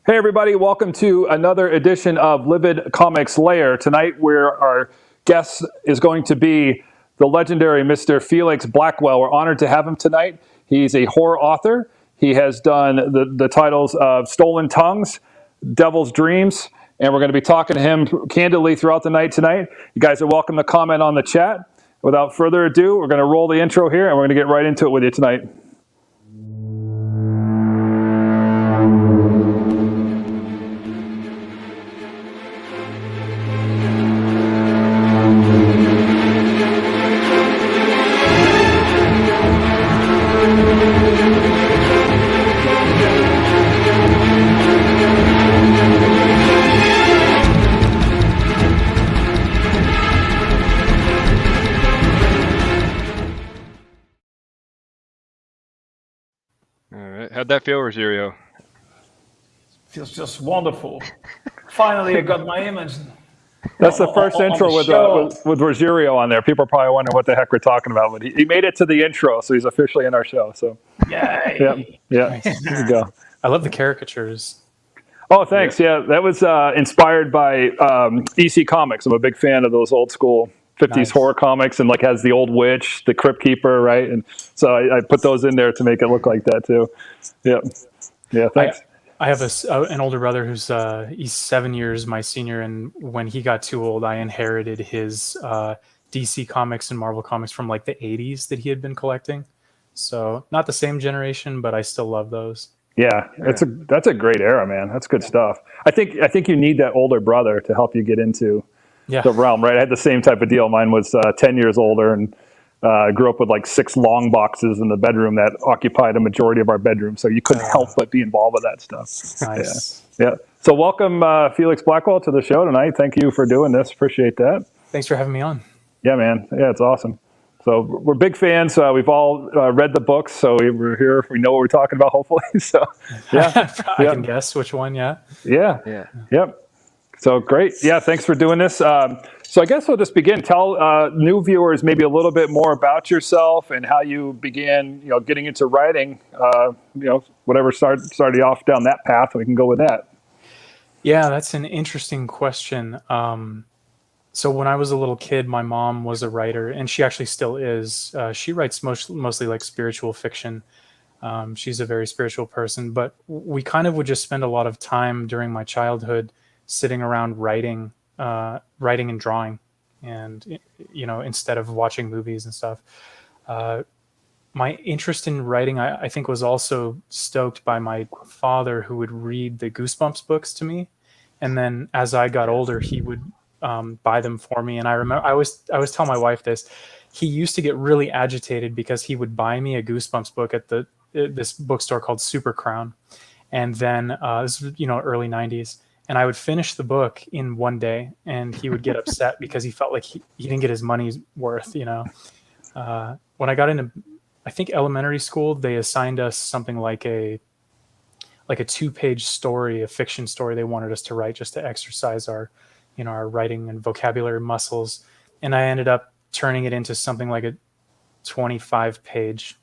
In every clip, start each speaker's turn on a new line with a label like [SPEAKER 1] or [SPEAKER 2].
[SPEAKER 1] Hey everybody, welcome to another edition of Livid Comics Lair. Tonight where our guest is going to be the legendary Mr. Felix Blackwell. We're honored to have him tonight. He's a horror author. He has done the titles of Stolen Tongues, Devil's Dreams, and we're going to be talking to him candidly throughout the night tonight. You guys are welcome to comment on the chat. Without further ado, we're going to roll the intro here and we're going to get right into it with you tonight.
[SPEAKER 2] How'd that feel, Rosario?
[SPEAKER 3] Feels just wonderful. Finally, I got my image.
[SPEAKER 1] That's the first intro with Rosario on there. People are probably wondering what the heck we're talking about, but he made it to the intro, so he's officially in our show. So,
[SPEAKER 3] yay!
[SPEAKER 1] Yeah.
[SPEAKER 4] Nice.
[SPEAKER 1] There you go.
[SPEAKER 4] I love the caricatures.
[SPEAKER 1] Oh, thanks. Yeah, that was inspired by EC Comics. I'm a big fan of those old school 50s horror comics, and like has the old witch, the crypt keeper, right? And so I put those in there to make it look like that too. Yeah. Thanks.
[SPEAKER 4] I have an older brother who's he's 7 years my senior, and when he got too old, I inherited his DC comics and Marvel comics from like the 80s that he had been collecting. So not the same generation, but I still love those.
[SPEAKER 1] Yeah, that's a great era, man. That's good stuff. I think you need that older brother to help you get into the realm, right? I had the same type of deal. Mine was 10 years older, and grew up with like 6 long boxes in the bedroom that occupied a majority of our bedroom. So you couldn't help but be involved with that stuff.
[SPEAKER 4] Nice.
[SPEAKER 1] Yeah. So welcome, Felix Blackwell, to the show tonight. Thank you for doing this. Appreciate that.
[SPEAKER 4] Thanks for having me on.
[SPEAKER 1] Yeah, man. Yeah, it's awesome. So we're big fans. We've all read the books, so we're here. We know what we're talking about, hopefully. So, yeah.
[SPEAKER 4] I can guess which one, Yeah.
[SPEAKER 1] Yep. So great. Yeah, thanks for doing this. So I guess we'll just begin. Tell new viewers maybe a little bit more about yourself and how you began, getting into writing. Whatever started you off down that path. We can go with that.
[SPEAKER 4] Yeah, that's an interesting question. So when I was a little kid, my mom was a writer, and she actually still is. She writes mostly like spiritual fiction. She's a very spiritual person, but we kind of would just spend a lot of time during my childhood sitting around writing and drawing, and instead of watching movies and stuff. My interest in writing, I think, was also stoked by my father, who would read the Goosebumps books to me, and then as I got older, he would buy them for me. And I remember I always tell my wife this. He used to get really agitated because he would buy me a Goosebumps book at this bookstore called Super Crown, and then this was early 90s. And I would finish the book in one day, and he would get upset because he felt like he didn't get his money's worth. When I got into, I think, elementary school, they assigned us something like a 2-page story, a fiction story they wanted us to write just to exercise our writing and vocabulary muscles. And I ended up turning it into something like a 25-page,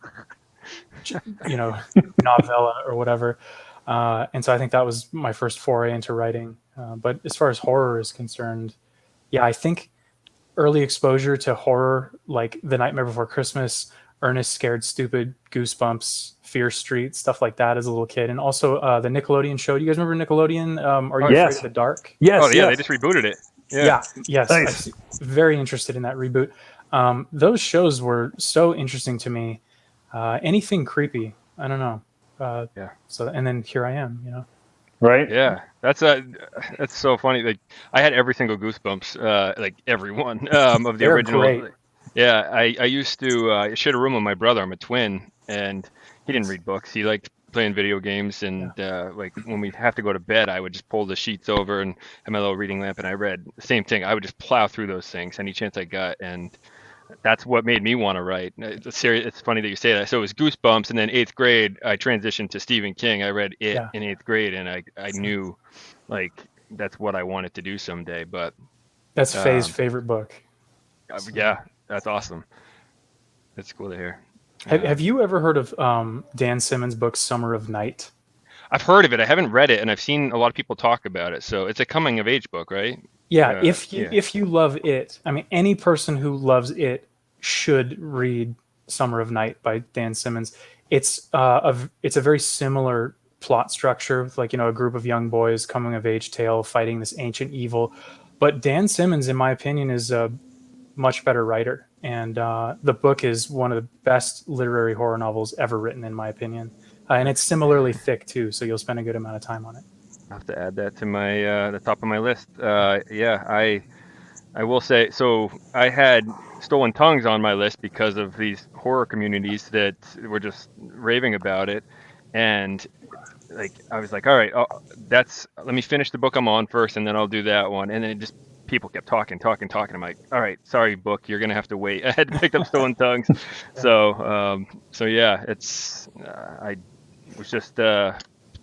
[SPEAKER 4] novella or whatever. And so I think that was my first foray into writing. But as far as horror is concerned, I think early exposure to horror, like The Nightmare Before Christmas, Ernest Scared Stupid, Goosebumps, Fear Street, stuff like that as a little kid. And also the Nickelodeon show. Do you guys remember Nickelodeon? Are You Afraid of the Dark?
[SPEAKER 1] Yes.
[SPEAKER 2] Oh, yeah, they just rebooted it.
[SPEAKER 4] Yes.
[SPEAKER 1] Nice.
[SPEAKER 4] I'm very interested in that reboot. Those shows were so interesting to me. Anything creepy, I don't know. So, and then here I am,
[SPEAKER 1] Right.
[SPEAKER 2] Yeah, that's so funny. Like, I had every single Goosebumps, like every one of the original.
[SPEAKER 4] Great.
[SPEAKER 2] Yeah, I used to share a room with my brother. I'm a twin, and he didn't read books. He liked playing video games, and like when we have to go to bed, I would just pull the sheets over and have my little reading lamp, and I read the same thing. I would just plow through those things any chance I got, and that's what made me want to write. It's funny that you say that. So it was Goosebumps, and then 8th grade, I transitioned to Stephen King. I read it in 8th grade, and I knew, like, that's what I wanted to do someday. But
[SPEAKER 4] that's Faye's favorite book.
[SPEAKER 2] Yeah, that's awesome. That's cool to hear.
[SPEAKER 4] Have you ever heard of Dan Simmons' book Summer of Night?
[SPEAKER 2] I've heard of it. I haven't read it, and I've seen a lot of people talk about it. So it's a coming of age book, right?
[SPEAKER 4] Yeah,
[SPEAKER 2] Yeah.
[SPEAKER 4] if you love it, I mean, any person who loves it should read Summer of Night by Dan Simmons. It's it's a very similar plot structure, like, you know, a group of young boys coming of age tale fighting this ancient evil. But Dan Simmons, in my opinion, is a much better writer, and the book is one of the best literary horror novels ever written, in my opinion. And it's similarly thick too, so you'll spend a good amount of time on it.
[SPEAKER 2] I have to add that to my the top of my list. Yeah, I will say, so I had Stolen Tongues on my list because of these horror communities that were just raving about it, and like I was like, all right, let me finish the book I'm on first, and then I'll do that one, and then it just people kept talking. I'm like, all right, sorry, book, you're gonna have to wait. I had to pick up Stolen Tongues, so yeah, it's I was just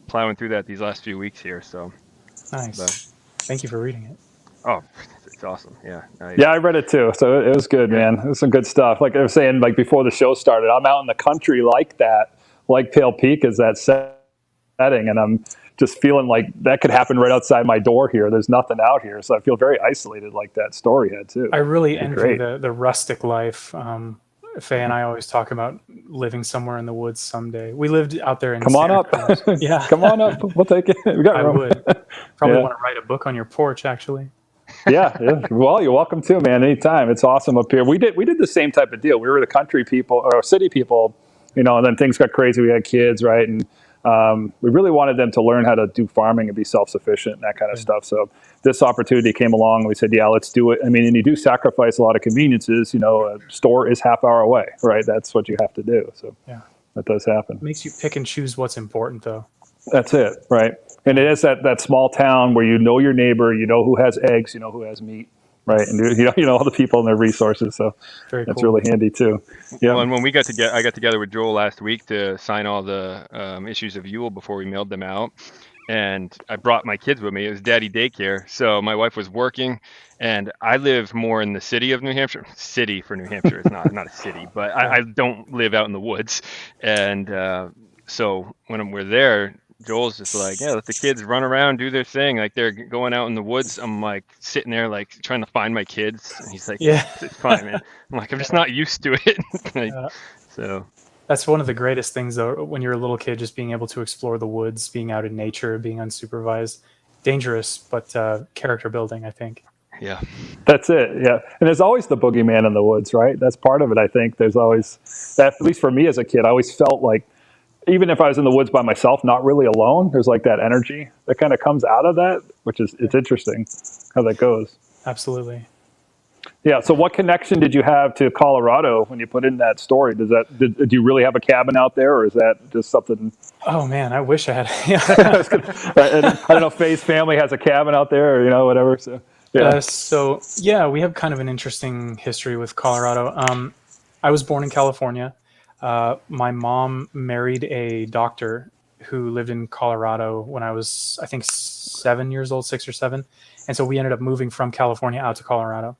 [SPEAKER 2] plowing through that these last few weeks here, so.
[SPEAKER 4] Nice.
[SPEAKER 2] But,
[SPEAKER 4] thank you for reading it.
[SPEAKER 2] oh, it's awesome. Yeah.
[SPEAKER 1] I read it too, so it was good, man. It was some good stuff. Like I was saying, like before the show started, I'm out in the country like that, like Pale Peak is that setting, and I'm just feeling like that could happen right outside my door here. There's nothing out here, so I feel very isolated, like that story had too.
[SPEAKER 4] I really envy the rustic life. Faye and I always talk about living somewhere in the woods someday. We lived out there in
[SPEAKER 1] Come on up.
[SPEAKER 4] Yeah.
[SPEAKER 1] Come on up. We'll take it. We got room.
[SPEAKER 4] I would. Probably want to write a book on your porch, actually.
[SPEAKER 1] Yeah. Well, you're welcome to, man. Anytime. It's awesome up here. We did the same type of deal. We were the country people or city people, you know, and then things got crazy. We had kids, right? And we really wanted them to learn how to do farming and be self-sufficient and that kind of stuff. So this opportunity came along and we said, yeah, let's do it. I mean, and you do sacrifice a lot of conveniences. You know, a store is half hour away, right? That's what you have to do. So that does happen.
[SPEAKER 4] It makes you pick and choose what's important, though.
[SPEAKER 1] That's it, right? And it is that small town where you know your neighbor, you know who has eggs, you know who has meat, right? And you know all the people and their resources. So that's really handy too. Yeah.
[SPEAKER 2] Well, and when I got together with Joel last week to sign all the issues of Yule before we mailed them out. And I brought my kids with me. It was daddy daycare. So my wife was working, and I live more in the city of New Hampshire. City for New Hampshire. It's not a city, but I don't live out in the woods. And so when we're there, Joel's just like, yeah, let the kids run around, do their thing. Like they're going out in the woods. I'm like sitting there, like trying to find my kids. And he's like, yeah, it's fine, man. I'm like, I'm just not used to it. So.
[SPEAKER 4] That's one of the greatest things, though, when you're a little kid, just being able to explore the woods, being out in nature, being unsupervised. Dangerous, but character building, I think.
[SPEAKER 2] Yeah.
[SPEAKER 1] That's it, yeah. And there's always the boogeyman in the woods, right? That's part of it, I think. There's always that, at least for me as a kid, I always felt like, even if I was in the woods by myself, not really alone, there's like that energy that kind of comes out of that, which is, it's interesting how that goes.
[SPEAKER 4] Absolutely.
[SPEAKER 1] Yeah. So what connection did you have to Colorado when you put in that story? Did you really have a cabin out there, or is that just something?
[SPEAKER 4] Oh man, I wish I had.
[SPEAKER 1] I don't know if Faye's family has a cabin out there, or whatever. So yeah.
[SPEAKER 4] We have kind of an interesting history with Colorado. I was born in California. My mom married a doctor who lived in Colorado when I was, I think, 7 years old, 6 or 7. And so we ended up moving from California out to Colorado.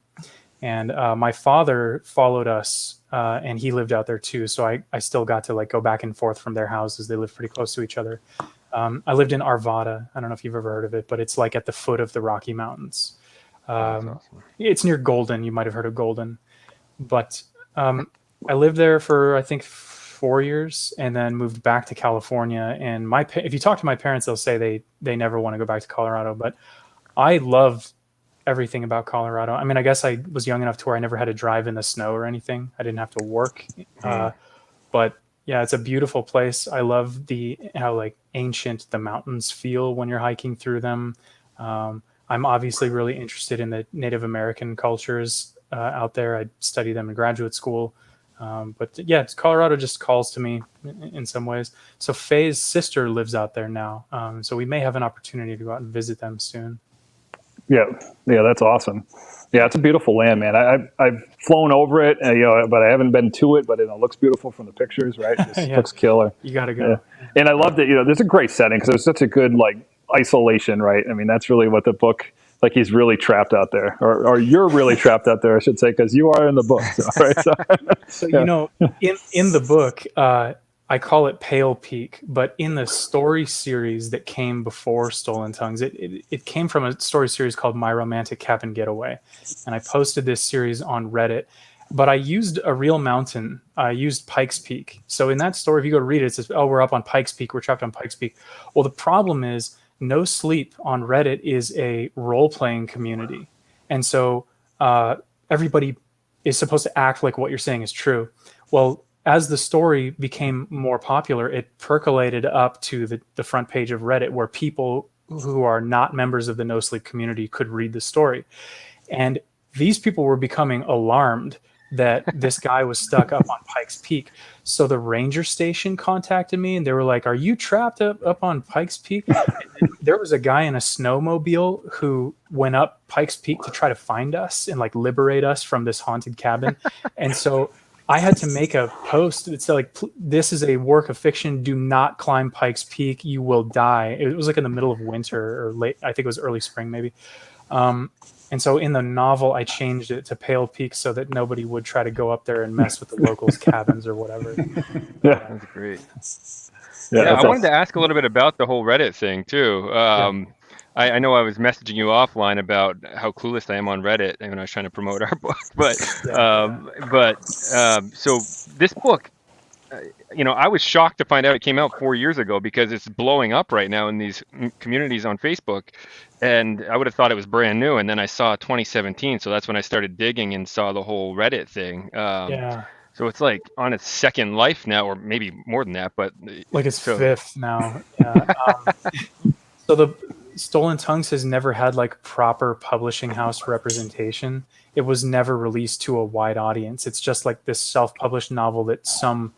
[SPEAKER 4] And my father followed us, and he lived out there too. So I still got to like go back and forth from their houses. They lived pretty close to each other. I lived in Arvada. I don't know if you've ever heard of it, but it's like at the foot of the Rocky Mountains. Awesome. It's near Golden. You might have heard of Golden. But I lived there for, I think, 4 years, and then moved back to California. And if you talk to my parents, they'll say they never want to go back to Colorado. But I love everything about Colorado. I mean, I guess I was young enough to where I never had to drive in the snow or anything. I didn't have to work. But yeah, it's a beautiful place. I love how like ancient the mountains feel when you're hiking through them. I'm obviously really interested in the Native American cultures out there. I studied them in graduate school. But yeah, Colorado just calls to me in some ways. So Faye's sister lives out there now. So we may have an opportunity to go out and visit them soon.
[SPEAKER 1] Yeah, that's awesome. Yeah, it's a beautiful land, man. I've flown over it, but I haven't been to it. But it looks beautiful from the pictures, right? It just looks killer.
[SPEAKER 4] You got to go.
[SPEAKER 1] Yeah. And I loved it. There's a great setting because there's such a good like isolation, right? I mean, that's really what the book. Like he's really trapped out there, or you're really trapped out there, I should say, because you are in the book, right?
[SPEAKER 4] So in the book, I call it Pale Peak, but in the story series that came before Stolen Tongues, it came from a story series called My Romantic Cabin Getaway. And I posted this series on Reddit, but I used a real mountain. I used Pikes Peak. So in that story, if you go to read it, it says, oh, we're up on Pikes Peak. We're trapped on Pikes Peak. Well, the problem is NoSleep on Reddit is a role-playing community. And so everybody is supposed to act like what you're saying is true. Well, as the story became more popular, it percolated up to the front page of Reddit, where people who are not members of the NoSleep community could read the story. And these people were becoming alarmed that this guy was stuck up on Pikes Peak. So the ranger station contacted me, and they were like, are you trapped up on Pikes Peak? And there was a guy in a snowmobile who went up Pikes Peak to try to find us and like liberate us from this haunted cabin. And so I had to make a post that said, like, this is a work of fiction. Do not climb Pikes Peak. You will die. It was like in the middle of winter or late. I think it was early spring, maybe. And so in the novel, I changed it to Pale Peak so that nobody would try to go up there and mess with the locals' cabins or whatever.
[SPEAKER 1] Yeah,
[SPEAKER 2] That's great.
[SPEAKER 1] yeah.
[SPEAKER 2] I wanted to ask a little bit about the whole Reddit thing too. I know I was messaging you offline about how clueless I am on Reddit when I was trying to promote our book, so this book, I was shocked to find out it came out 4 years ago, because it's blowing up right now in these communities on Facebook, and I would have thought it was brand new. And then I saw 2017, so that's when I started digging and saw the whole Reddit thing. So it's like on its second life now, or maybe more than that, but
[SPEAKER 4] like it's fifth now. Yeah. So the Stolen Tongues has never had like proper publishing house representation. It was never released to a wide audience. It's just like this self-published novel that some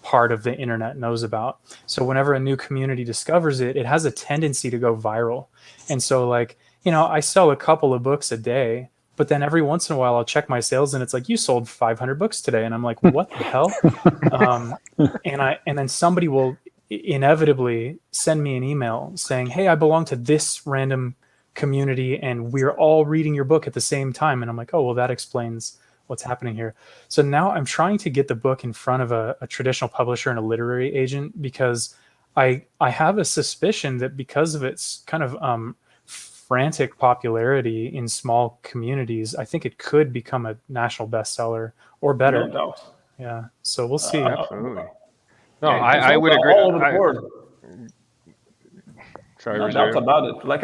[SPEAKER 4] part of the internet knows about. So whenever a new community discovers it, it has a tendency to go viral. And so like, I sell a couple of books a day, but then every once in a while I'll check my sales and it's like, you sold 500 books today. And I'm like, what the hell? And then somebody will inevitably send me an email saying, hey, I belong to this random community and we're all reading your book at the same time. And I'm like, oh, well, that explains what's happening here. So now I'm trying to get the book in front of a traditional publisher and a literary agent, because I have a suspicion that because of its kind of frantic popularity in small communities, I think it could become a national bestseller or better.
[SPEAKER 3] No doubt.
[SPEAKER 4] Yeah. So we'll see.
[SPEAKER 2] Absolutely. No, I would agree.
[SPEAKER 3] All over the world.
[SPEAKER 2] Sorry,
[SPEAKER 3] No doubt about it. Like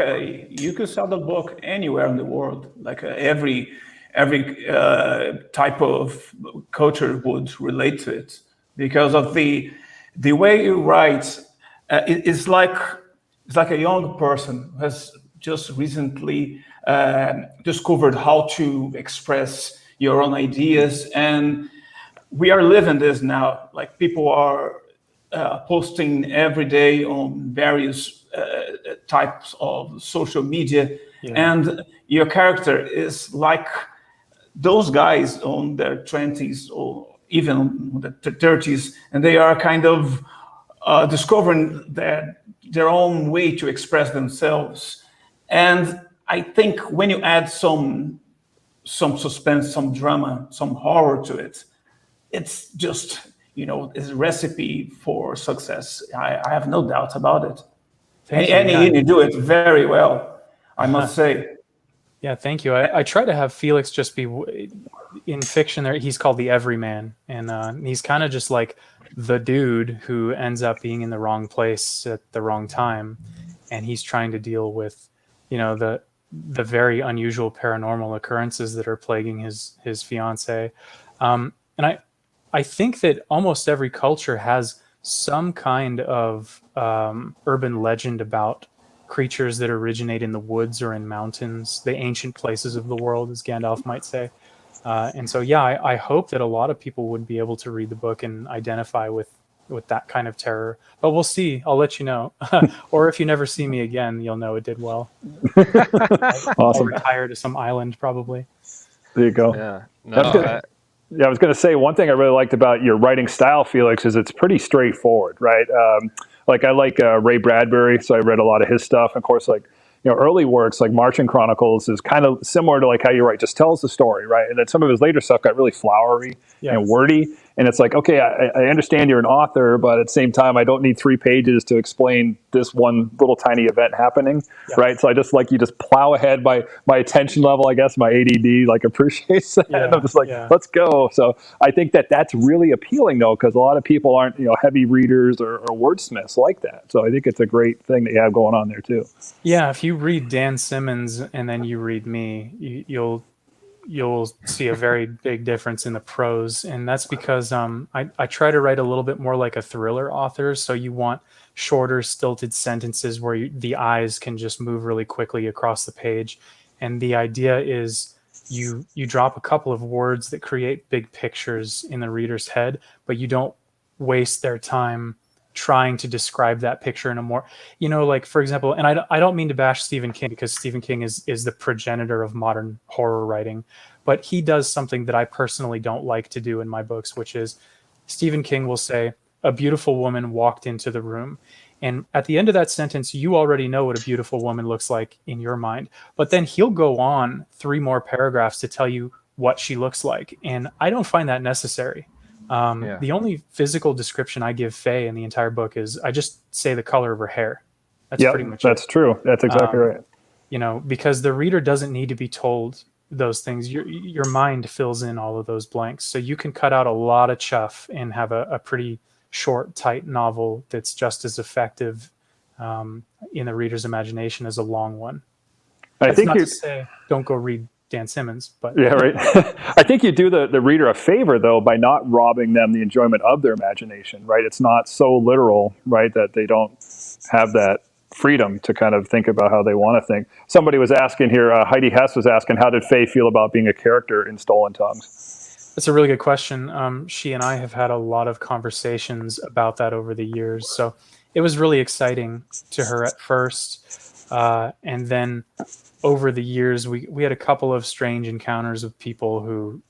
[SPEAKER 3] you could sell the book anywhere in the world. Like every type of culture would relate to it, because of the way you write. It's like a young person who has just recently discovered how to express your own ideas, and we are living this now. Like people are posting every day on various types of social media, and your character is like those guys on their 20s or even the 30s, and they are kind of discovering their own way to express themselves. And I think when you add some suspense, some drama, some horror to it, it's just, it's a recipe for success. I have no doubt about it. And you do it very well, I must say.
[SPEAKER 4] Yeah, thank you. I try to have Felix just be in fiction. There, he's called the everyman, and he's kind of just like the dude who ends up being in the wrong place at the wrong time, and he's trying to deal with, the very unusual paranormal occurrences that are plaguing his fiance. And I think that almost every culture has some kind of urban legend about creatures that originate in the woods or in mountains, the ancient places of the world, as Gandalf might say. And so, I hope that a lot of people would be able to read the book and identify with that kind of terror. But we'll see. I'll let you know. Or if you never see me again, you'll know it did well.
[SPEAKER 1] Awesome.
[SPEAKER 4] I'll retire to some island, probably.
[SPEAKER 1] There you go.
[SPEAKER 2] Yeah.
[SPEAKER 1] That's good. Yeah, I was going to say, one thing I really liked about your writing style, Felix, is it's pretty straightforward, right? Like I like Ray Bradbury, so I read a lot of his stuff. Of course, like early works like Martian Chronicles is kind of similar to like how you write, just tells the story, right? And then some of his later stuff got really flowery and wordy, And it's like, okay, I understand you're an author, but at the same time, I don't need 3 pages to explain this one little tiny event happening, right? So I just like, you just plow ahead. My attention level, I guess, my ADD like appreciates that. And I'm just like, let's go. So I think that's really appealing though, because a lot of people aren't, heavy readers or wordsmiths like that. So I think it's a great thing that you have going on there too.
[SPEAKER 4] Yeah, if you read Dan Simmons and then you read me, you'll see a very big difference in the prose, and that's because I try to write a little bit more like a thriller author. So you want shorter, stilted sentences where the eyes can just move really quickly across the page, and the idea is you drop a couple of words that create big pictures in the reader's head, but you don't waste their time trying to describe that picture in a more, like, for example, and I don't mean to bash Stephen King, because Stephen King is the progenitor of modern horror writing, but he does something that I personally don't like to do in my books, which is Stephen King will say, a beautiful woman walked into the room. And at the end of that sentence, you already know what a beautiful woman looks like in your mind. But then he'll go on 3 more paragraphs to tell you what she looks like. And I don't find that necessary. The only physical description I give Faye in the entire book is I just say the color of her hair. That's pretty much
[SPEAKER 1] that's
[SPEAKER 4] it.
[SPEAKER 1] True. That's exactly right.
[SPEAKER 4] Because the reader doesn't need to be told those things. Your mind fills in all of those blanks. So you can cut out a lot of chuff and have a pretty short, tight novel that's just as effective in the reader's imagination as a long one.
[SPEAKER 1] I think
[SPEAKER 4] not to say don't go read Dan Simmons, but
[SPEAKER 1] right. I think you do the reader a favor though by not robbing them the enjoyment of their imagination, right? It's not so literal, right, that they don't have that freedom to kind of think about how they want to think. Somebody was asking here, Heidi Hess was asking, how did Faye feel about being a character in Stolen Tongues?
[SPEAKER 4] That's a really good question. She and I have had a lot of conversations about that over the years. So it was really exciting to her at first, and then over the years, we had a couple of strange encounters with people who,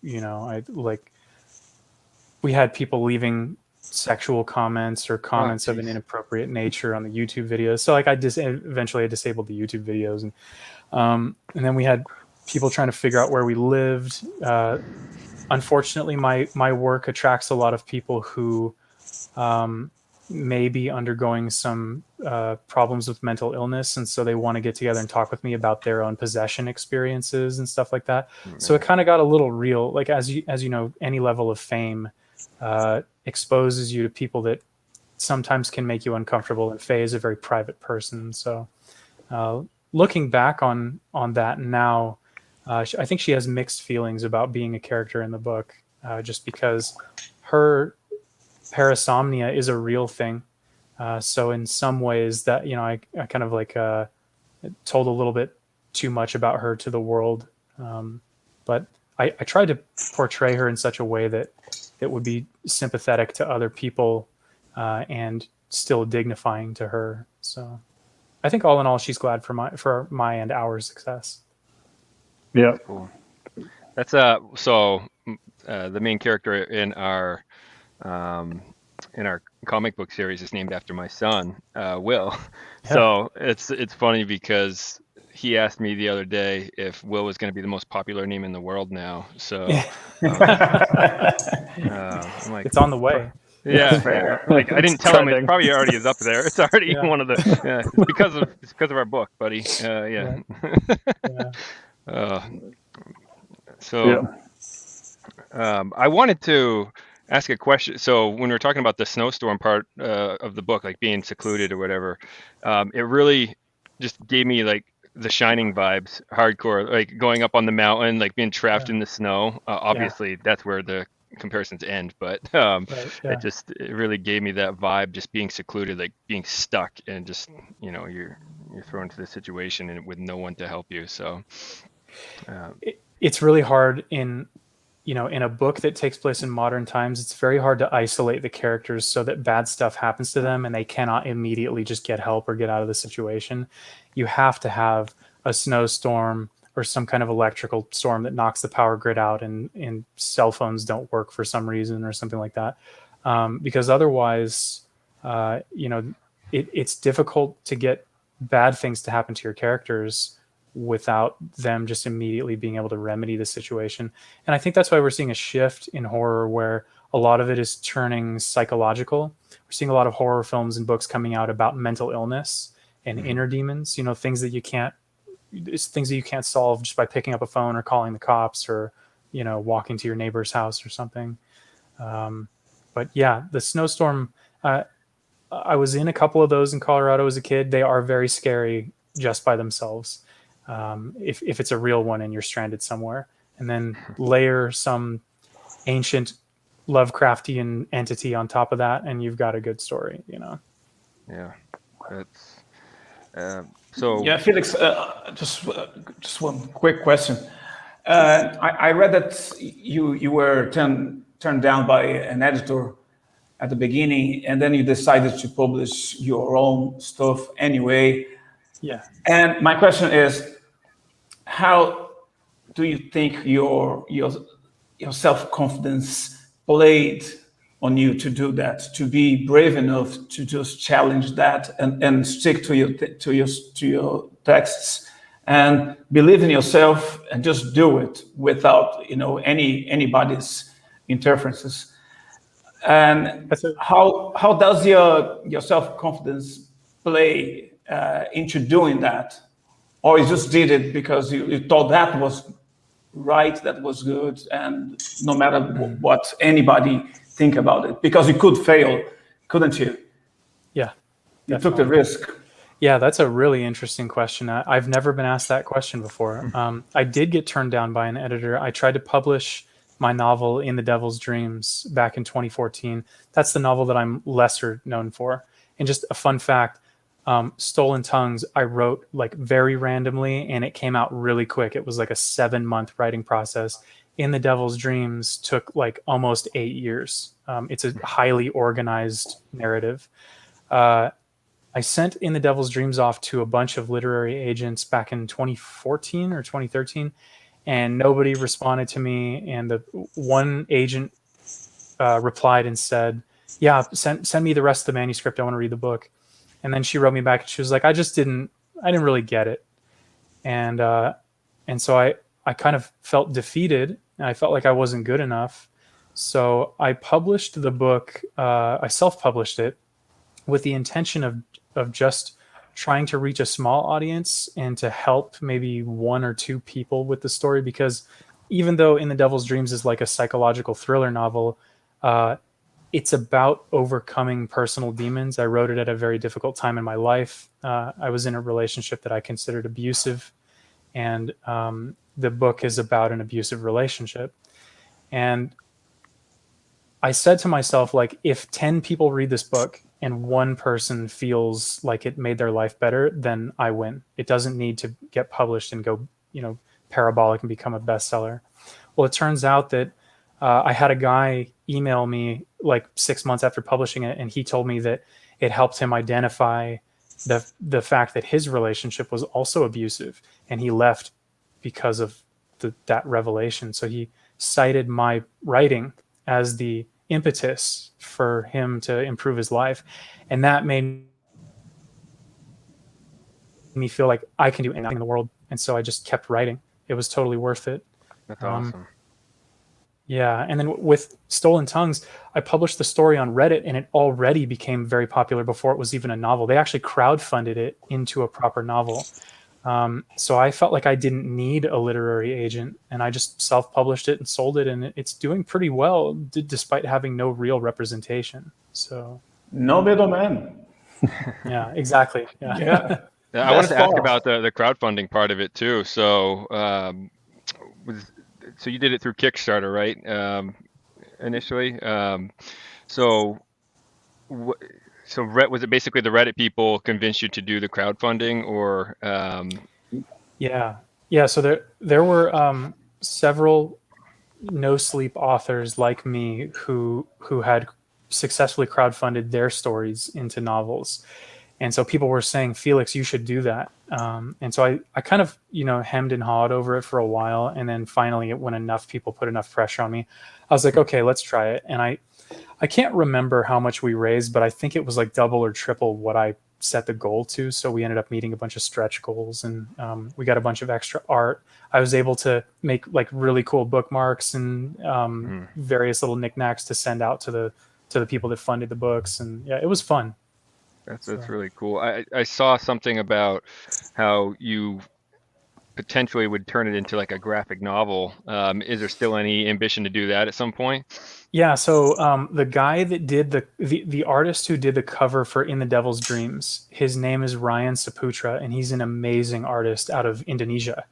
[SPEAKER 4] we had people leaving sexual comments or comments of an inappropriate nature on the YouTube videos. So eventually I disabled the YouTube videos, and then we had people trying to figure out where we lived. Unfortunately, my work attracts a lot of people who may be undergoing some problems with mental illness, and so they want to get together and talk with me about their own possession experiences and stuff like that. So it kind of got a little real. Like as you know, any level of fame exposes you to people that sometimes can make you uncomfortable, and Faye is a very private person. So looking back on that now, I think she has mixed feelings about being a character in the book, just because her parasomnia is a real thing. So in some ways that, I kind of like told a little bit too much about her to the world. But I tried to portray her in such a way that it would be sympathetic to other people and still dignifying to her. So I think all in all, she's glad for my and our success.
[SPEAKER 1] Yeah.
[SPEAKER 2] Cool. That's so the main character in our comic book series is named after my son, Will. Yeah. So it's funny because he asked me the other day if Will was going to be the most popular name in the world now. So I'm like,
[SPEAKER 4] it's on the way.
[SPEAKER 2] Yeah, like I didn't tell him it probably already is up there. It's already one of the it's because of our book, buddy. Yeah. I wanted to ask a question. So when we were talking about the snowstorm part of the book, like being secluded or whatever, it really just gave me like the Shining vibes, hardcore, like going up on the mountain, like being trapped in the snow. Obviously, that's where the comparisons end, but it really gave me that vibe, just being secluded, like being stuck, and just you're thrown into this situation and with no one to help you. So
[SPEAKER 4] it's really hard in a book that takes place in modern times. It's very hard to isolate the characters so that bad stuff happens to them and they cannot immediately just get help or get out of the situation. You have to have a snowstorm or some kind of electrical storm that knocks the power grid out and cell phones don't work for some reason or something like that. Because otherwise, it's difficult to get bad things to happen to your characters without them just immediately being able to remedy the situation. And I think that's why we're seeing a shift in horror where a lot of it is turning psychological. We're seeing a lot of horror films and books coming out about mental illness and inner demons, things that you can't solve just by picking up a phone or calling the cops or, walking to your neighbor's house or something. But yeah, the snowstorm, I was in a couple of those in Colorado as a kid. They are very scary just by themselves. If it's a real one and you're stranded somewhere, and then layer some ancient Lovecraftian entity on top of that, and you've got a good story,
[SPEAKER 2] Yeah, that's so.
[SPEAKER 3] Yeah, Felix, just one quick question. I read that you were turned down by an editor at the beginning, and then you decided to publish your own stuff anyway.
[SPEAKER 4] Yeah.
[SPEAKER 3] And my question is, how do you think your self-confidence played on you to do that, to be brave enough to just challenge that and stick to your texts and believe in yourself and just do it without anybody's interferences? And how does your self-confidence play into doing that? Or you just did it because you thought that was right, that was good, and no matter what anybody think about it, because you could fail, couldn't you?
[SPEAKER 4] Yeah,
[SPEAKER 3] you took the risk.
[SPEAKER 4] Yeah, that's a really interesting question. I've never been asked that question before. I did get turned down by an editor. I tried to publish my novel In the Devil's Dreams back in 2014. That's the novel that I'm lesser known for. And just a fun fact, Stolen Tongues, I wrote like very randomly and it came out really quick. It was like a 7-month writing process. In the Devil's Dreams took like almost 8 years. It's a highly organized narrative. I sent In the Devil's Dreams off to a bunch of literary agents back in 2014 or 2013, and nobody responded to me. And the one agent replied and said, yeah, send me the rest of the manuscript. I want to read the book. And then she wrote me back and she was like, I didn't really get it. And so I kind of felt defeated and I felt like I wasn't good enough. So I published the book. I self-published it with the intention of just trying to reach a small audience and to help maybe 1 or 2 people with the story. Because even though In the Devil's Dreams is like a psychological thriller novel, it's about overcoming personal demons. I wrote it at a very difficult time in my life. I was in a relationship that I considered abusive, and the book is about an abusive relationship. And I said to myself, like, if 10 people read this book and 1 person feels like it made their life better, then I win. It doesn't need to get published and go, parabolic and become a bestseller. Well, it turns out that I had a guy email me like 6 months after publishing it, and he told me that it helped him identify the fact that his relationship was also abusive, and he left because of that revelation. So he cited my writing as the impetus for him to improve his life, and that made me feel like I can do anything in the world. And so I just kept writing. It was totally worth it.
[SPEAKER 2] That's awesome.
[SPEAKER 4] Yeah, and then with Stolen Tongues, I published the story on Reddit, and it already became very popular before it was even a novel. They actually crowdfunded it into a proper novel. So I felt like I didn't need a literary agent, and I just self-published it and sold it, and it's doing pretty well, despite having no real representation. So
[SPEAKER 3] no middleman.
[SPEAKER 4] Yeah, exactly. Yeah.
[SPEAKER 2] I wanted to ask about the crowdfunding part of it too. So so you did it through Kickstarter, right? Initially. So was it basically the Reddit people convinced you to do the crowdfunding, or?
[SPEAKER 4] Yeah. So there were several NoSleep authors like me who had successfully crowdfunded their stories into novels. And so people were saying, Felix, you should do that. And so I kind of, hemmed and hawed over it for a while. And then finally, when enough people put enough pressure on me, I was like, okay, let's try it. And I can't remember how much we raised, but I think it was like double or triple what I set the goal to. So we ended up meeting a bunch of stretch goals, and we got a bunch of extra art. I was able to make like really cool bookmarks and various little knickknacks to send out to the people that funded the books, and yeah, it was fun.
[SPEAKER 2] That's really cool. I saw something about how you potentially would turn it into like a graphic novel. Is there still any ambition to do that at some point?
[SPEAKER 4] Yeah, so the guy that did the artist who did the cover for In the Devil's Dreams, his name is Ryan Saputra, and he's an amazing artist out of Indonesia.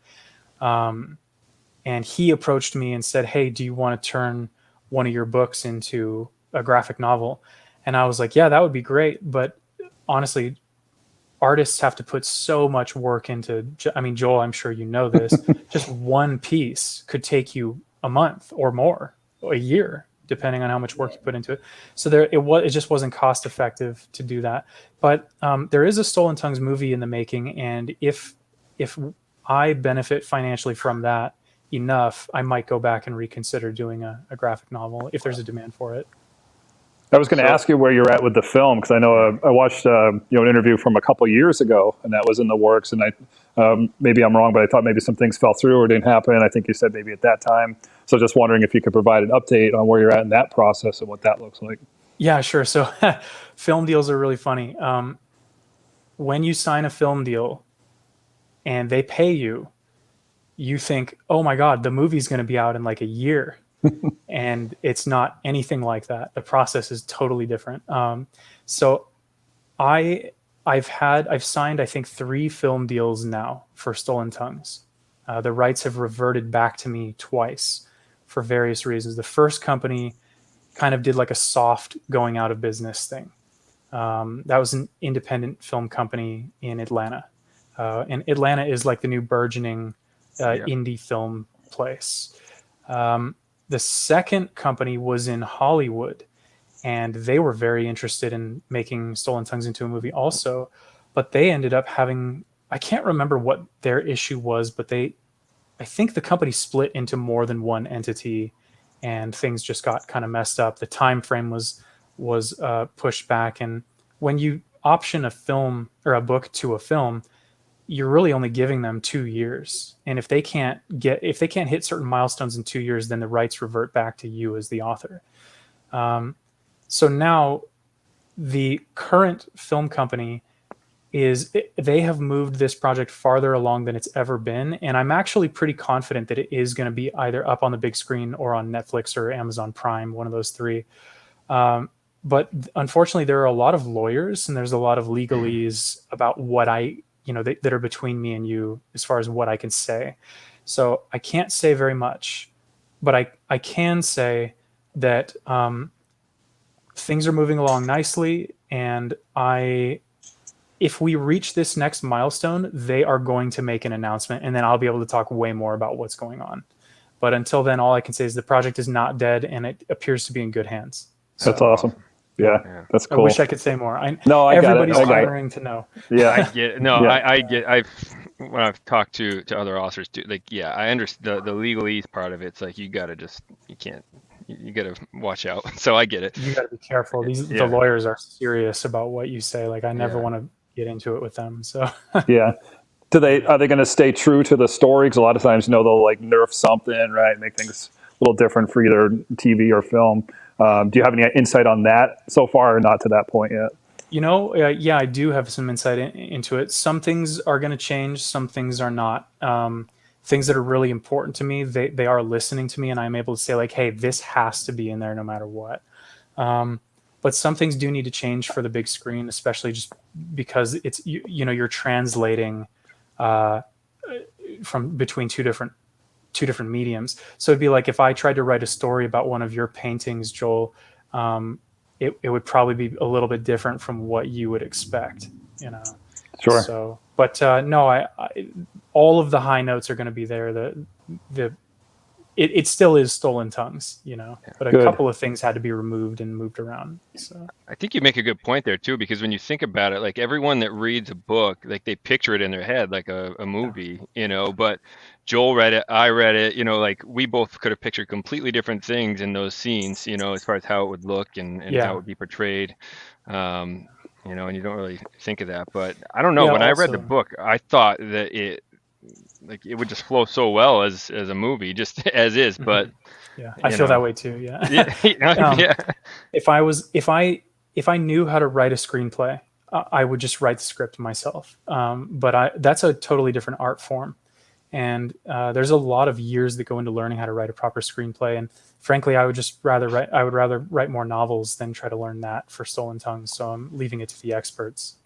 [SPEAKER 4] And he approached me and said, "Hey, do you want to turn one of your books into a graphic novel?" And I was like, "Yeah, that would be great." But honestly, artists have to put so much work into, I mean, Joel, I'm sure you know this, just one piece could take you a month or more, a year, depending on how much work you put into it. So it just wasn't cost effective to do that. But there is a Stolen Tongues movie in the making, and if I benefit financially from that enough, I might go back and reconsider doing a graphic novel if there's a demand for it.
[SPEAKER 1] I was going to ask you where you're at with the film, because I know I watched an interview from a couple of years ago, and that was in the works. And maybe I'm wrong, but I thought maybe some things fell through or didn't happen. I think you said maybe at that time. So just wondering if you could provide an update on where you're at in that process and what that looks like.
[SPEAKER 4] Yeah, sure. So film deals are really funny. When you sign a film deal and they pay you, you think, oh my God, the movie's going to be out in like a year. And it's not anything like that. The process is totally different. So I've signed, I think, 3 film deals now for Stolen Tongues. The rights have reverted back to me twice for various reasons. The first company kind of did like a soft going out of business thing. That was an independent film company in Atlanta. And Atlanta is like the new burgeoning indie film place. The second company was in Hollywood, and they were very interested in making Stolen Tongues into a movie also, but they ended up having, I can't remember what their issue was, but I think the company split into more than one entity, and things just got kind of messed up. The time frame was pushed back, and when you option a film or a book to a film, you're really only giving them 2 years. And if they can't hit certain milestones in 2 years, then the rights revert back to you as the author. So now the current film company they have moved this project farther along than it's ever been. And I'm actually pretty confident that it is going to be either up on the big screen or on Netflix or Amazon Prime, one of those 3. But unfortunately, there are a lot of lawyers and there's a lot of legalese about what that are between me and you as far as what I can say. So I can't say very much, but I can say that things are moving along nicely. And if we reach this next milestone, they are going to make an announcement, and then I'll be able to talk way more about what's going on. But until then, all I can say is the project is not dead, and it appears to be in good hands.
[SPEAKER 1] So, that's awesome. Yeah, that's cool.
[SPEAKER 4] I wish I could say more.
[SPEAKER 1] Everybody's
[SPEAKER 4] hiring to know.
[SPEAKER 1] Yeah,
[SPEAKER 2] I get. No, yeah. When I've talked to other authors too, like, yeah, I understand the legalese part of it. It's like you gotta watch out. So I get it.
[SPEAKER 4] You gotta be careful. The lawyers are serious about what you say. Like I never want to get into it with them. So
[SPEAKER 1] yeah. Are they going to stay true to the story? Because a lot of times, they'll like nerf something, right? Make things a little different for either TV or film. Do you have any insight on that so far, or not to that point yet?
[SPEAKER 4] Yeah, I do have some insight into it. Some things are going to change. Some things are not. Things that are really important to me, they are listening to me, and I'm able to say like, hey, this has to be in there no matter what. But some things do need to change for the big screen, especially just because it's you're translating from between two different mediums. So it'd be like if I tried to write a story about one of your paintings, Joel, it would probably be a little bit different from what you would expect,
[SPEAKER 1] Sure.
[SPEAKER 4] So, but no, I all of the high notes are going to be there. It still is Stolen Tongues, but a couple of things had to be removed and moved around. So
[SPEAKER 2] I think you make a good point there too, because when you think about it, like everyone that reads a book, like they picture it in their head like a movie, but Joel read it, I read it, like we both could have pictured completely different things in those scenes, as far as how it would look and how it would be portrayed. and you don't really think of that. But I don't know.
[SPEAKER 4] Yeah,
[SPEAKER 2] When I read the
[SPEAKER 4] also,
[SPEAKER 2] book, I thought that it would just flow so well as a movie, just as is. But
[SPEAKER 4] yeah, I
[SPEAKER 2] you
[SPEAKER 4] feel that
[SPEAKER 2] know,
[SPEAKER 4] way too. Yeah.
[SPEAKER 2] yeah,
[SPEAKER 4] um,
[SPEAKER 2] yeah,
[SPEAKER 4] if I knew how to write a screenplay, I would just write the script myself. But that's a totally different art form, and there's a lot of years that go into learning how to write a proper screenplay. And frankly, I would rather write more novels than try to learn that for Stolen Tongues. So I'm leaving it to the experts.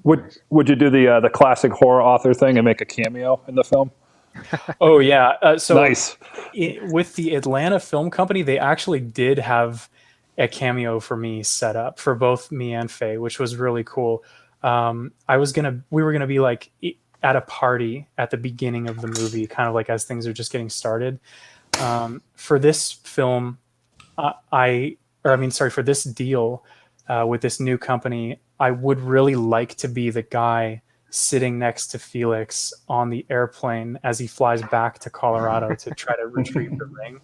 [SPEAKER 4] But,
[SPEAKER 1] Would you do the classic horror author thing and make a cameo in the film?
[SPEAKER 4] oh yeah, so
[SPEAKER 1] Nice.
[SPEAKER 4] with the Atlanta Film Company, they actually did have a cameo for me set up for both me and Faye, which was really cool. We were gonna be like at a party at the beginning of the movie, kind of like as things are just getting started. For this film, for this deal with this new company, I would really like to be the guy sitting next to Felix on the airplane as he flies back to Colorado to try to retrieve the ring.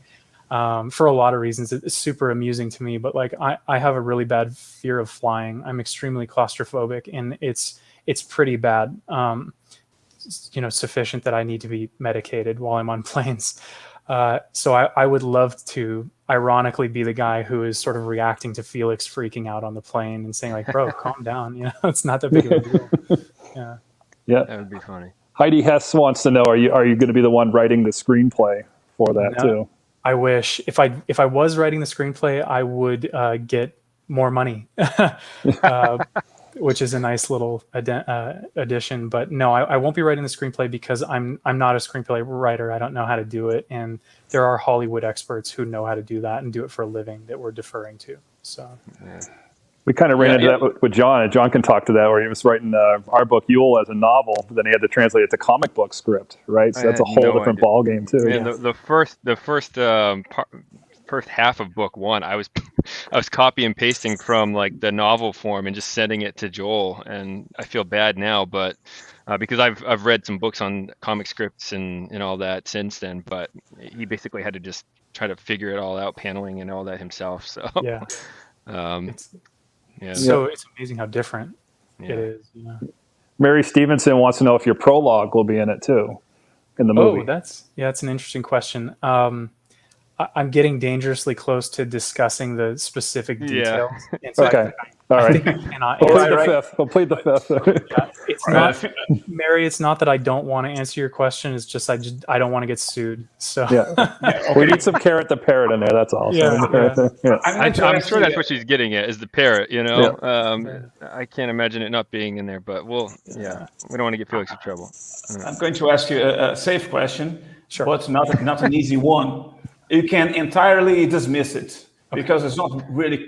[SPEAKER 4] For a lot of reasons, it's super amusing to me. But like, I have a really bad fear of flying. I'm extremely claustrophobic, and it's pretty bad. Sufficient that I need to be medicated while I'm on planes. So I would love to ironically be the guy who is sort of reacting to Felix freaking out on the plane and saying like, "Bro, calm down. It's not that big of a deal." Yeah.
[SPEAKER 1] Yeah.
[SPEAKER 2] that would be funny.
[SPEAKER 1] Heidi Hess wants to know: Are you going to be the one writing the screenplay for that
[SPEAKER 4] No,
[SPEAKER 1] too?
[SPEAKER 4] I wish if I was writing the screenplay, I would get more money, which is a nice little addition. But no, I won't be writing the screenplay because I'm not a screenplay writer. I don't know how to do it, and there are Hollywood experts who know how to do that and do it for a living that we're deferring to. So.
[SPEAKER 2] Yeah.
[SPEAKER 1] We kind of ran into that with John, and John can talk to that, where he was writing our book Yule as a novel, but then he had to translate it to comic book script, right? So that's a whole different ball game too.
[SPEAKER 2] Yeah, the first half of book one, I was copy and pasting from like the novel form and just sending it to Joel, and I feel bad now, but because I've read some books on comic scripts and all that since then, but he basically had to just try to figure it all out, paneling and all that himself. So
[SPEAKER 4] Yeah.
[SPEAKER 2] Yeah.
[SPEAKER 4] So it's amazing how different
[SPEAKER 2] Yeah.
[SPEAKER 4] it is.
[SPEAKER 1] Mary Stevenson wants to know if your prologue will be in it too, in the movie.
[SPEAKER 4] Oh, that's an interesting question. I'm getting dangerously close to discussing the specific details. And so
[SPEAKER 1] Okay. All right. We'll plead the fifth.
[SPEAKER 4] It's not, Mary. It's not that I don't want to answer your question. It's just I don't want to get sued. So
[SPEAKER 1] We need some Carrot the Parrot in there. That's all.
[SPEAKER 2] I'm sure that's what she's getting at, is the parrot. I can't imagine it not being in there, but we don't want to get Felix in trouble.
[SPEAKER 3] I'm going to ask you a safe question,
[SPEAKER 4] Sure.
[SPEAKER 3] but not an easy one. You can entirely dismiss it because it's not really.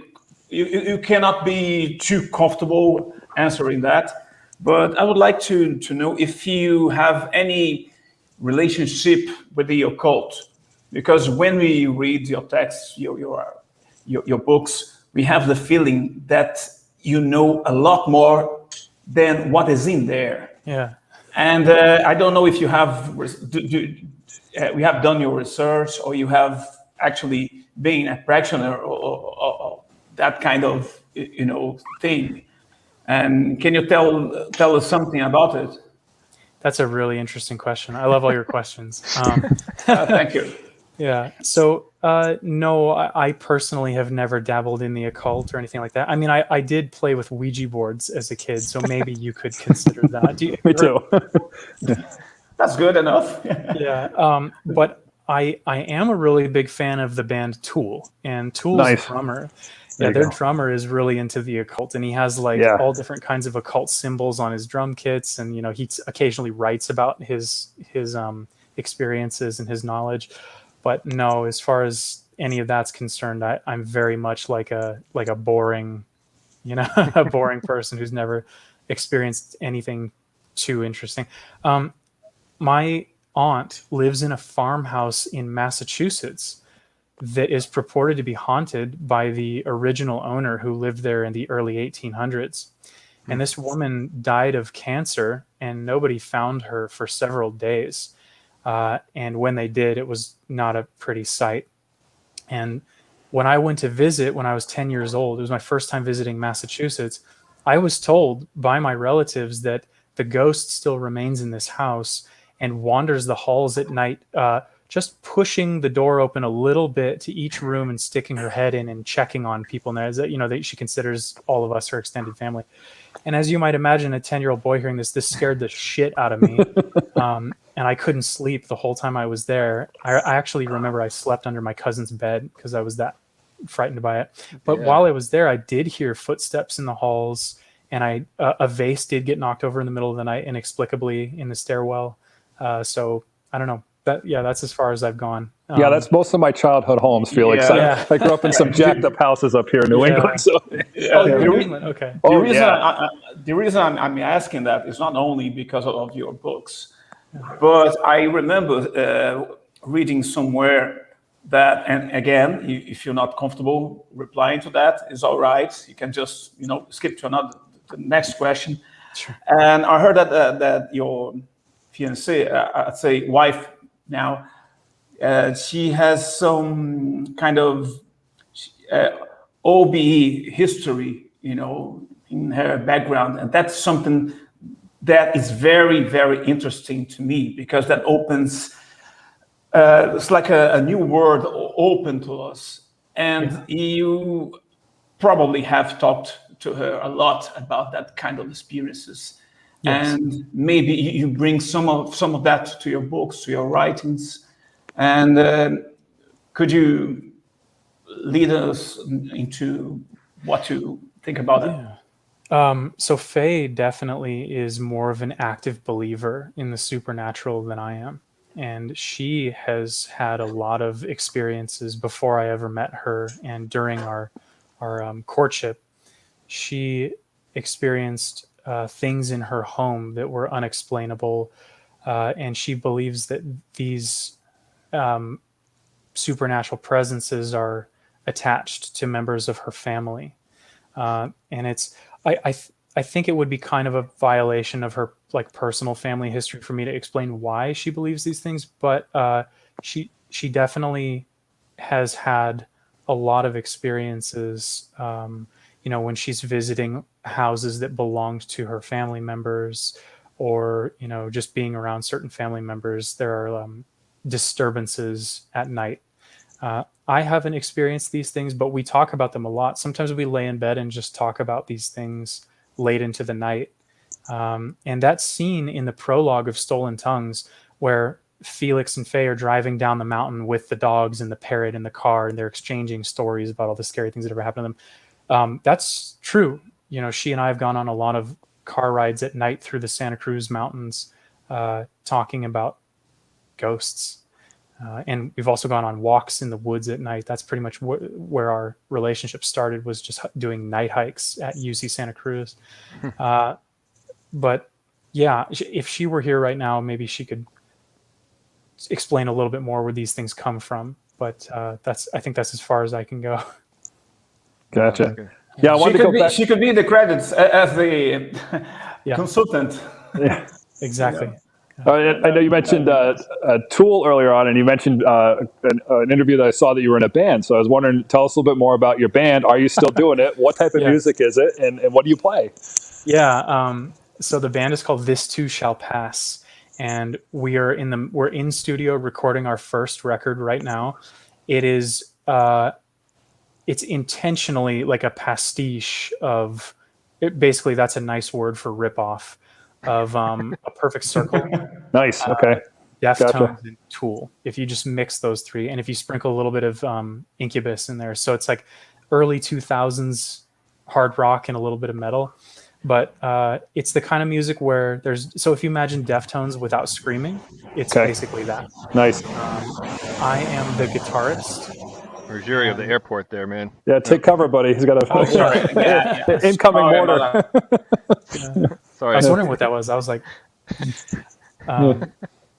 [SPEAKER 3] You cannot be too comfortable answering that. But I would like to know if you have any relationship with the occult, because when we read your texts, your books, we have the feeling that you know a lot more than what is in there.
[SPEAKER 4] Yeah.
[SPEAKER 3] And I don't know if you have we have done your research, or you have actually been a practitioner or that kind of thing. And can you tell us something about it?
[SPEAKER 4] That's a really interesting question. I love all your questions.
[SPEAKER 3] Thank you.
[SPEAKER 4] Yeah. So no, I personally have never dabbled in the occult or anything like that. I mean, I did play with Ouija boards as a kid, so maybe you could consider that.
[SPEAKER 1] Me too.
[SPEAKER 3] That's good enough.
[SPEAKER 4] Yeah. But I am a really big fan of the band Tool, and Tool's drummer. Yeah, their drummer is really into the occult, and he has all different kinds of occult symbols on his drum kits, and he occasionally writes about his experiences and his knowledge. But no, as far as any of that's concerned, I'm very much like a boring, a boring person who's never experienced anything too interesting. My aunt lives in a farmhouse in Massachusetts that is purported to be haunted by the original owner who lived there in the early 1800s. And this woman died of cancer, and nobody found her for several days. And when they did, it was not a pretty sight. And when I went to visit when I was 10 years old, it was my first time visiting Massachusetts, I was told by my relatives that the ghost still remains in this house and wanders the halls at night, just pushing the door open a little bit to each room and sticking her head in and checking on people. And that she considers all of us her extended family. And as you might imagine, a 10-year-old boy hearing this scared the shit out of me. And I couldn't sleep the whole time I was there. I actually remember I slept under my cousin's bed because I was that frightened by it. But while I was there, I did hear footsteps in the halls, and a vase did get knocked over in the middle of the night inexplicably in the stairwell. So I don't know. That's as far as I've gone.
[SPEAKER 1] That's most of my childhood homes, Felix.
[SPEAKER 3] Yeah.
[SPEAKER 1] I grew up in some jacked up houses up here in New England. So.
[SPEAKER 4] New England. Okay.
[SPEAKER 3] The reason I'm asking that is not only because of your books, but I remember reading somewhere that, and again, if you're not comfortable replying to that, is all right. You can just skip to the next question.
[SPEAKER 4] Sure.
[SPEAKER 3] And I heard that your fiancée, I'd say wife now, she has some kind of OBE history, in her background, and that's something that is very, very interesting to me, because that opens, it's like a new world open to us. And you probably have talked to her a lot about that kind of experiences. Yes. And maybe you bring some of that to your books, to your writings. And could you lead us into what you think about that?
[SPEAKER 4] So Faye definitely is more of an active believer in the supernatural than I am. And she has had a lot of experiences before I ever met her. And during our courtship, she experienced things in her home that were unexplainable. And she believes that these supernatural presences are attached to members of her family. And it's, I think it would be kind of a violation of her personal family history for me to explain why she believes these things, but she definitely has had a lot of experiences, when she's visiting houses that belonged to her family members, or just being around certain family members. There are disturbances at night. I haven't experienced these things, but we talk about them a lot. Sometimes we lay in bed and just talk about these things late into the night. And that scene in the prologue of Stolen Tongues, where Felix and Faye are driving down the mountain with the dogs and the parrot in the car, and they're exchanging stories about all the scary things that ever happened to them. That's true. She and I have gone on a lot of car rides at night through the Santa Cruz Mountains, talking about ghosts. And we've also gone on walks in the woods at night. That's pretty much where our relationship started, was just doing night hikes at UC Santa Cruz. But yeah, if she were here right now, maybe she could explain a little bit more where these things come from. But I think that's as far as I can go.
[SPEAKER 1] Gotcha. Yeah, I wanted to go back.
[SPEAKER 3] She could be the credits as the consultant.
[SPEAKER 1] Yeah,
[SPEAKER 4] exactly.
[SPEAKER 1] I know you mentioned Tool earlier on, and you mentioned an interview that I saw that you were in a band. So I was wondering, tell us a little bit more about your band. Are you still doing it? What type of music is it, and what do you play?
[SPEAKER 4] Yeah, so the band is called This Too Shall Pass, and we're in studio recording our first record right now. It is it's intentionally like a pastiche of it. Basically, that's a nice word for ripoff of A Perfect Circle.
[SPEAKER 1] Nice. Okay.
[SPEAKER 4] Deftones and Tool. If you just mix those three, and if you sprinkle a little bit of Incubus in there, so it's like early 2000s hard rock and a little bit of metal. But it's the kind of music where so if you imagine Deftones without screaming, it's basically that.
[SPEAKER 1] Nice.
[SPEAKER 4] I am the guitarist.
[SPEAKER 2] There's Yuri of the airport there, man.
[SPEAKER 1] Yeah, take cover, buddy. He's got a
[SPEAKER 3] sorry.
[SPEAKER 1] incoming mortar.
[SPEAKER 2] Sorry.
[SPEAKER 4] I was wondering what that was. I was like,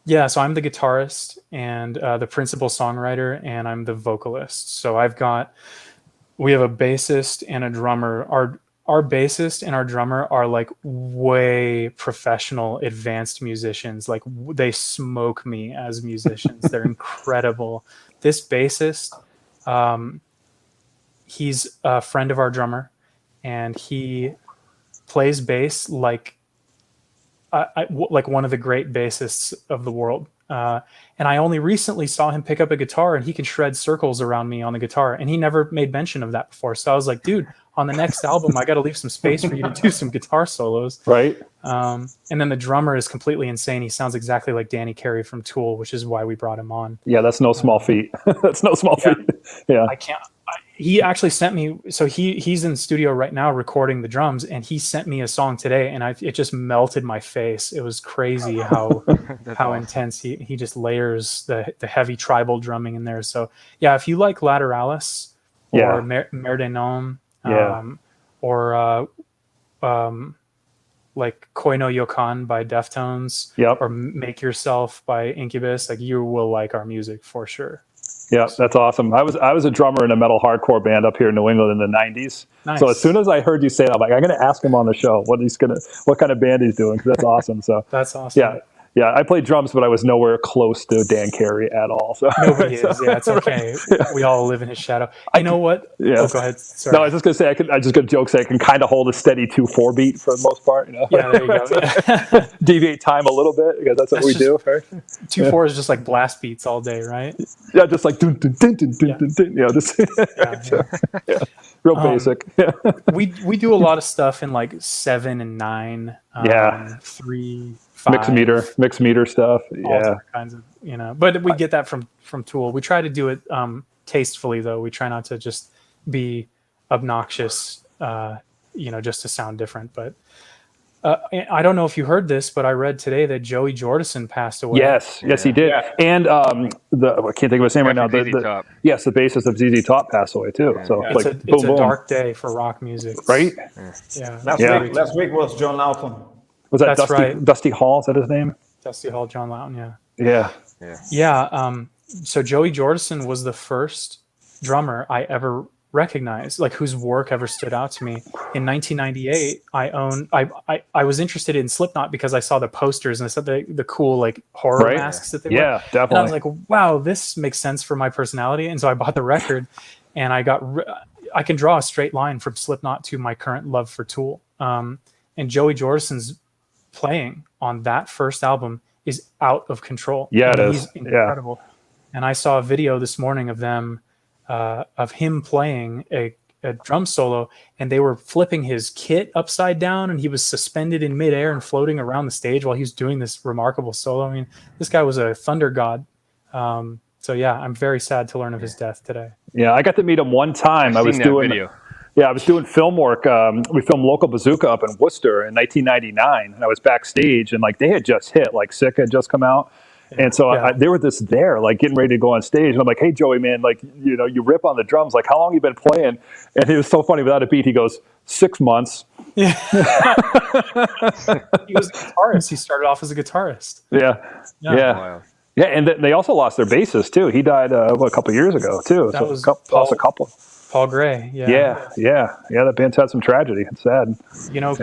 [SPEAKER 4] yeah, so I'm the guitarist and the principal songwriter, and I'm the vocalist. So we have a bassist and a drummer. Our bassist and our drummer are like way professional, advanced musicians. Like they smoke me as musicians. They're incredible. This bassist, he's a friend of our drummer, and he plays bass like like one of the great bassists of the world. And I only recently saw him pick up a guitar, and he can shred circles around me on the guitar, and he never made mention of that before. So I was like, dude, on the next album, I got to leave some space for you to do some guitar solos.
[SPEAKER 1] Right.
[SPEAKER 4] And then the drummer is completely insane. He sounds exactly like Danny Carey from Tool, which is why we brought him on.
[SPEAKER 1] Yeah, that's no small feat. That's no small feat. Yeah.
[SPEAKER 4] I can't. He actually sent me. So he's in the studio right now recording the drums, and he sent me a song today, and it just melted my face. It was crazy how
[SPEAKER 2] awesome.
[SPEAKER 4] intense he just layers the heavy tribal drumming in there. So yeah, if you like Lateralis or Mer de Nom, or like Koi no Yokan by Deftones, or Make Yourself by Incubus, like you will like our music for sure.
[SPEAKER 1] Yeah, that's awesome. I was a drummer in a metal hardcore band up here in New England in the 90s.
[SPEAKER 4] Nice.
[SPEAKER 1] So as soon as I heard you say that, I'm like, I'm going to ask him on the show what kind of band he's doing, because that's awesome. So
[SPEAKER 4] that's awesome.
[SPEAKER 1] Yeah, I played drums, but I was nowhere close to Dan Carey at all. So
[SPEAKER 4] nobody is. Yeah, it's okay. We all live in his shadow. You know what?
[SPEAKER 1] Yeah.
[SPEAKER 4] Oh, go ahead. Sorry.
[SPEAKER 1] No, I was just gonna say I just gonna joke say I can kind of hold a steady 2/4 beat for the most part. You know.
[SPEAKER 4] Yeah, there you go. Yeah.
[SPEAKER 1] Deviate time a little bit because that's what we do. Right?
[SPEAKER 4] 2/4 is just like blast beats all day, right?
[SPEAKER 1] Yeah, just like dun, dun, dun, dun, dun, dun, dun, you know, just real basic.
[SPEAKER 4] We do a lot of stuff in like 7 and 9. 3. 5,
[SPEAKER 1] mixed meter stuff.
[SPEAKER 4] All kinds of, you know, but we get that from Tool. We try to do it tastefully, though. We try not to just be obnoxious, you know, just to sound different. But I don't know if you heard this, but I read today that Joey Jordison passed away.
[SPEAKER 1] Yes, he did. Yeah. And I can't think of his name right now. The bassist of ZZ Top passed away too. Yeah. So
[SPEAKER 4] it's a dark day for rock music,
[SPEAKER 1] right?
[SPEAKER 4] Yeah.
[SPEAKER 3] Last week was John Lawton.
[SPEAKER 1] Was that Dusty Hall? Is that his name?
[SPEAKER 4] Dusty Hall, John Lawton.
[SPEAKER 1] Yeah.
[SPEAKER 4] So Joey Jordison was the first drummer I ever recognized, like whose work ever stood out to me. In 1998, I was interested in Slipknot because I saw the posters and I saw the cool like horror masks that they wear.
[SPEAKER 1] Yeah, definitely.
[SPEAKER 4] And I was like, wow, this makes sense for my personality. And so I bought the record, and I can draw a straight line from Slipknot to my current love for Tool. And Joey Jordison's playing on that first album is out of control.
[SPEAKER 1] Yeah, it is.
[SPEAKER 4] He's incredible. And I saw a video this morning of him playing a drum solo, and they were flipping his kit upside down, and he was suspended in midair and floating around the stage while he was doing this remarkable solo. I mean, this guy was a thunder god. So yeah, I'm very sad to learn of his death today.
[SPEAKER 1] Yeah, I got to meet him one time.
[SPEAKER 2] I've seen that video.
[SPEAKER 1] Yeah, I was doing film work. We filmed Local Bazooka up in Worcester in 1999, and I was backstage, and like they had just hit, like Sick had just come out, and so they were just there, like getting ready to go on stage. And I'm like, "Hey, Joey, man, like you know, you rip on the drums. Like, how long you been playing?" And he was so funny without a beat. He goes, 6 months.
[SPEAKER 4] Yeah, he was a guitarist. He started off as a guitarist.
[SPEAKER 1] Yeah.
[SPEAKER 2] Wow.
[SPEAKER 1] Yeah, and they also lost their bassist too. He died a couple years ago too.
[SPEAKER 4] That was
[SPEAKER 1] lost a couple.
[SPEAKER 4] Paul Gray.
[SPEAKER 1] Yeah. That band's had some tragedy. It's sad.
[SPEAKER 4] You know,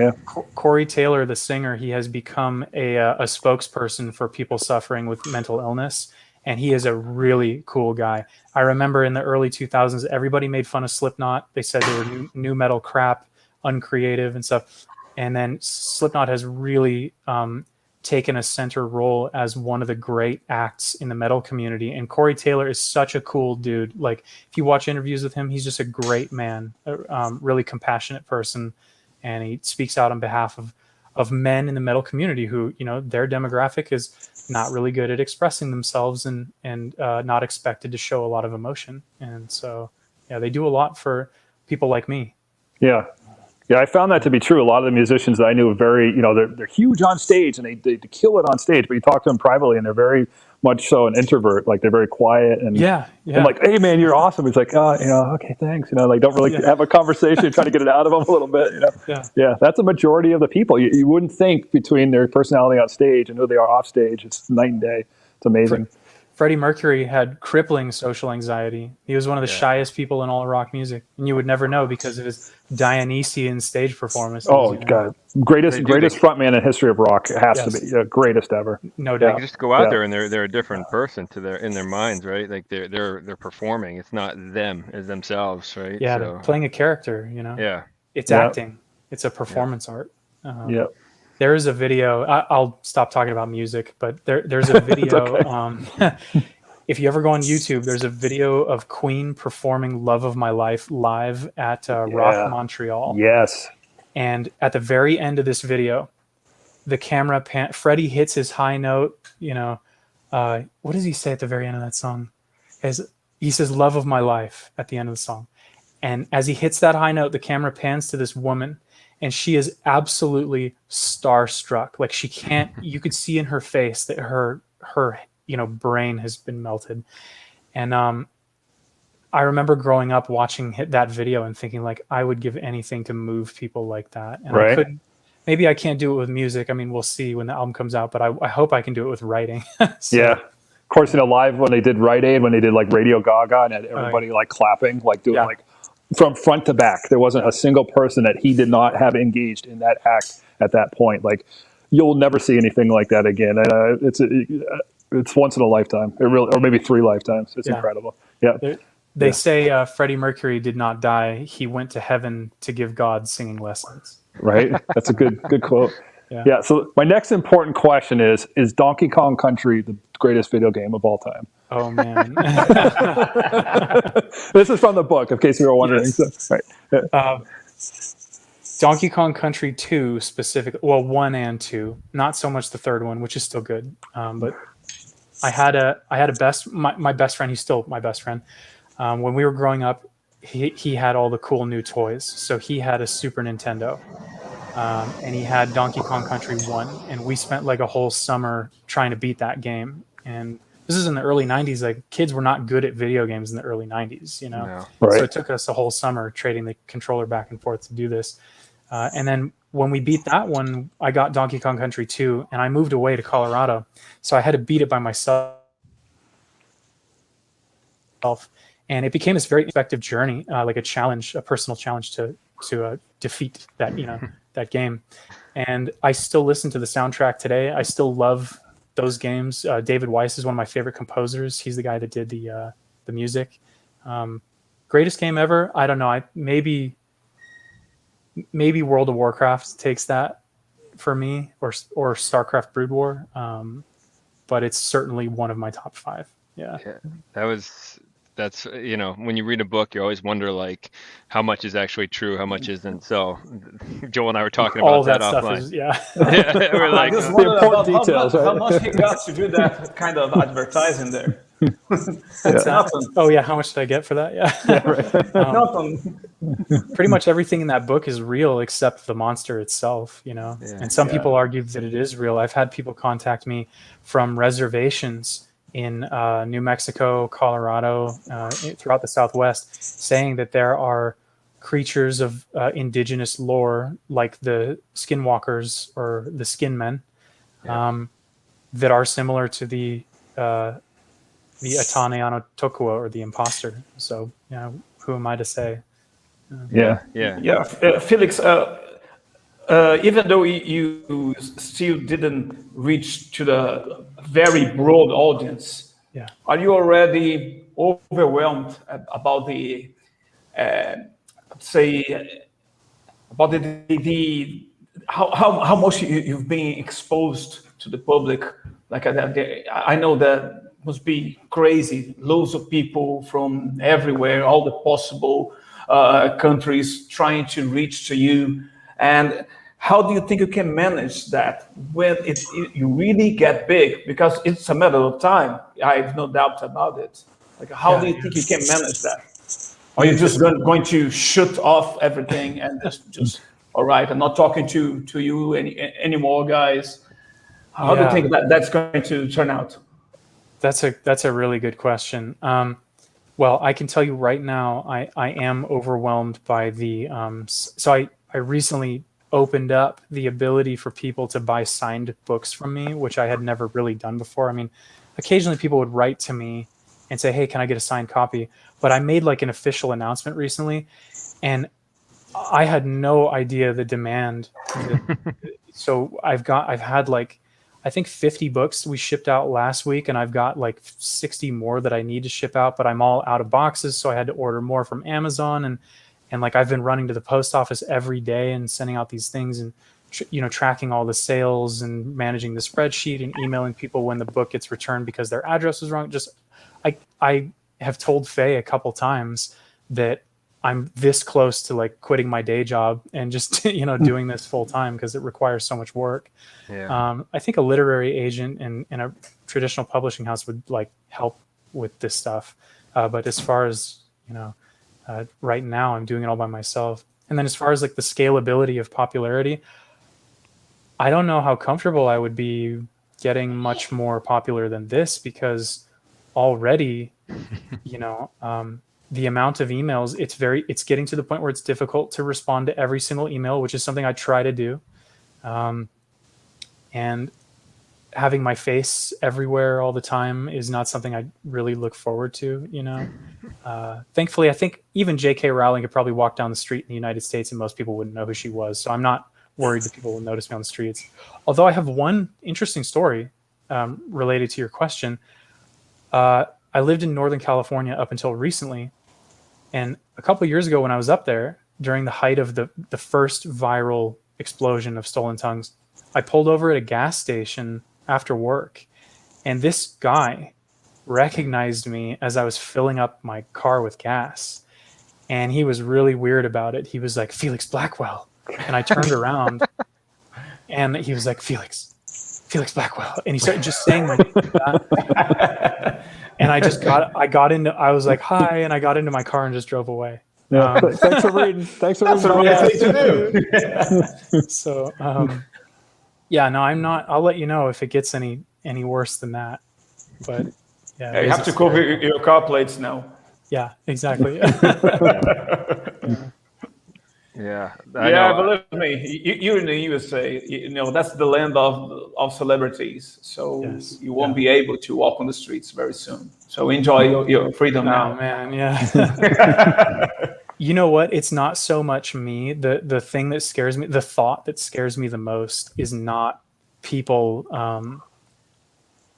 [SPEAKER 4] Corey Taylor, the singer, he has become a spokesperson for people suffering with mental illness, and he is a really cool guy. I remember in the early 2000s, everybody made fun of Slipknot. They said they were new metal crap, uncreative and stuff. And then Slipknot has really taken a center role as one of the great acts in the metal community. And Corey Taylor is such a cool dude. Like if you watch interviews with him, he's just a great man, really compassionate person. And he speaks out on behalf of men in the metal community who, you know, their demographic is not really good at expressing themselves and not expected to show a lot of emotion. And so, yeah, they do a lot for people like me.
[SPEAKER 1] Yeah. Yeah, I found that to be true. A lot of the musicians that I knew are very, you know, they're huge on stage and they kill it on stage, but you talk to them privately and they're very much so an introvert. Like they're very quiet and I'm like, hey man, you're awesome. It's like, you know, okay, thanks. You know, like don't really have a conversation, trying to get it out of them a little bit, you know? Yeah. That's a majority of the people. You wouldn't think between their personality on stage and who they are off stage. It's night and day. It's amazing.
[SPEAKER 4] Freddie Mercury had crippling social anxiety. He was one of the shyest people in all rock music, and you would never know because of his Dionysian stage performances.
[SPEAKER 1] Oh, God. Greatest frontman in history of rock. It has to be. Greatest ever.
[SPEAKER 4] No doubt.
[SPEAKER 2] They just go out there and they're a different person in their minds, right? Like they're performing. It's not them as themselves, right?
[SPEAKER 4] Yeah, they're playing a character, you know?
[SPEAKER 2] Yeah.
[SPEAKER 4] It's acting. It's a performance art.
[SPEAKER 1] Yep.
[SPEAKER 4] There is a video. I'll stop talking about music, but there's a video.
[SPEAKER 1] Okay.
[SPEAKER 4] If you ever go on YouTube, there's a video of Queen performing "Love of My Life" live at Rock Montreal.
[SPEAKER 1] Yes.
[SPEAKER 4] And at the very end of this video, the camera Freddie hits his high note. What does he say at the very end of that song? He says "Love of My Life" at the end of the song. And as he hits that high note, the camera pans to this woman, and she is absolutely starstruck. Like you could see in her face that her brain has been melted. And I remember growing up watching that video and thinking, like, I would give anything to move people like that. And I couldn't. Maybe I can't do it with music. I mean, we'll see when the album comes out, but I hope I can do it with writing.
[SPEAKER 1] Yeah. Of course, live when they did Rite Aid, when they did like Radio Gaga and had everybody like clapping, like doing like from front to back. There wasn't a single person that he did not have engaged in that act at that point. Like, you'll never see anything like that again. It's once in a lifetime. It really, or maybe 3 lifetimes. It's incredible. Yeah.
[SPEAKER 4] They say Freddie Mercury did not die. He went to heaven to give God singing lessons.
[SPEAKER 1] Right. That's a good quote. Yeah. So my next important question is Donkey Kong Country the greatest video game of all time?
[SPEAKER 4] Oh, man.
[SPEAKER 1] This is from the book, in case you were wondering.
[SPEAKER 4] Yes.
[SPEAKER 1] So, right.
[SPEAKER 4] Donkey Kong Country 2 specifically, well, 1 and 2, not so much the third one, which is still good. But I had my best friend, he's still my best friend. When we were growing up, he had all the cool new toys. So he had a Super Nintendo, and he had Donkey Kong Country 1, and we spent like a whole summer trying to beat that game. And this is in the early 90s. Like, kids were not good at video games in the early 90s,
[SPEAKER 1] Right.
[SPEAKER 4] So it took us a whole summer trading the controller back and forth to do this. And then when we beat that one, I got Donkey Kong Country 2, and I moved away to Colorado. So I had to beat it by myself. And it became this very effective journey, like a challenge, a personal challenge to defeat that, that game. And I still listen to the soundtrack today. I still love those games. David Weiss is one of my favorite composers. He's the guy that did the music. Greatest game ever? I don't know. Maybe World of Warcraft takes that for me, or StarCraft Brood War. But it's certainly one of my top 5. Yeah.
[SPEAKER 2] That's when you read a book, you always wonder, like, how much is actually true, how much isn't. So Joel and I were talking about
[SPEAKER 4] all that
[SPEAKER 2] offline.
[SPEAKER 4] stuff is,
[SPEAKER 2] Yeah, we're like,
[SPEAKER 3] I just
[SPEAKER 1] the
[SPEAKER 3] wonder
[SPEAKER 1] important
[SPEAKER 3] about
[SPEAKER 1] details,
[SPEAKER 3] how
[SPEAKER 1] right?
[SPEAKER 3] much he got to do that kind of advertising there. It's nothing.
[SPEAKER 4] Oh yeah, how much did I get for that? Yeah.
[SPEAKER 3] Nothing.
[SPEAKER 4] Pretty much everything in that book is real except the monster itself, And some people argue that it is real. I've had people contact me from reservations in New Mexico, Colorado, throughout the Southwest, saying that there are creatures of indigenous lore, like the skinwalkers or the skin men, that are similar to the Atane Anotokua, or the imposter. So, who am I to say?
[SPEAKER 1] Yeah.
[SPEAKER 3] Felix, even though you still didn't reach to the very broad audience, are you already overwhelmed about the how much you've been exposed to the public? Like, I know that must be crazy. Loads of people from everywhere, all the possible countries trying to reach to you. And how do you think you can manage that when you really get big? Because it's a matter of time. I have no doubt about it. Like, how do you think you can manage that? Are you just going to shoot off everything and just all right, I'm not talking to you anymore, guys? How do you think that's going to turn out?
[SPEAKER 4] That's a really good question. Well, I can tell you right now, I am overwhelmed by the. So I recently opened up the ability for people to buy signed books from me, which I had never really done before. I mean, occasionally people would write to me and say, "Hey, can I get a signed copy?" But I made like an official announcement recently, and I had no idea the demand. So I've had like, I think 50 books we shipped out last week, and I've got like 60 more that I need to ship out, but I'm all out of boxes. So I had to order more from Amazon, and like I've been running to the post office every day and sending out these things. And tracking all the sales and managing the spreadsheet and emailing people when the book gets returned because their address was wrong. Just I have told Faye a couple times that I'm this close to like quitting my day job and just doing this full time because it requires so much work.
[SPEAKER 2] Yeah.
[SPEAKER 4] I think a literary agent in a traditional publishing house would like help with this stuff. But as far as right now, I'm doing it all by myself. And then as far as like the scalability of popularity, I don't know how comfortable I would be getting much more popular than this because already, the amount of emails, it's getting to the point where it's difficult to respond to every single email, which is something I try to do. And having my face everywhere all the time is not something I really look forward to, Thankfully, I think even J.K. Rowling could probably walk down the street in the United States and most people wouldn't know who she was. So I'm not worried that people will notice me on the streets. Although I have one interesting story related to your question. I lived in Northern California up until recently. And a couple of years ago when I was up there, during the height of the first viral explosion of stolen tongues, I pulled over at a gas station after work. And this guy recognized me as I was filling up my car with gas. And he was really weird about it. He was like, Felix Blackwell. And I turned around and he was like, Felix Blackwell. And he started just saying my name. And I was like, hi. And I got into my car and just drove away.
[SPEAKER 1] Yeah. Thanks for reading. That's
[SPEAKER 3] the right thing to do.
[SPEAKER 4] So, no, I'm not. I'll let you know if it gets any worse than that. But yeah,
[SPEAKER 3] you have to cover your car plates now.
[SPEAKER 4] Yeah, exactly.
[SPEAKER 2] Yeah.
[SPEAKER 3] Believe me, you in the USA, that's the land of celebrities. So you won't be able to walk on the streets very soon. So enjoy your freedom now.
[SPEAKER 4] Oh man, yeah. You know what? It's not so much me. The thing that scares me, the thought that scares me the most is not people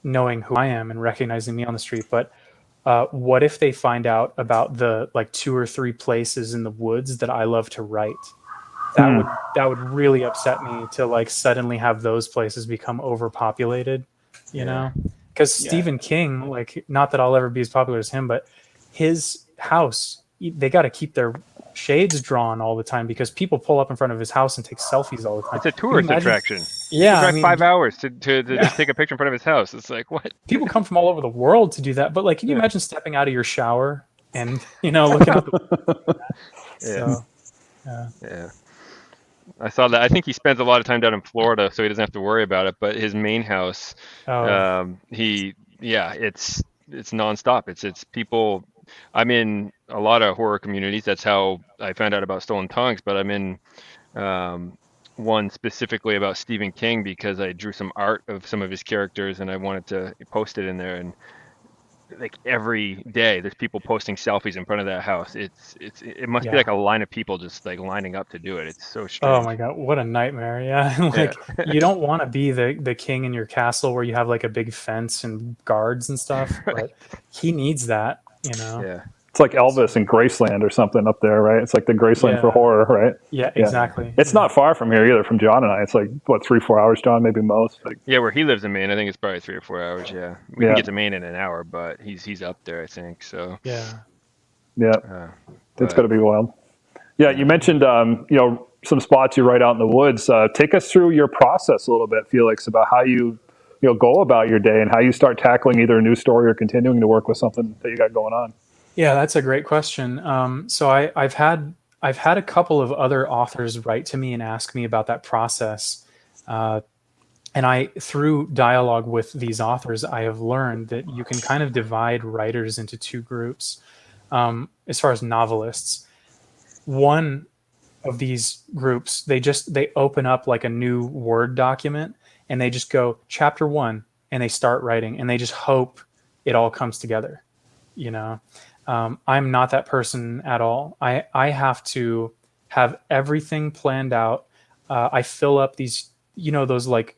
[SPEAKER 4] knowing who I am and recognizing me on the street, but what if they find out about the like 2 or 3 places in the woods that I love to write? That would really upset me to like suddenly have those places become overpopulated, because Stephen King, like, not that I'll ever be as popular as him, but his house, they got to keep their shades drawn all the time because people pull up in front of his house and take selfies all the time.
[SPEAKER 2] It's a tourist attraction.
[SPEAKER 4] Yeah,
[SPEAKER 2] drive 5 hours to just take a picture in front of his house. It's like, what?
[SPEAKER 4] People come from all over the world to do that. But like, can you imagine stepping out of your shower and looking out the
[SPEAKER 2] Yeah. I saw that. I think he spends a lot of time down in Florida, so he doesn't have to worry about it. But his main house, it's nonstop. It's people. I'm in a lot of horror communities. That's how I found out about Stolen Tongues. But I'm in one specifically about Stephen King because I drew some art of some of his characters and I wanted to post it in there. And like every day, there's people posting selfies in front of that house. It must be like a line of people just like lining up to do it. It's so strange.
[SPEAKER 4] Oh my god, what a nightmare! Yeah, you don't want to be the king in your castle where you have like a big fence and guards and stuff. But he needs that,
[SPEAKER 2] Yeah.
[SPEAKER 1] It's like Elvis in Graceland or something up there, right? It's like the Graceland for horror, right?
[SPEAKER 4] Yeah, exactly.
[SPEAKER 1] It's not far from here either, from John and I. It's like, 3-4 hours, John, maybe most. Like,
[SPEAKER 2] where he lives in Maine, I think it's probably 3 or 4 hours. Yeah, we can get to Maine in an hour, but he's up there, I think. So
[SPEAKER 1] it's got to be wild. Yeah, you mentioned some spots you write out in the woods. Take us through your process a little bit, Felix, about how you go about your day and how you start tackling either a new story or continuing to work with something that you got going on.
[SPEAKER 4] Yeah, that's a great question. So I've had a couple of other authors write to me and ask me about that process. And through dialogue with these authors, I have learned that you can kind of divide writers into 2 groups. As far as novelists, one of these groups, they open up like a new Word document and they just go chapter 1 and they start writing and they just hope it all comes together. I'm not that person at all. I have to have everything planned out. I fill up these, those like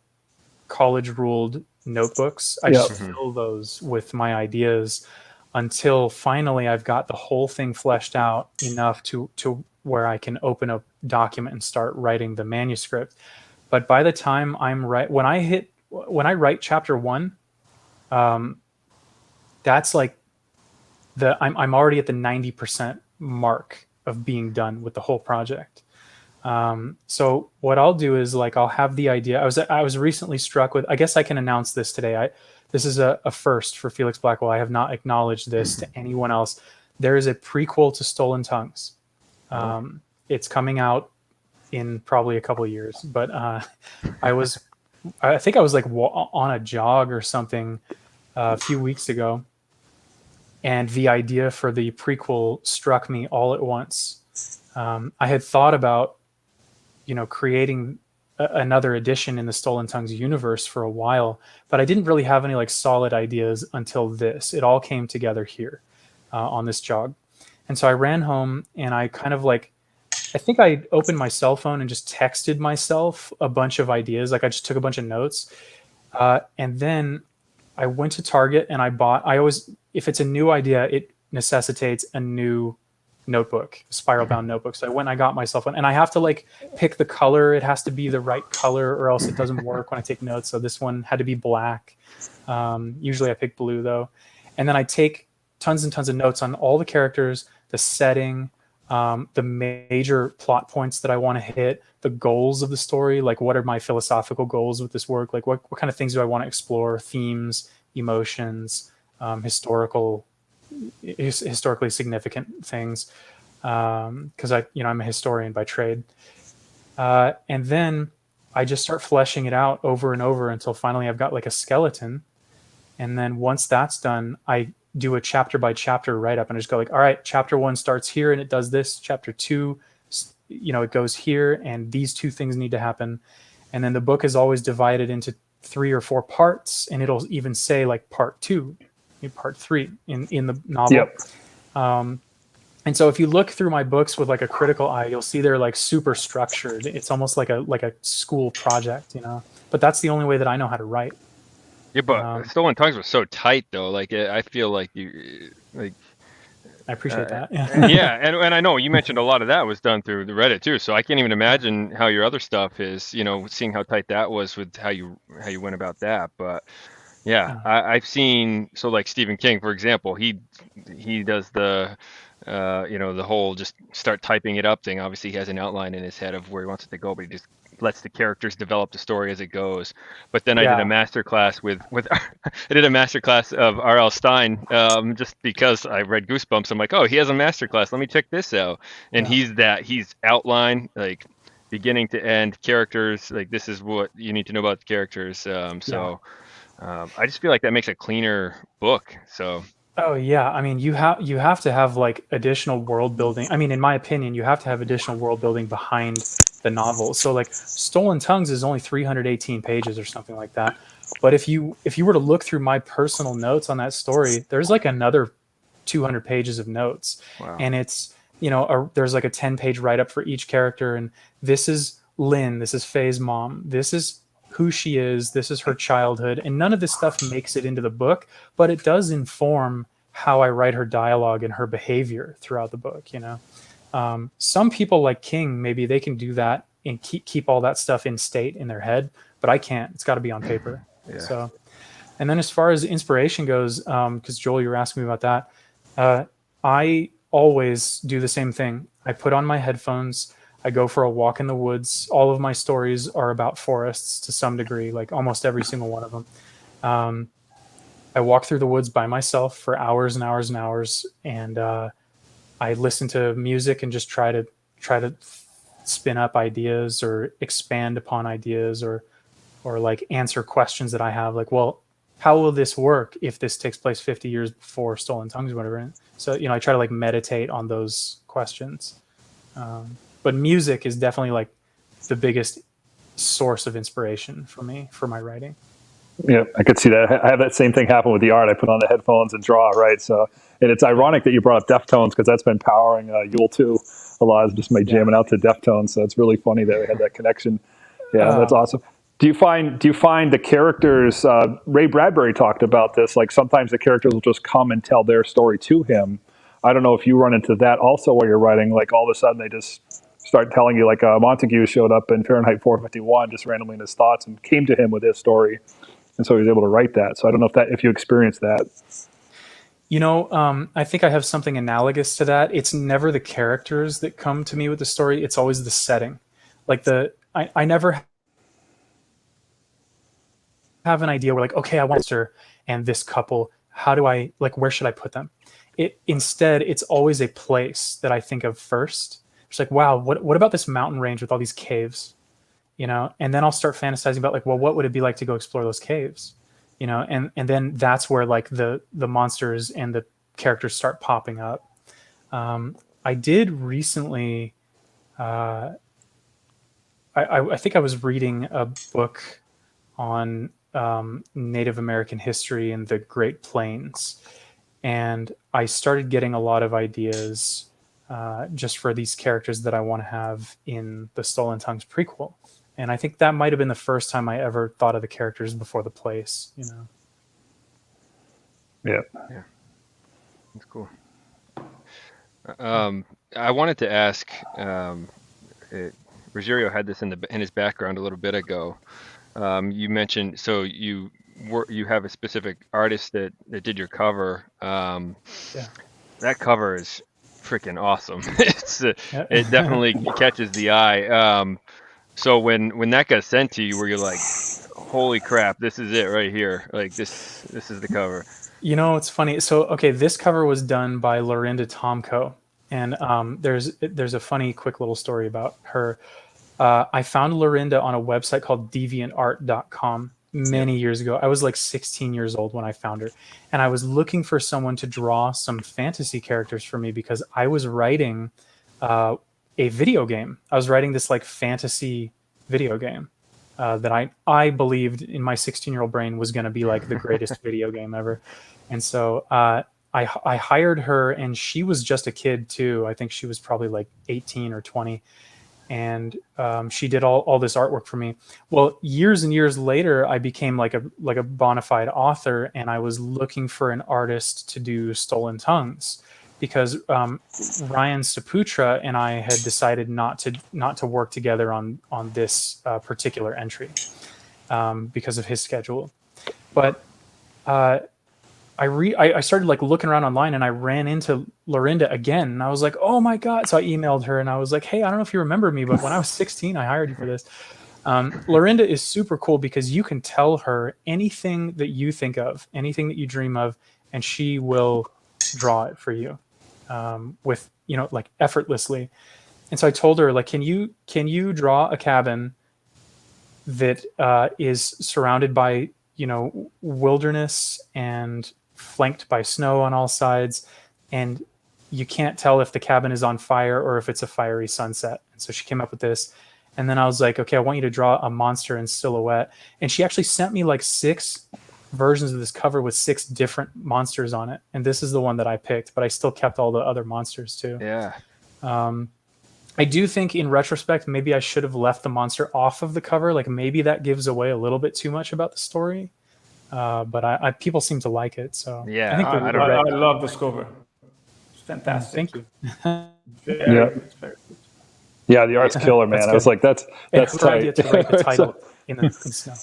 [SPEAKER 4] college ruled notebooks. I just fill those with my ideas until finally I've got the whole thing fleshed out enough to where I can open a document and start writing the manuscript. But by the time when I write chapter 1, that's like I'm already at the 90% mark of being done with the whole project. So what I'll do is like I'll have the idea. I was recently struck with. I guess I can announce this today. This is a first for Felix Blackwell. I have not acknowledged this to anyone else. There is a prequel to Stolen Tongues. It's coming out in probably a couple of years. But I think I was like on a jog or something a few weeks ago, and the idea for the prequel struck me all at once. I had thought about creating another edition in the Stolen Tongues universe for a while, but I didn't really have any like solid ideas until this. It all came together here on this jog. And so I ran home and I kind of like, I think I opened my cell phone and just texted myself a bunch of ideas. Like I just took a bunch of notes. And then I went to Target and if it's a new idea, it necessitates a new notebook, spiral bound notebook. So I went and I got myself one, and I have to like pick the color. It has to be the right color or else it doesn't work when I take notes. So this one had to be black. Usually I pick blue though. And then I take tons and tons of notes on all the characters, the setting, the major plot points that I want to hit, the goals of the story. Like what are my philosophical goals with this work? Like what kind of things do I want to explore? Themes, emotions, historically significant things, because I'm a historian by trade, and then I just start fleshing it out over and over until finally I've got like a skeleton. And then once that's done, I do a chapter by chapter write up, and I just go like, all right, chapter 1 starts here and it does this. Chapter 2, it goes here and these 2 things need to happen. And then the book is always divided into 3 or 4 parts, and it'll even say like part 2, part 3 in the novel.
[SPEAKER 1] Yep.
[SPEAKER 4] And so if you look through my books with like a critical eye, you'll see they're like super structured. It's almost like a school project, but that's the only way that I know how to write.
[SPEAKER 2] Yeah, but Stolen Tongues was so tight though. Like I feel like you like.
[SPEAKER 4] I appreciate that.
[SPEAKER 2] Yeah, and I know you mentioned a lot of that was done through the Reddit too. So I can't even imagine how your other stuff is. Seeing how tight that was with how you went about that. But yeah, I've seen like Stephen King, for example. He does the the whole just start typing it up thing. Obviously, he has an outline in his head of where he wants it to go, but he just lets the characters develop the story as it goes. But then I did a masterclass with I did a masterclass of R.L. Stine, just because I read Goosebumps. I'm like, oh, he has a masterclass. Let me check this out. And he's outline like beginning to end characters. Like this is what you need to know about the characters. I just feel like that makes a cleaner book. So.
[SPEAKER 4] Oh yeah, I mean you have to have like additional world building. I mean, in my opinion, you have to have additional world building behind the novel. So like Stolen Tongues is only 318 pages or something like that. But if you were to look through my personal notes on that story, there's like another 200 pages of notes.
[SPEAKER 2] Wow.
[SPEAKER 4] And it's there's like a 10-page write-up for each character, and this is Lynn, this is Faye's mom, this is who she is, this is her childhood, and none of this stuff makes it into the book, but it does inform how I write her dialogue and her behavior throughout the book. Some people like King, maybe they can do that and keep all that stuff in state in their head, but I can't. It's got to be on paper. Yeah. So, and then as far as inspiration goes, because Joel, you were asking me about that, I always do the same thing. I put on my headphones, I go for a walk in the woods. All of my stories are about forests to some degree, like almost every single one of them. I walk through the woods by myself for hours and hours and hours, and I listen to music and just try to spin up ideas or expand upon ideas or like answer questions that I have. Like, well, how will this work if this takes place 50 years before Stolen Tongues or whatever? And so, I try to like meditate on those questions. But music is definitely like the biggest source of inspiration for me for my writing.
[SPEAKER 1] Yeah, I could see that. I have that same thing happen with the art. I put on the headphones and draw, right? So, and it's ironic that you brought up Deftones because that's been powering Yule 2 a lot. It's just my jamming out to Deftones. So it's really funny that we had that connection. Yeah, that's awesome. Do you find the characters? Ray Bradbury talked about this. Like sometimes the characters will just come and tell their story to him. I don't know if you run into that also while you're writing. Like all of a sudden they just start telling you, like Montague showed up in Fahrenheit 451 just randomly in his thoughts and came to him with his story, and so he was able to write that. So I don't know if you experienced that.
[SPEAKER 4] I think I have something analogous to that. It's never the characters that come to me with the story. It's always the setting. Like I never have an idea where like, okay, I want her and this couple. How do I, like, where should I put them? Instead, it's always a place that I think of first. It's like, wow, what about this mountain range with all these caves? And then I'll start fantasizing about like, well, what would it be like to go explore those caves? And then that's where like the monsters and the characters start popping up. I did recently, I think I was reading a book on Native American history in the Great Plains, and I started getting a lot of ideas just for these characters that I want to have in the Stolen Tongues prequel. And I think that might have been the first time I ever thought of the characters before the place,
[SPEAKER 1] Yeah.
[SPEAKER 2] That's cool. I wanted to ask, Rogerio had this in his background a little bit ago. You mentioned, so you have a specific artist that did your cover. That cover is freaking awesome. It definitely catches the eye. So when that got sent to you, were you like, holy crap, this is it right here? Like this is the cover.
[SPEAKER 4] It's funny. So, okay, this cover was done by Lorinda Tomko. And there's a funny, quick little story about her. I found Lorinda on a website called deviantart.com many years ago. I was like 16 years old when I found her. And I was looking for someone to draw some fantasy characters for me because I was writing a video game. I was writing this like fantasy video game that I believed in my 16-year-old brain was going to be like the greatest video game ever. And so I hired her, and she was just a kid too. I think she was probably like 18 or 20. And she did all this artwork for me. Well, years and years later, I became like a bona fide author, and I was looking for an artist to do Stolen Tongues because Ryan Saputra and I had decided not to work together on this particular entry because of his schedule. But I started like looking around online, and I ran into Lorinda again, and I was like, oh my God. So I emailed her and I was like, hey, I don't know if you remember me, but when I was 16, I hired you for this. Lorinda is super cool because you can tell her anything that you think of, anything that you dream of, and she will draw it for you with, like effortlessly. And so I told her, like, can you draw a cabin that is surrounded by, wilderness and flanked by snow on all sides, and you can't tell if the cabin is on fire or if it's a fiery sunset. And so she came up with this, and then I was like, okay, I want you to draw a monster in silhouette. And she actually sent me like 6 versions of this cover with 6 different monsters on it, and this is the one that I picked, but I still kept all the other monsters too. I do think in retrospect maybe I should have left the monster off of the cover. Like maybe that gives away a little bit too much about the story. But people seem to like it, so
[SPEAKER 2] yeah,
[SPEAKER 3] I love this cover. It's fantastic.
[SPEAKER 4] Thank you.
[SPEAKER 3] Very good.
[SPEAKER 1] Yeah, the art's killer, man. I was like, that's tight.
[SPEAKER 4] Idea to write the title in snow.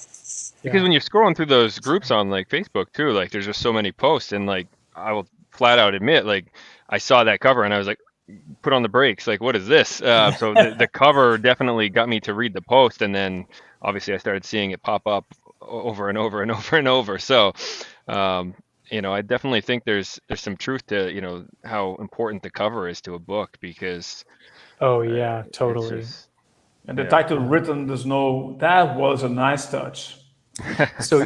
[SPEAKER 2] Because when you're scrolling through those groups on like Facebook too, like there's just so many posts, and like I will flat out admit, like I saw that cover and I was like, put on the brakes, like what is this? So the cover definitely got me to read the post, and then obviously I started seeing it pop up over and over and over and over. So I definitely think there's some truth to how important the cover is to a book, because
[SPEAKER 4] totally.
[SPEAKER 3] And the title written, there's no, that was a nice touch.
[SPEAKER 4] So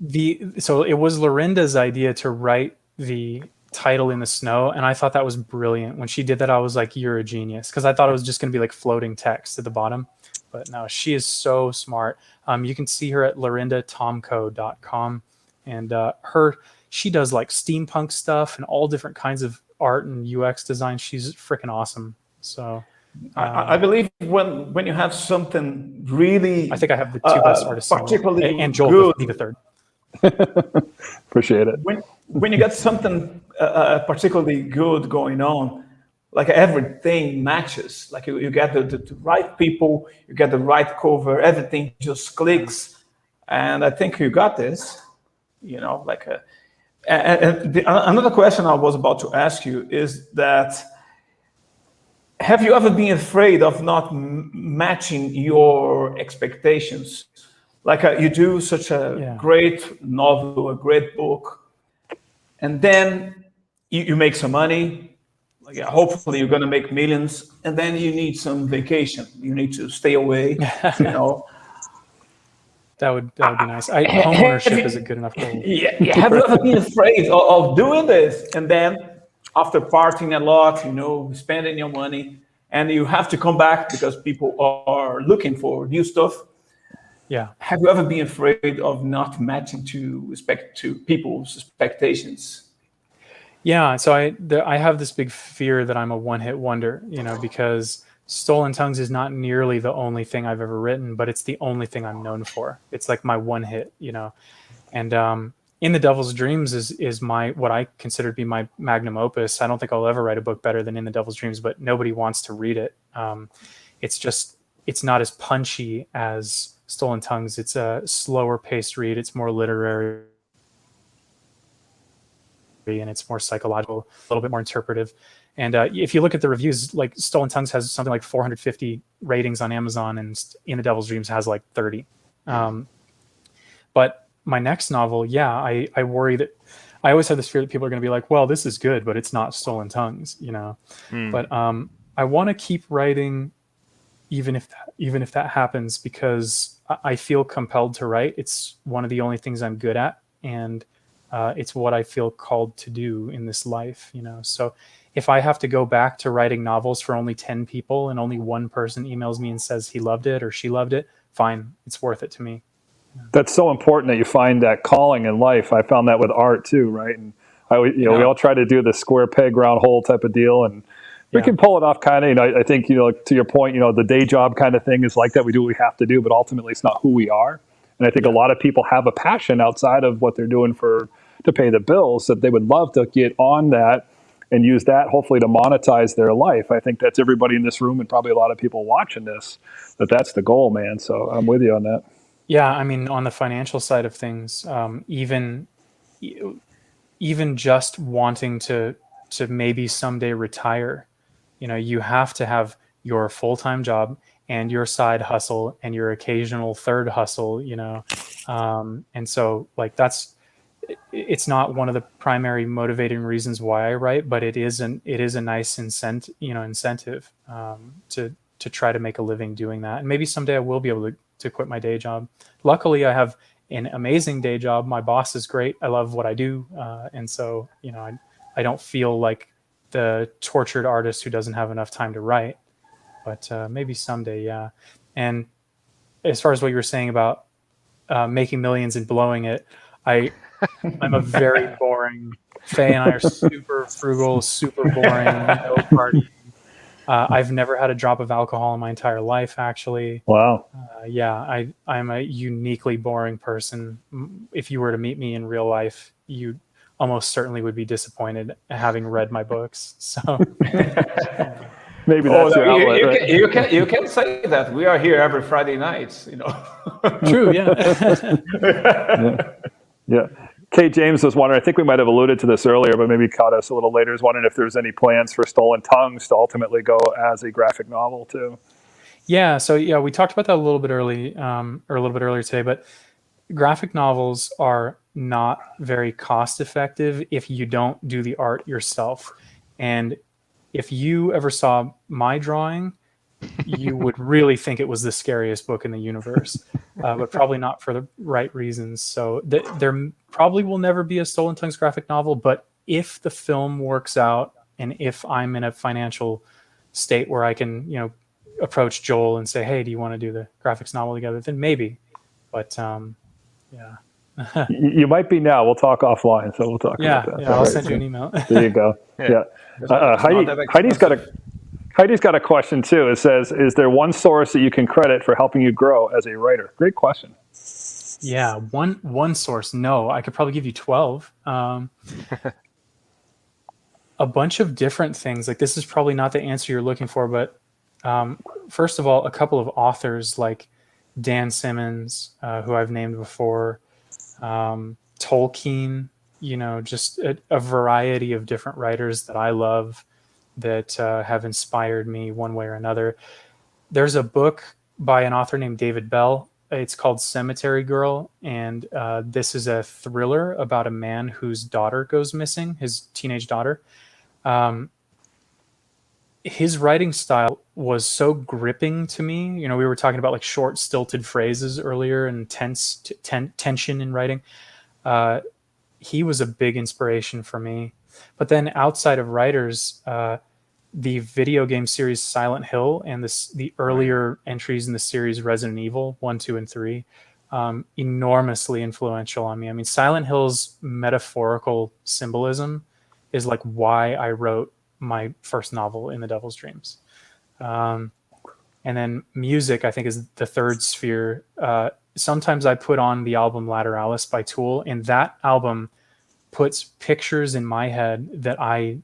[SPEAKER 4] it was Lorinda's idea to write the title in the snow, and I thought that was brilliant. When she did that, I was like, you're a genius, because I thought it was just going to be like floating text at the bottom. But no, she is so smart. You can see her at lorindatomco.com, and she does like steampunk stuff and all different kinds of art and UX design. She's freaking awesome. So
[SPEAKER 3] I believe when you have something really,
[SPEAKER 4] I think I have the 2 best artists,
[SPEAKER 3] particularly
[SPEAKER 4] and Joel
[SPEAKER 3] good.
[SPEAKER 4] the third.
[SPEAKER 1] Appreciate it.
[SPEAKER 3] When you get something particularly good going on, like everything matches. Like you get the right people, you get the right cover, everything just clicks. And I think you got this, like another question I was about to ask you is that, have you ever been afraid of not matching your expectations? Like you do such a great novel, a great book, and then you make some money. Like, hopefully you're going to make millions, and then you need some vacation. You need to stay away.
[SPEAKER 4] That would be nice. Homeownership is a good enough goal.
[SPEAKER 3] Yeah, have you ever been afraid of doing this, and then after partying a lot, spending your money, and you have to come back because people are looking for new stuff?
[SPEAKER 4] Yeah.
[SPEAKER 3] Have you ever been afraid of not matching to people's expectations?
[SPEAKER 4] Yeah. So I have this big fear that I'm a one-hit wonder, because Stolen Tongues is not nearly the only thing I've ever written, but it's the only thing I'm known for. It's like my one hit, And In the Devil's Dreams is what I consider to be my magnum opus. I don't think I'll ever write a book better than In the Devil's Dreams, but nobody wants to read it. It's not as punchy as Stolen Tongues. It's a slower paced read. It's more literary, and it's more psychological, a little bit more interpretive. And if you look at the reviews, like Stolen Tongues has something like 450 ratings on Amazon, and In the Devil's Dreams has like 30. But my next novel, I worry that I always have this fear that people are going to be like, well, this is good, but it's not Stolen Tongues, But I want to keep writing, even if that happens, because I feel compelled to write. It's one of the only things I'm good at, and it's what I feel called to do in this life, So if I have to go back to writing novels for only 10 people and only one person emails me and says he loved it or she loved it, fine, it's worth it to me.
[SPEAKER 1] That's so important that you find that calling in life. I found that with art too, right? And we all try to do the square peg round hole type of deal, and we can pull it off kind of. I think to your point, the day job kind of thing is like that. We do what we have to do, but ultimately it's not who we are. And I think a lot of people have a passion outside of what they're doing to pay the bills, that they would love to get on that and use that hopefully to monetize their life. I think that's everybody in this room and probably a lot of people watching this, that's the goal, man. So I'm with you on that.
[SPEAKER 4] Yeah, I mean, on the financial side of things, even just wanting to maybe someday retire, you have to have your full-time job and your side hustle and your occasional third hustle, and so like it's not one of the primary motivating reasons why I write, but it is a nice incentive to try to make a living doing that. And maybe someday I will be able to quit my day job. Luckily, I have an amazing day job. My boss is great. I love what I do. And so, I don't feel like the tortured artist who doesn't have enough time to write, but maybe someday. Yeah. And as far as what you were saying about making millions and blowing it, I'm a very boring. Faye and I are super frugal, super boring, no party. I've never had a drop of alcohol in my entire life, actually.
[SPEAKER 1] Wow.
[SPEAKER 4] I'm a uniquely boring person. If you were to meet me in real life, you almost certainly would be disappointed having read my books. So
[SPEAKER 1] maybe that's your outlet, right?
[SPEAKER 3] You can say that. We are here every Friday nights,
[SPEAKER 4] True, yeah.
[SPEAKER 1] Yeah. Kate James was wondering, I think we might have alluded to this earlier, but maybe caught us a little later, is wondering if there's any plans for Stolen Tongues to ultimately go as a graphic novel too.
[SPEAKER 4] Yeah, so we talked about that a little bit earlier today, but graphic novels are not very cost effective if you don't do the art yourself. And if you ever saw my drawing, you would really think it was the scariest book in the universe, but probably not for the right reasons. So there probably will never be a Stolen Tongues graphic novel, but if the film works out and if I'm in a financial state where I can, approach Joel and say, hey, do you want to do the graphics novel together? Then maybe, but yeah.
[SPEAKER 1] You might be now. We'll talk offline, so we'll talk about that.
[SPEAKER 4] Yeah, I'll send you an email.
[SPEAKER 1] There you go. Yeah. Heidi's got a question too. It says, is there one source that you can credit for helping you grow as a writer? Great question.
[SPEAKER 4] Yeah, one source. No, I could probably give you 12. A a bunch of different things. Like, this is probably not the answer you're looking for, but first of all, a couple of authors like Dan Simmons, who I've named before, Tolkien, just a variety of different writers that I love that have inspired me one way or another. There's a book by an author named David Bell. It's called Cemetery Girl, and this is a thriller about a man whose daughter goes missing, his teenage daughter. His writing style was so gripping to me. We were talking about like short, stilted phrases earlier and tension in writing. He was a big inspiration for me. But then outside of writers, the video game series Silent Hill and the earlier entries in the series Resident Evil 1, 2, and 3, enormously influential on me. I mean, Silent Hill's metaphorical symbolism is like why I wrote my first novel, In the Devil's Dreams. And then music, I think, is the third sphere. Sometimes I put on the album Lateralis by Tool, and that album puts pictures in my head that I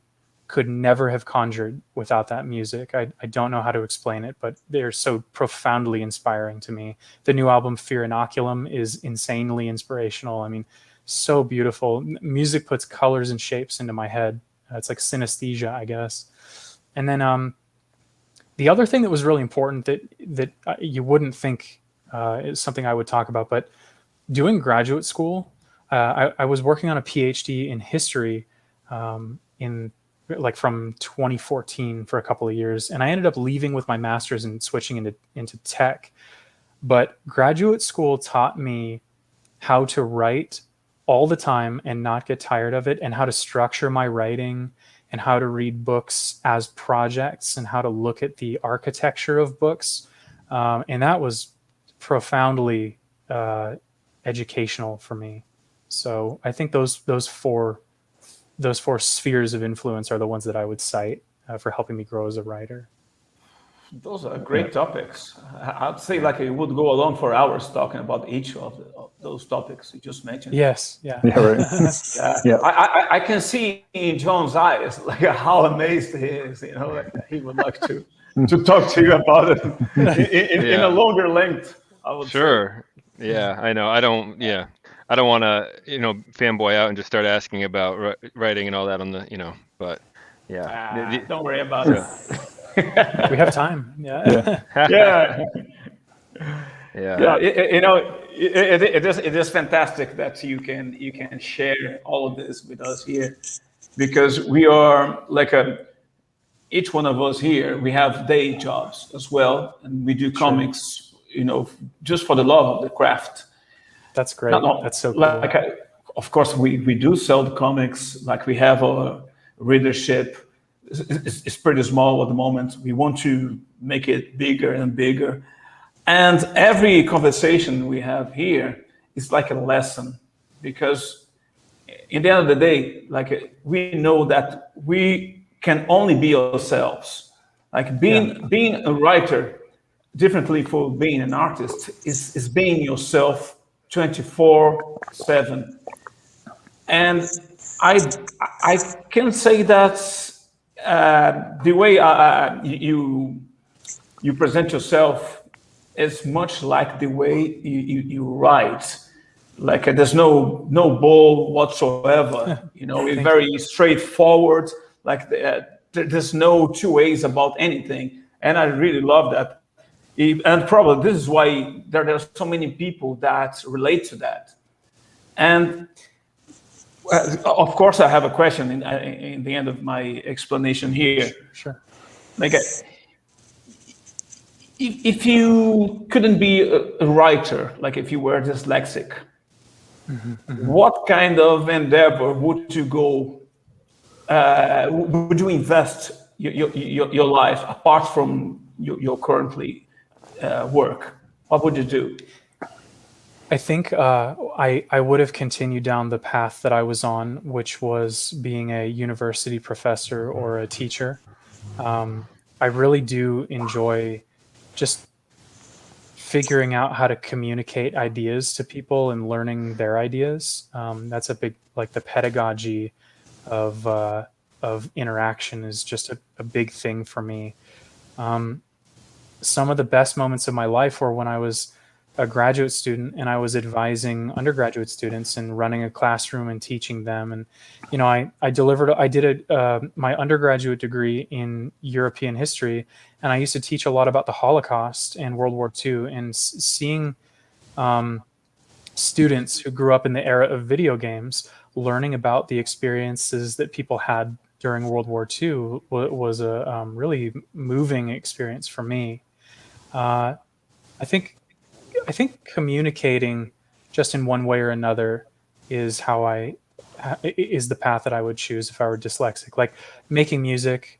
[SPEAKER 4] could never have conjured without that music. I don't know how to explain it, but they're so profoundly inspiring to me. The new album Fear Inoculum is insanely inspirational. I mean, so beautiful. Music puts colors and shapes into my head. It's like synesthesia, I guess. And then the other thing that was really important that you wouldn't think is something I would talk about, but doing graduate school, I was working on a PhD in history in like from 2014 for a couple of years, and I ended up leaving with my master's and switching into tech. But graduate school taught me how to write all the time and not get tired of it, and how to structure my writing, and how to read books as projects, and how to look at the architecture of books. And that was profoundly educational for me. So I think those four spheres of influence are the ones that I would cite for helping me grow as a writer.
[SPEAKER 3] Those are great topics. I'd say like it would go along for hours talking about each of those topics you just mentioned.
[SPEAKER 4] Yes. Yeah.
[SPEAKER 1] Yeah, right.
[SPEAKER 3] Yeah. I can see in John's eyes like how amazed he is. Like he would like to talk to you about it in a longer length. I would
[SPEAKER 2] Sure. Say. Yeah, I know. I don't want to, fanboy out and just start asking about writing and all that on the, but yeah.
[SPEAKER 3] Don't worry about it.
[SPEAKER 4] We have time. Yeah.
[SPEAKER 3] Yeah.
[SPEAKER 2] Yeah.
[SPEAKER 3] It is fantastic that you can share all of this with us here, because we are like each one of us here, we have day jobs as well, and we do comics, just for the love of the craft.
[SPEAKER 4] That's great. That's so cool.
[SPEAKER 3] Like, of course, we do sell the comics. Like we have a readership. It's pretty small at the moment. We want to make it bigger and bigger. And every conversation we have here is like a lesson, because in the end of the day, like we know that we can only be ourselves. Like being a writer, differently for being an artist, is being yourself 24/7. And I can say that the way you present yourself is much like the way you write. Like there's no bull whatsoever. It's very straightforward. Like there's no two ways about anything, and I really love that. And probably this is why there are so many people that relate to that. And of course, I have a question in the end of my explanation here.
[SPEAKER 4] Sure.
[SPEAKER 3] Like, if you couldn't be a writer, like if you were dyslexic, what kind of endeavor would you go? Would you invest your life apart from your currently work? What would you do?
[SPEAKER 4] I think I would have continued down the path that I was on, which was being a university professor or a teacher. I really do enjoy just figuring out how to communicate ideas to people and learning their ideas. That's a big, like the pedagogy of interaction is just a big thing for me. Some of the best moments of my life were when I was a graduate student and I was advising undergraduate students and running a classroom and teaching them. And, I did my undergraduate degree in European history, and I used to teach a lot about the Holocaust and World War II, and seeing students who grew up in the era of video games learning about the experiences that people had during World War II was a really moving experience for me. I think communicating just in one way or another is is the path that I would choose if I were dyslexic. Like making music,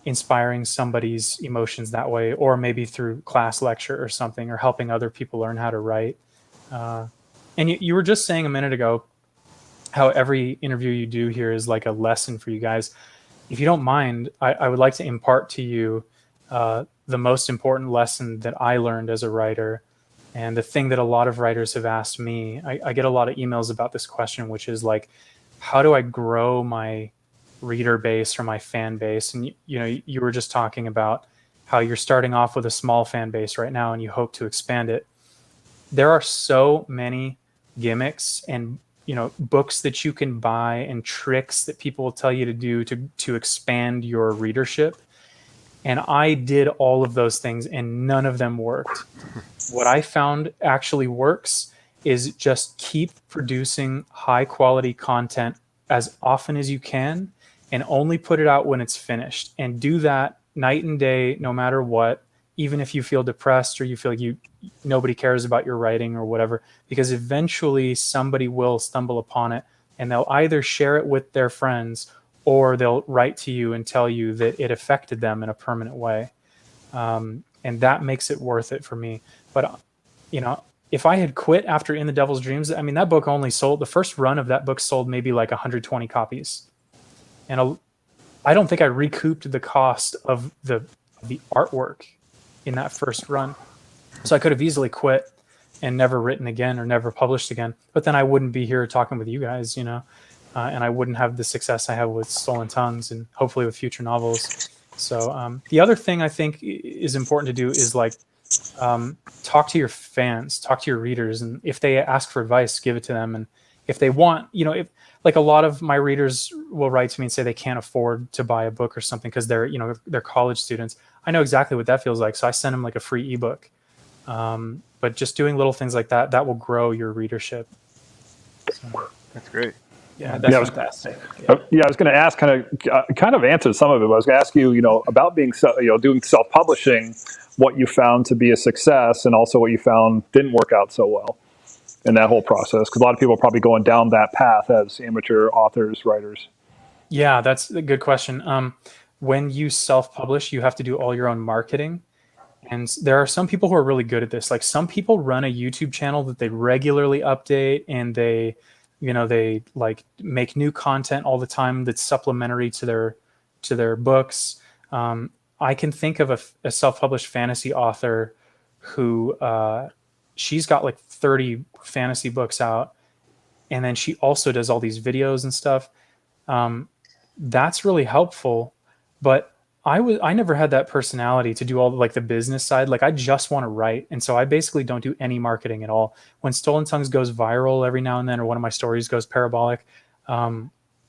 [SPEAKER 4] inspiring somebody's emotions that way, or maybe through class lecture or something, or helping other people learn how to write. And you were just saying a minute ago how every interview you do here is like a lesson for you guys. If you don't mind, I would like to impart to you the most important lesson that I learned as a writer, and the thing that a lot of writers have asked me. I get a lot of emails about this question, which is like, how do I grow my reader base or my fan base? And you were just talking about how you're starting off with a small fan base right now and you hope to expand it. There are so many gimmicks and books that you can buy and tricks that people will tell you to do to expand your readership. And I did all of those things and none of them worked. What I found actually works is just keep producing high quality content as often as you can, and only put it out when it's finished, and do that night and day, no matter what, even if you feel depressed or you feel like nobody cares about your writing or whatever, because eventually somebody will stumble upon it and they'll either share it with their friends or they'll write to you and tell you that it affected them in a permanent way. And that makes it worth it for me. But, if I had quit after In the Devil's Dreams, I mean, that book only sold, the first run of that book sold maybe like 120 copies. And I don't think I recouped the cost of the artwork in that first run. So I could have easily quit and never written again or never published again. But then I wouldn't be here talking with you guys, and I wouldn't have the success I have with Stolen Tongues and hopefully with future novels. So the other thing I think is important to do is like talk to your fans, talk to your readers, and if they ask for advice, give it to them. And if they want, if like a lot of my readers will write to me and say they can't afford to buy a book or something because they're college students. I know exactly what that feels like, so I send them like a free ebook. But just doing little things like that will grow your readership. So.
[SPEAKER 2] That's great.
[SPEAKER 3] Yeah, that's fantastic.
[SPEAKER 1] Yeah, I was going to ask, kind of answered some of it, but I was going to ask you, about being, doing self-publishing, what you found to be a success, and also what you found didn't work out so well in that whole process. Because a lot of people are probably going down that path as amateur authors, writers.
[SPEAKER 4] Yeah, that's a good question. When you self-publish, you have to do all your own marketing. And there are some people who are really good at this. Like some people run a YouTube channel that they regularly update, and they like make new content all the time that's supplementary to their books. I can think of a self-published fantasy author who she's got like 30 fantasy books out, and then she also does all these videos and stuff. That's really helpful, but I never had that personality to do all like the business side. Like I just want to write. And so I basically don't do any marketing at all. When Stolen Tongues goes viral every now and then, or one of my stories goes parabolic,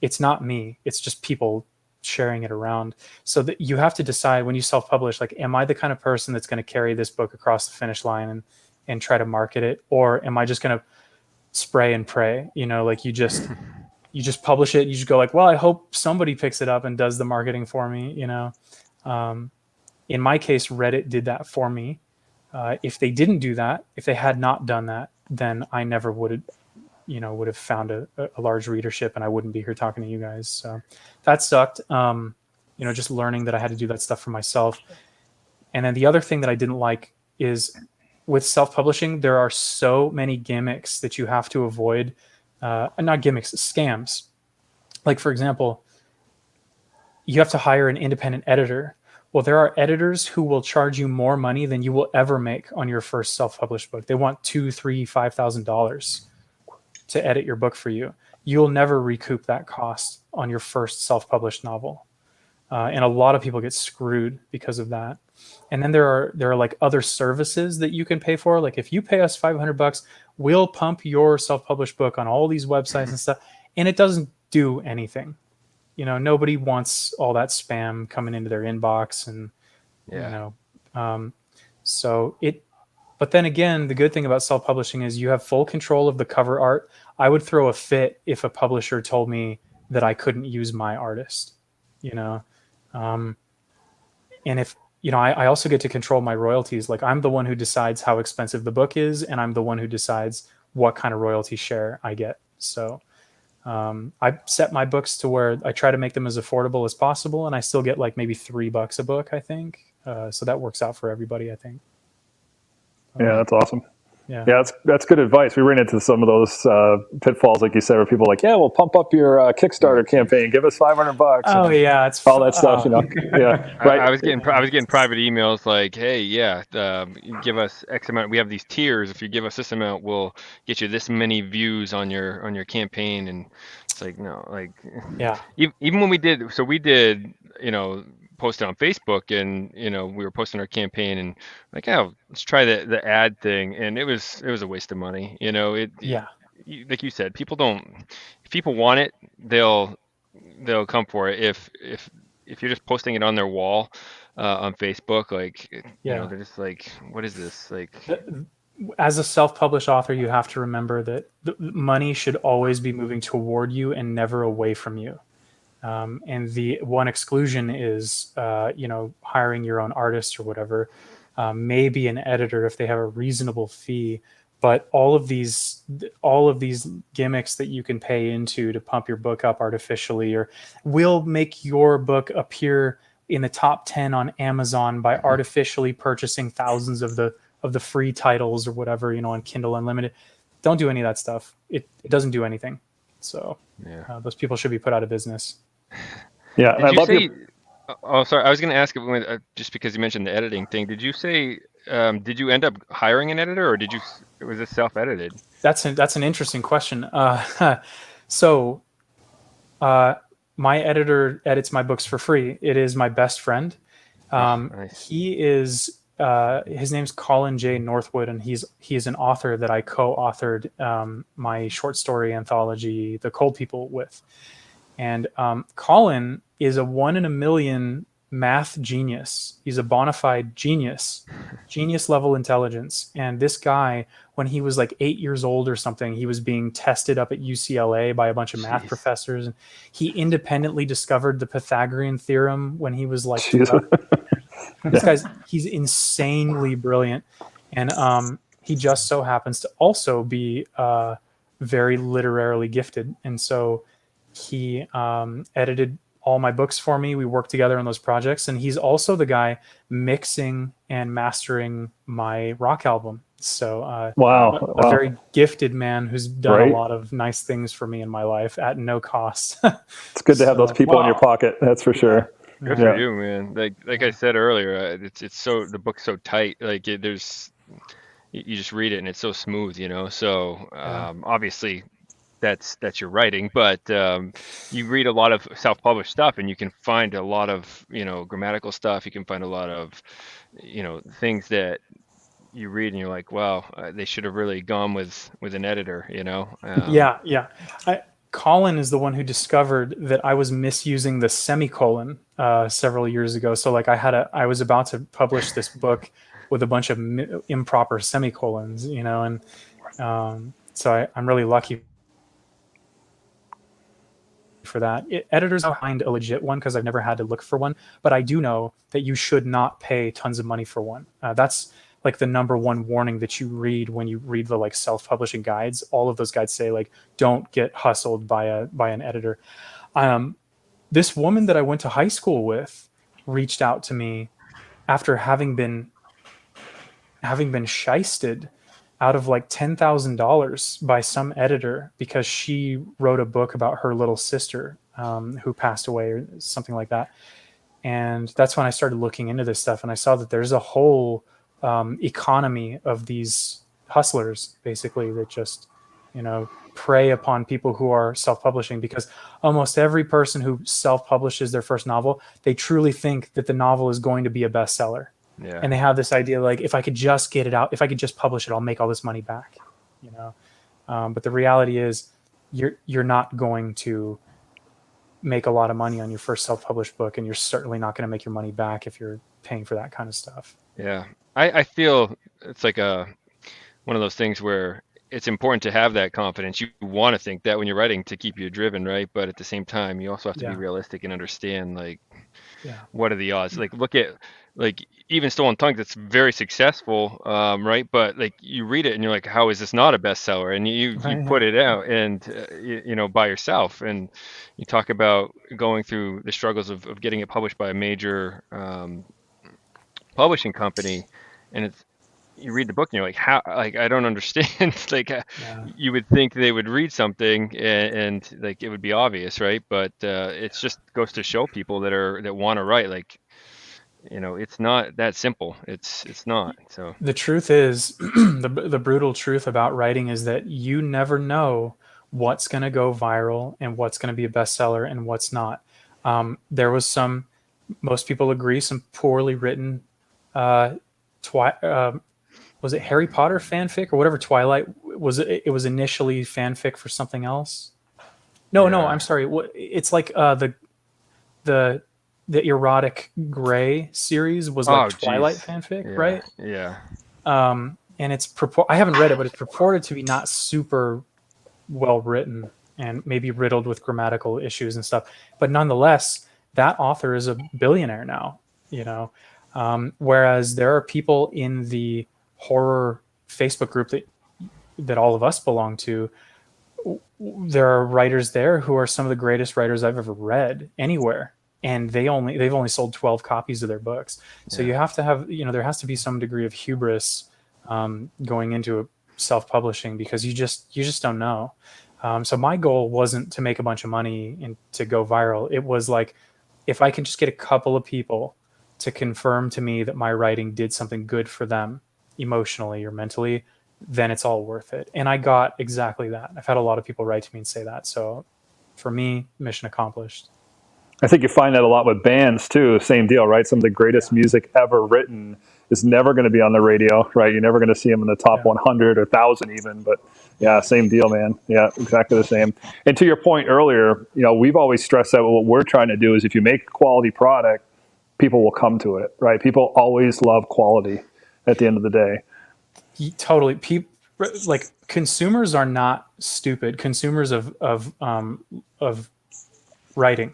[SPEAKER 4] it's not me. It's just people sharing it around. So that you have to decide when you self-publish, like, am I the kind of person that's going to carry this book across the finish line and try to market it? Or am I just going to spray and pray? Like you just publish it. You just go like, well, I hope somebody picks it up and does the marketing for me. In my case, Reddit did that for me. If they didn't do that, if they had not done that, then I never would have found a large readership, and I wouldn't be here talking to you guys. So that sucked. Just learning that I had to do that stuff for myself. And then the other thing that I didn't like is with self-publishing, there are so many gimmicks that you have to avoid. Not gimmicks, scams. Like, for example, you have to hire an independent editor. Well, there are editors who will charge you more money than you will ever make on your first self-published book. They want $2,000, $3,000, $5,000 to edit your book for you. you'll never recoup that cost on your first self-published novel. And a lot of people get screwed because of that. And then there are like other services that you can pay for. Like if you pay us $500, we'll pump your self-published book on all these websites and stuff. And it doesn't do anything. Nobody wants all that spam coming into their inbox and, but then again, the good thing about self-publishing is you have full control of the cover art. I would throw a fit if a publisher told me that I couldn't use my artist, and if, I also get to control my royalties. Like I'm the one who decides how expensive the book is, and I'm the one who decides what kind of royalty share I get. So I set my books to where I try to make them as affordable as possible, and I still get like maybe $3 a book, I think. So that works out for everybody, I think.
[SPEAKER 1] Yeah, that's awesome.
[SPEAKER 4] Yeah,
[SPEAKER 1] that's good advice. We ran into some of those pitfalls, like you said, where people are like, "Yeah, we'll pump up your Kickstarter campaign. Give us $500."
[SPEAKER 4] Oh yeah, it's
[SPEAKER 1] all that stuff. Yeah, right.
[SPEAKER 2] I was getting private emails like, "Hey, yeah, you give us X amount. We have these tiers. If you give us this amount, we'll get you this many views on your campaign." And it's like, no, like,
[SPEAKER 4] yeah.
[SPEAKER 2] Even when we did, posted on Facebook, and we were posting our campaign, and like, oh, let's try the ad thing, and it was a waste of money. Like you said, if people want it, they'll come for it. If you're just posting it on their wall on Facebook, like, they're just like, what is this? Like,
[SPEAKER 4] as a self-published author, you have to remember that the money should always be moving toward you and never away from you. And the one exclusion is, hiring your own artist or whatever, maybe an editor if they have a reasonable fee. But all of these gimmicks that you can pay into to pump your book up artificially, or will make your book appear in the top 10 on Amazon by artificially purchasing thousands of the free titles or whatever, on Kindle Unlimited. Don't do any of that stuff. It doesn't do anything. So those people should be put out of business.
[SPEAKER 1] Yeah,
[SPEAKER 2] Did you say? Oh, sorry. I was going to ask just because you mentioned the editing thing. Did you say? Did you end up hiring an editor, or was it self-edited?
[SPEAKER 4] That's an interesting question. So, my editor edits my books for free. It is my best friend.
[SPEAKER 2] Nice.
[SPEAKER 4] He is. His name's Colin J. Northwood, and he's an author that I co-authored my short story anthology, The Cold People, with. And Colin is a 1 in a million math genius. He's a bona fide genius level intelligence. And this guy, when he was like 8 years old or something, he was being tested up at UCLA by a bunch of math professors. And he independently discovered the Pythagorean theorem when he was like 12. He's insanely brilliant. And he just so happens to also be very literarily gifted. And so he edited all my books for me. We worked together on those projects, and he's also the guy mixing and mastering my rock album. So
[SPEAKER 1] wow.
[SPEAKER 4] A very gifted man who's done a lot of nice things for me in my life at no cost.
[SPEAKER 1] It's good to have those people in your pocket. That's for sure.
[SPEAKER 2] Good for you, man. Like I said earlier, it's so, the book's so tight. Like you just read it and it's so smooth, So obviously that's your writing, but you read a lot of self-published stuff, and you can find a lot of grammatical stuff. You can find a lot of things that you read and you're like, wow, they should have really gone with an editor.
[SPEAKER 4] Colin is the one who discovered that I was misusing the semicolon several years ago. So like I was about to publish this book with a bunch of improper semicolons, and so I'm really lucky for that. Editors don't find a legit one because I've never had to look for one, but I do know that you should not pay tons of money for one. That's like the number one warning that you read when you read the like self-publishing guides. All of those guides say like, don't get hustled by an editor. This woman that I went to high school with reached out to me after having been shysted out of like $10,000 by some editor because she wrote a book about her little sister who passed away or something like that. And that's when I started looking into this stuff, and I saw that there's a whole economy of these hustlers basically that just prey upon people who are self-publishing, because almost every person who self-publishes their first novel, they truly think that the novel is going to be a bestseller.
[SPEAKER 2] Yeah.
[SPEAKER 4] And they have this idea like, if I could just get it out, if I could just publish it, I'll make all this money back. But the reality is, you're not going to make a lot of money on your first self-published book, and you're certainly not going to make your money back if you're paying for that kind of stuff.
[SPEAKER 2] Yeah. I feel it's like one of those things where it's important to have that confidence. You want to think that when you're writing to keep you driven, right? But at the same time, you also have to be realistic and understand, like, what are the odds? Like, look at, like, even Stolen Tongue, that's very successful, right? But like, you read it and you're like, how is this not a bestseller? And you put it out, and by yourself, and you talk about going through the struggles of getting it published by a major publishing company, and you read the book and you're like, how? Like, I don't understand. Like, you would think they would read something and like it would be obvious, right? But it's just goes to show people that want to write, like, it's not that simple. It's not. So
[SPEAKER 4] the truth is, the brutal truth about writing is that you never know what's going to go viral and what's going to be a bestseller and what's not. There was most people agree, some poorly written was it Harry Potter fanfic or whatever? Twilight was it was initially fanfic for something else. No, I'm sorry. It's like the erotic gray series was like Twilight fanfic, right?
[SPEAKER 2] Yeah.
[SPEAKER 4] And it's I haven't read it, but it's purported to be not super well written and maybe riddled with grammatical issues and stuff. But nonetheless, that author is a billionaire now, whereas there are people in the horror Facebook group that all of us belong to. There are writers there who are some of the greatest writers I've ever read anywhere, and they've only sold 12 copies of their books. So you have to have, there has to be some degree of hubris going into self-publishing, because you just don't know. So my goal wasn't to make a bunch of money and to go viral. It was like, if I can just get a couple of people to confirm to me that my writing did something good for them emotionally or mentally, then it's all worth it. And I got exactly that. I've had a lot of people write to me and say that. So for me, mission accomplished.
[SPEAKER 1] I think you find that a lot with bands too. Same deal, right? Some of the greatest music ever written is never going to be on the radio, right? You're never going to see them in the top 100 or 1,000 even. But yeah, same deal, man. Yeah, exactly the same. And to your point earlier, we've always stressed that what we're trying to do is, if you make a quality product, people will come to it, right? People always love quality at the end of the day.
[SPEAKER 4] Totally. Like, consumers are not stupid. Consumers of writing.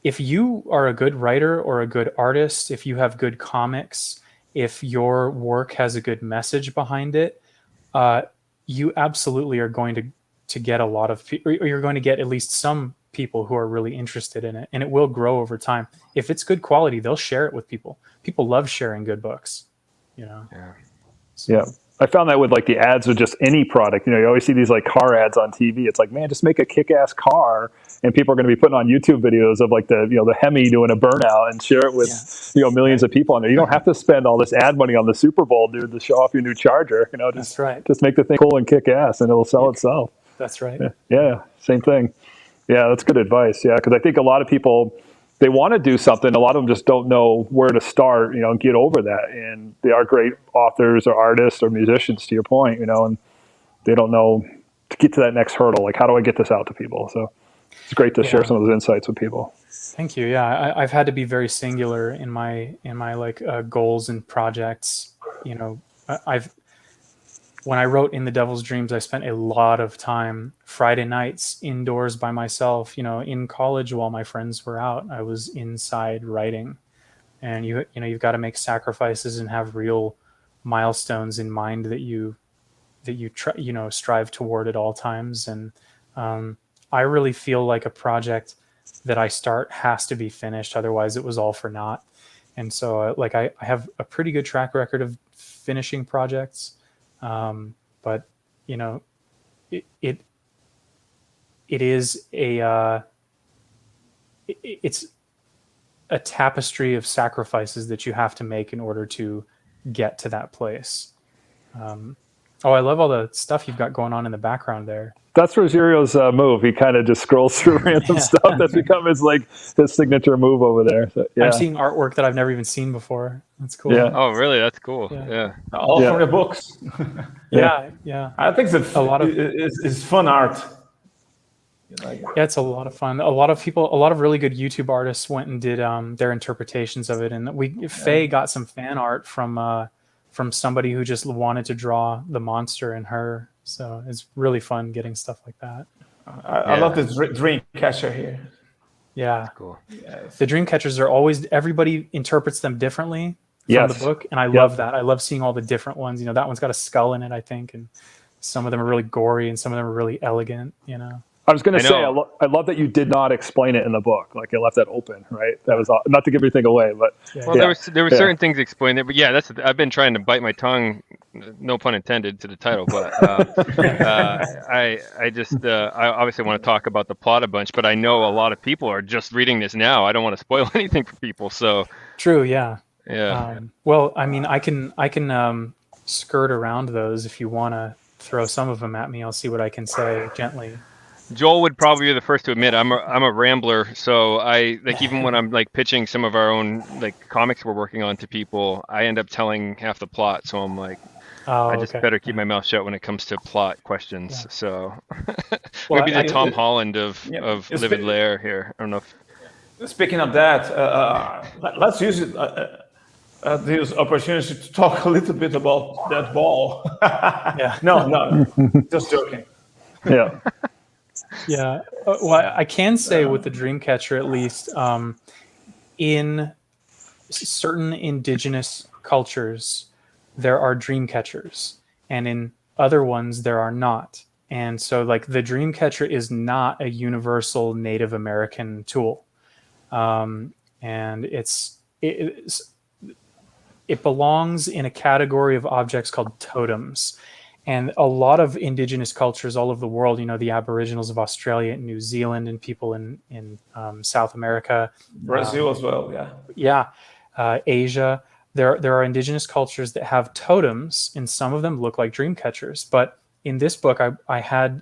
[SPEAKER 4] If you are a good writer or a good artist, if you have good comics, if your work has a good message behind it, you absolutely are going to get a lot of people, or you're going to get at least some people who are really interested in it, and it will grow over time. If it's good quality, they'll share it with people. People love sharing good books,
[SPEAKER 1] Yeah. I found that with like the ads of just any product. You always see these like car ads on TV. It's like, man, just make a kick-ass car, and people are going to be putting on YouTube videos of like the Hemi doing a burnout and share it with millions of people on there. You don't have to spend all this ad money on the Super Bowl, dude, to show off your new Charger.
[SPEAKER 4] That's right.
[SPEAKER 1] Just make the thing cool and kick ass, and it'll sell itself.
[SPEAKER 4] That's right.
[SPEAKER 1] Yeah, same thing. Yeah, that's good advice. Yeah, because I think a lot of people, they want to do something. A lot of them just don't know where to start, and get over that. And they are great authors or artists or musicians, to your point, and they don't know to get to that next hurdle. Like, how do I get this out to people? So it's great to share some of those insights with people.
[SPEAKER 4] Thank you. Yeah, I've had to be very singular in my like goals and projects. When I wrote In the Devil's Dreams, I spent a lot of time Friday nights indoors by myself. In college, while my friends were out, I was inside writing. And you've got to make sacrifices and have real milestones in mind that you try, strive toward at all times. And I really feel like a project that I start has to be finished, otherwise it was all for naught. And so I have a pretty good track record of finishing projects. But it is it's a tapestry of sacrifices that you have to make in order to get to that place. Oh, I love all the stuff you've got going on in the background there.
[SPEAKER 1] That's Rogierio's move. He kind of just scrolls through random stuff. That's become his signature move over there. So, yeah.
[SPEAKER 4] I'm seeing artwork that I've never even seen before. That's cool.
[SPEAKER 1] Yeah.
[SPEAKER 2] Oh, really? That's cool.
[SPEAKER 4] Yeah.
[SPEAKER 2] Yeah.
[SPEAKER 3] All from the books.
[SPEAKER 4] Yeah.
[SPEAKER 3] I think it's fun art.
[SPEAKER 4] Yeah, it's a lot of fun. A lot of really good YouTube artists went and did their interpretations of it, and Faye got some fan art from somebody who just wanted to draw the monster in her. So it's really fun getting stuff like that.
[SPEAKER 3] I love this dream catcher here.
[SPEAKER 4] Yeah,
[SPEAKER 2] that's cool.
[SPEAKER 3] Yes.
[SPEAKER 4] The dream catchers are always, everybody interprets them differently from the book, and I love that. I love seeing all the different ones. You know, that one's got a skull in it, I think, and some of them are really gory, and some of them are really elegant. You know.
[SPEAKER 1] I was going to say, I love that you did not explain it in the book. Like, you left that open, right? That was not to give everything away, but
[SPEAKER 2] there were certain things explained there. But yeah, I've been trying to bite my tongue, no pun intended, to the title. But I obviously want to talk about the plot a bunch. But I know a lot of people are just reading this now. I don't want to spoil anything for people. So
[SPEAKER 4] true, yeah.
[SPEAKER 2] Well,
[SPEAKER 4] I mean, I can skirt around those if you want to throw some of them at me. I'll see what I can say gently.
[SPEAKER 2] Joel would probably be the first to admit I'm a rambler, so I even when I'm pitching some of our own comics we're working on to people, I end up telling half the plot, so I'm I just better keep my mouth shut when it comes to plot questions. Yeah. So maybe the Tom Holland of Livid Lair here. I don't know if...
[SPEAKER 3] Speaking of that, let's use it this opportunity to talk a little bit about that ball. No, just joking.
[SPEAKER 1] Yeah.
[SPEAKER 4] Yeah. Well, I can say with the Dreamcatcher, at least, in certain indigenous cultures, there are dreamcatchers, and in other ones, there are not. And so, the Dreamcatcher is not a universal Native American tool. And it belongs in a category of objects called totems. And a lot of indigenous cultures all over the world, the Aboriginals of Australia and New Zealand and people in South America.
[SPEAKER 3] Brazil as well, yeah.
[SPEAKER 4] Yeah, Asia. There are indigenous cultures that have totems, and some of them look like dream catchers. But in this book, I had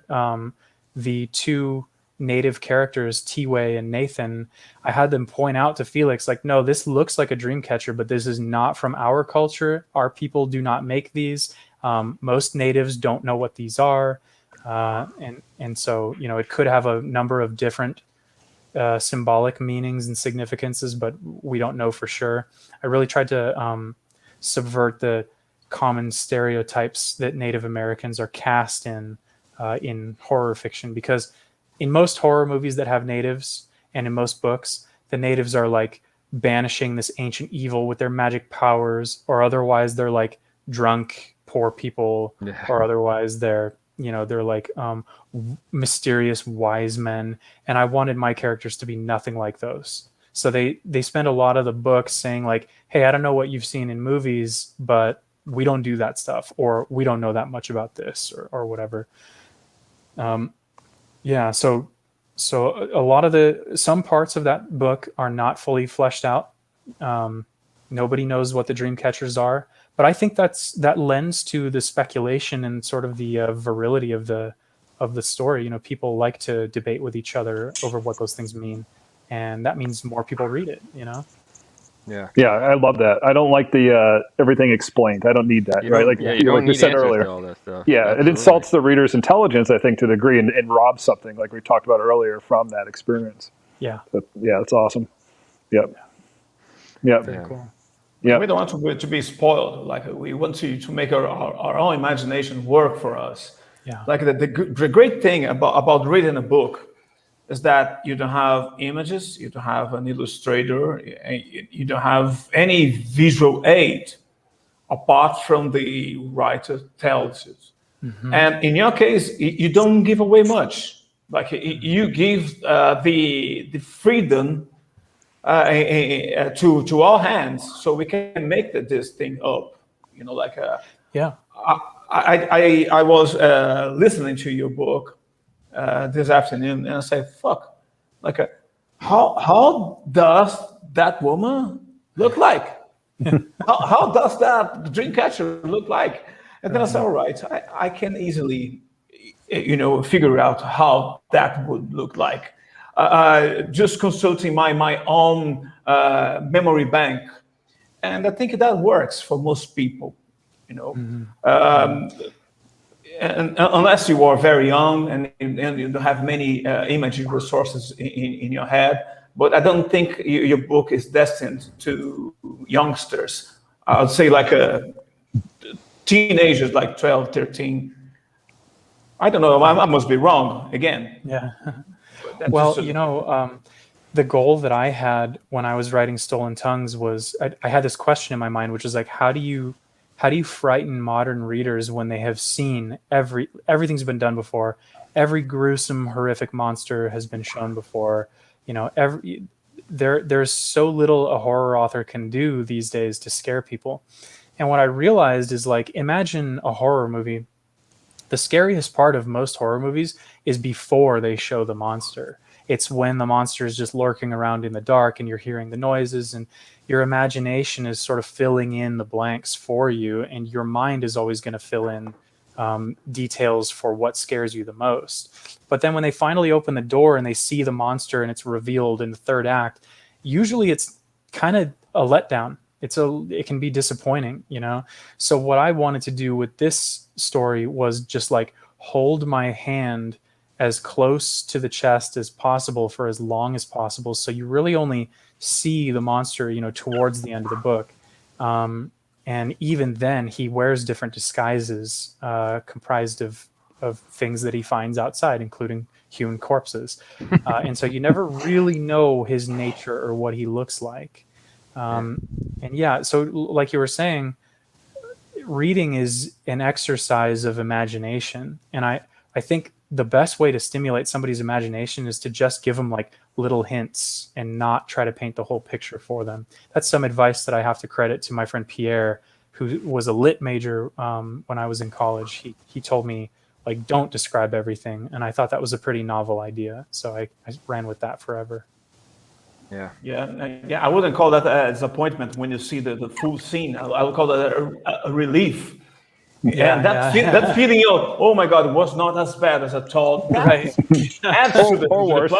[SPEAKER 4] the two native characters, Tiway and Nathan. I had them point out to Felix, no, this looks like a dream catcher, but this is not from our culture. Our people do not make these. Most natives don't know what these are, and so it could have a number of different symbolic meanings and significances, but we don't know for sure. I really tried to subvert the common stereotypes that Native Americans are cast in horror fiction, because in most horror movies that have natives and in most books, the natives are banishing this ancient evil with their magic powers, or otherwise they're drunk poor people, or otherwise they're mysterious wise men, and I wanted my characters to be nothing like those. So they spend a lot of the book saying hey, I don't know what you've seen in movies, but we don't do that stuff, or we don't know that much about this, or whatever. So a lot of some parts of that book are not fully fleshed out. Nobody knows what the dream catchers are. But I think that lends to the speculation and sort of the virility of the story. People like to debate with each other over what those things mean, and that means more people read it.
[SPEAKER 2] Yeah.
[SPEAKER 1] Yeah, I love that. I don't like the everything explained. I don't need that, right? Like you said earlier.
[SPEAKER 2] All that stuff.
[SPEAKER 1] Yeah, absolutely. It insults the reader's intelligence, I think, to a degree, and robs something, like we talked about earlier, from that experience.
[SPEAKER 4] Yeah.
[SPEAKER 1] But, yeah, it's awesome. Yep. Yep.
[SPEAKER 4] Very cool.
[SPEAKER 3] Yeah. We don't want to be spoiled. We want to make our own imagination work for us.
[SPEAKER 4] Yeah.
[SPEAKER 3] The great thing about reading a book is that you don't have images, you don't have an illustrator, you don't have any visual aid apart from the writer tells you. Mm-hmm. And in your case, you don't give away much. You give the freedom to our hands, so we can make this thing up.
[SPEAKER 4] Yeah.
[SPEAKER 3] I was listening to your book this afternoon, and I said, "Fuck! How does that woman look like? how does that dream catcher look like?" And then I said, all right, I can easily, figure out how that would look like. Just consulting my own memory bank, and I think that works for most people. And unless you are very young and you don't have many imaging resources in your head. But I don't think your book is destined to youngsters. I would say like teenagers, like 12, 13. I don't know. I must be wrong again.
[SPEAKER 4] Yeah. Well, the goal that I had when I was writing Stolen Tongues was I had this question in my mind, which is like, how do you frighten modern readers when they have seen everything's been done before, every gruesome, horrific monster has been shown before, there's so little a horror author can do these days to scare people. And what I realized is, like, imagine a horror movie. The scariest part of most horror movies is before they show the monster. It's when the monster is just lurking around in the dark and you're hearing the noises, and your imagination is sort of filling in the blanks for you, and your mind is always going to fill in details for what scares you the most. But then when they finally open the door and they see the monster and it's revealed in the third act, usually it's kind of a letdown. It can be disappointing, So what I wanted to do with this story was just like hold my hand as close to the chest as possible for as long as possible. So you really only see the monster, towards the end of the book. And even then he wears different disguises comprised of things that he finds outside, including human corpses. And so you never really know his nature or what he looks like. And yeah, so like you were saying, reading is an exercise of imagination. And I think the best way to stimulate somebody's imagination is to just give them like little hints and not try to paint the whole picture for them. That's some advice that I have to credit to my friend Pierre, who was a lit major when I was in college. He told me, like, don't describe everything. And I thought that was a pretty novel idea. So I ran with that forever.
[SPEAKER 3] Yeah. I wouldn't call that a disappointment when you see the full scene. I would call that a relief.
[SPEAKER 4] Yeah,
[SPEAKER 3] and that feeling of, oh my God, it was not as bad as I thought.
[SPEAKER 4] Right.
[SPEAKER 1] Or worse.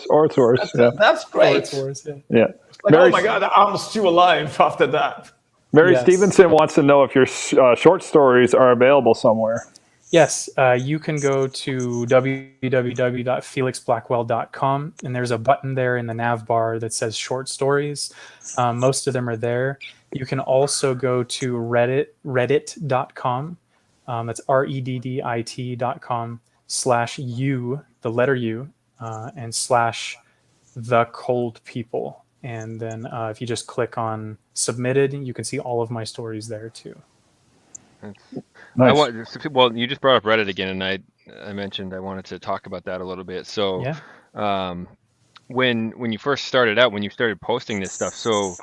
[SPEAKER 1] Or it's worse.
[SPEAKER 3] That's great.
[SPEAKER 4] It's worse, yeah.
[SPEAKER 1] Yeah.
[SPEAKER 3] Like, oh my God, I'm still alive after that.
[SPEAKER 1] Mary Stevenson wants to know if your short stories are available somewhere.
[SPEAKER 4] Yes, you can go to www.felixblackwell.com, and there's a button there in the nav bar that says short stories. Most of them are there. You can also go to reddit.com. That's reddit.com/u, the letter U, and /the cold people. And then if you just click on submitted, you can see all of my stories there too.
[SPEAKER 1] Nice.
[SPEAKER 2] Well, you just brought up Reddit again, and I mentioned I wanted to talk about that a little bit. So, when you first started out, when you started posting this stuff, so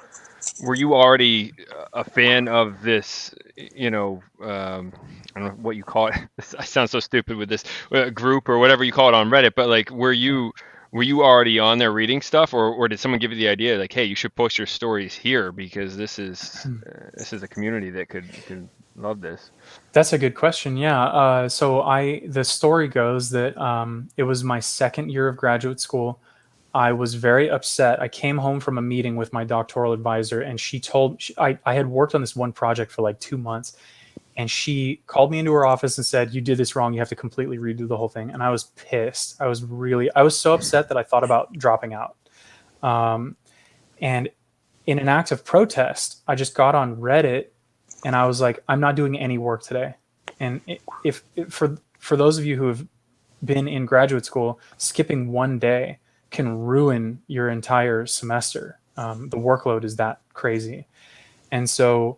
[SPEAKER 2] were you already a fan of this? I don't know what you call it. I sound so stupid with this group or whatever you call it on Reddit. But like, were you already on there reading stuff, or did someone give you the idea, like, hey, you should post your stories here because this is a community that could love this?
[SPEAKER 4] That's a good question. Yeah. So the story goes that it was my second year of graduate school. I was very upset. I came home from a meeting with my doctoral advisor, and I had worked on this one project for like 2 months, and she called me into her office and said, "You did this wrong. You have to completely redo the whole thing." And I was pissed. I was so upset that I thought about dropping out. And in an act of protest, I just got on Reddit and I was like, I'm not doing any work today. And for those of you who have been in graduate school, skipping one day can ruin your entire semester. The workload is that crazy. And so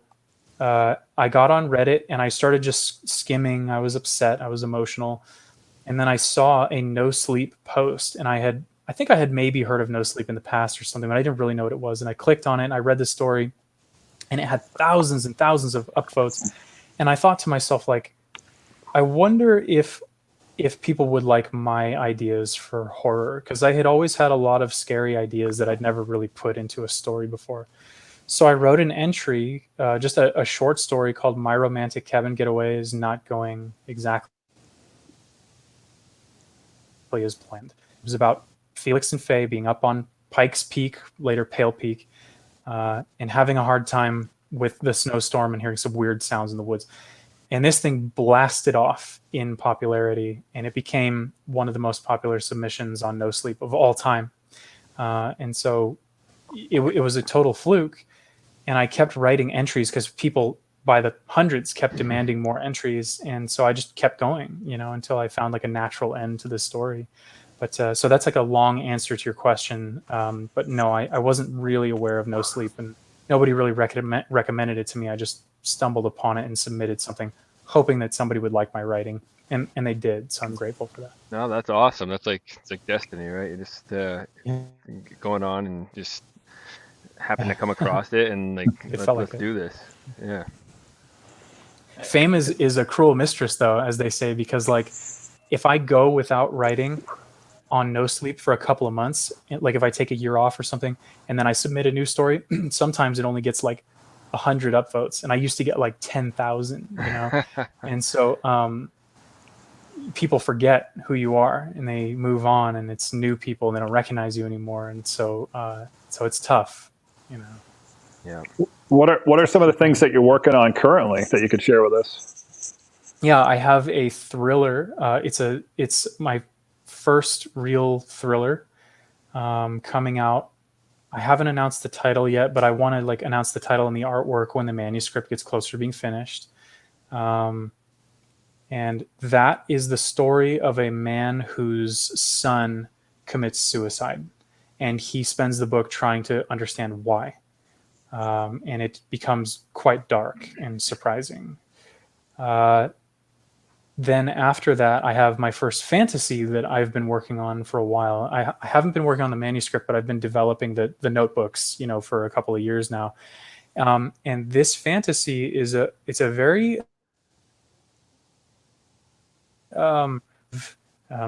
[SPEAKER 4] I got on Reddit and I started just skimming. I was upset. I was emotional. And then I saw a NoSleep post, and I think I had maybe heard of NoSleep in the past or something, but I didn't really know what it was. And I clicked on it and I read the story, and it had thousands and thousands of upvotes. And I thought to myself, like, I wonder if people would like my ideas for horror, because I had always had a lot of scary ideas that I'd never really put into a story before. So I wrote an entry, just a short story called "My Romantic Cabin Getaway is Not Going Exactly as Planned." It was about Felix and Faye being up on Pike's Peak, later Pale Peak, and having a hard time with the snowstorm and hearing some weird sounds in the woods. And this thing blasted off in popularity, and it became one of the most popular submissions on NoSleep of all time. And so it was a total fluke. And I kept writing entries because people by the hundreds kept demanding more entries. And so I just kept going, until I found like a natural end to the story. But so that's like a long answer to your question. But no, I wasn't really aware of NoSleep, and nobody really recommended it to me. I just stumbled upon it and submitted something, hoping that somebody would like my writing. And they did. So I'm grateful for that.
[SPEAKER 2] No, that's awesome. It's like destiny, right? You just going on and just happen to come across it and let's do this. Yeah.
[SPEAKER 4] Fame is a cruel mistress, though, as they say, because like if I go without writing on NoSleep for a couple of months, like if I take a year off or something, and then I submit a new story, sometimes it only gets like 100 upvotes, and I used to get like 10,000, and so people forget who you are and they move on, and it's new people and they don't recognize you anymore, and so it's tough,
[SPEAKER 2] Yeah.
[SPEAKER 1] What are some of the things that you're working on currently that you could share with us?
[SPEAKER 4] Yeah, I have a thriller. It's my first real thriller coming out. I haven't announced the title yet, but I want to announce the title and the artwork when the manuscript gets closer to being finished. And that is the story of a man whose son commits suicide, and he spends the book trying to understand why. And it becomes quite dark and surprising. Then after that, I have my first fantasy that I've been working on for a while. I haven't been working on the manuscript, but I've been developing the notebooks, for a couple of years now. And this fantasy is a very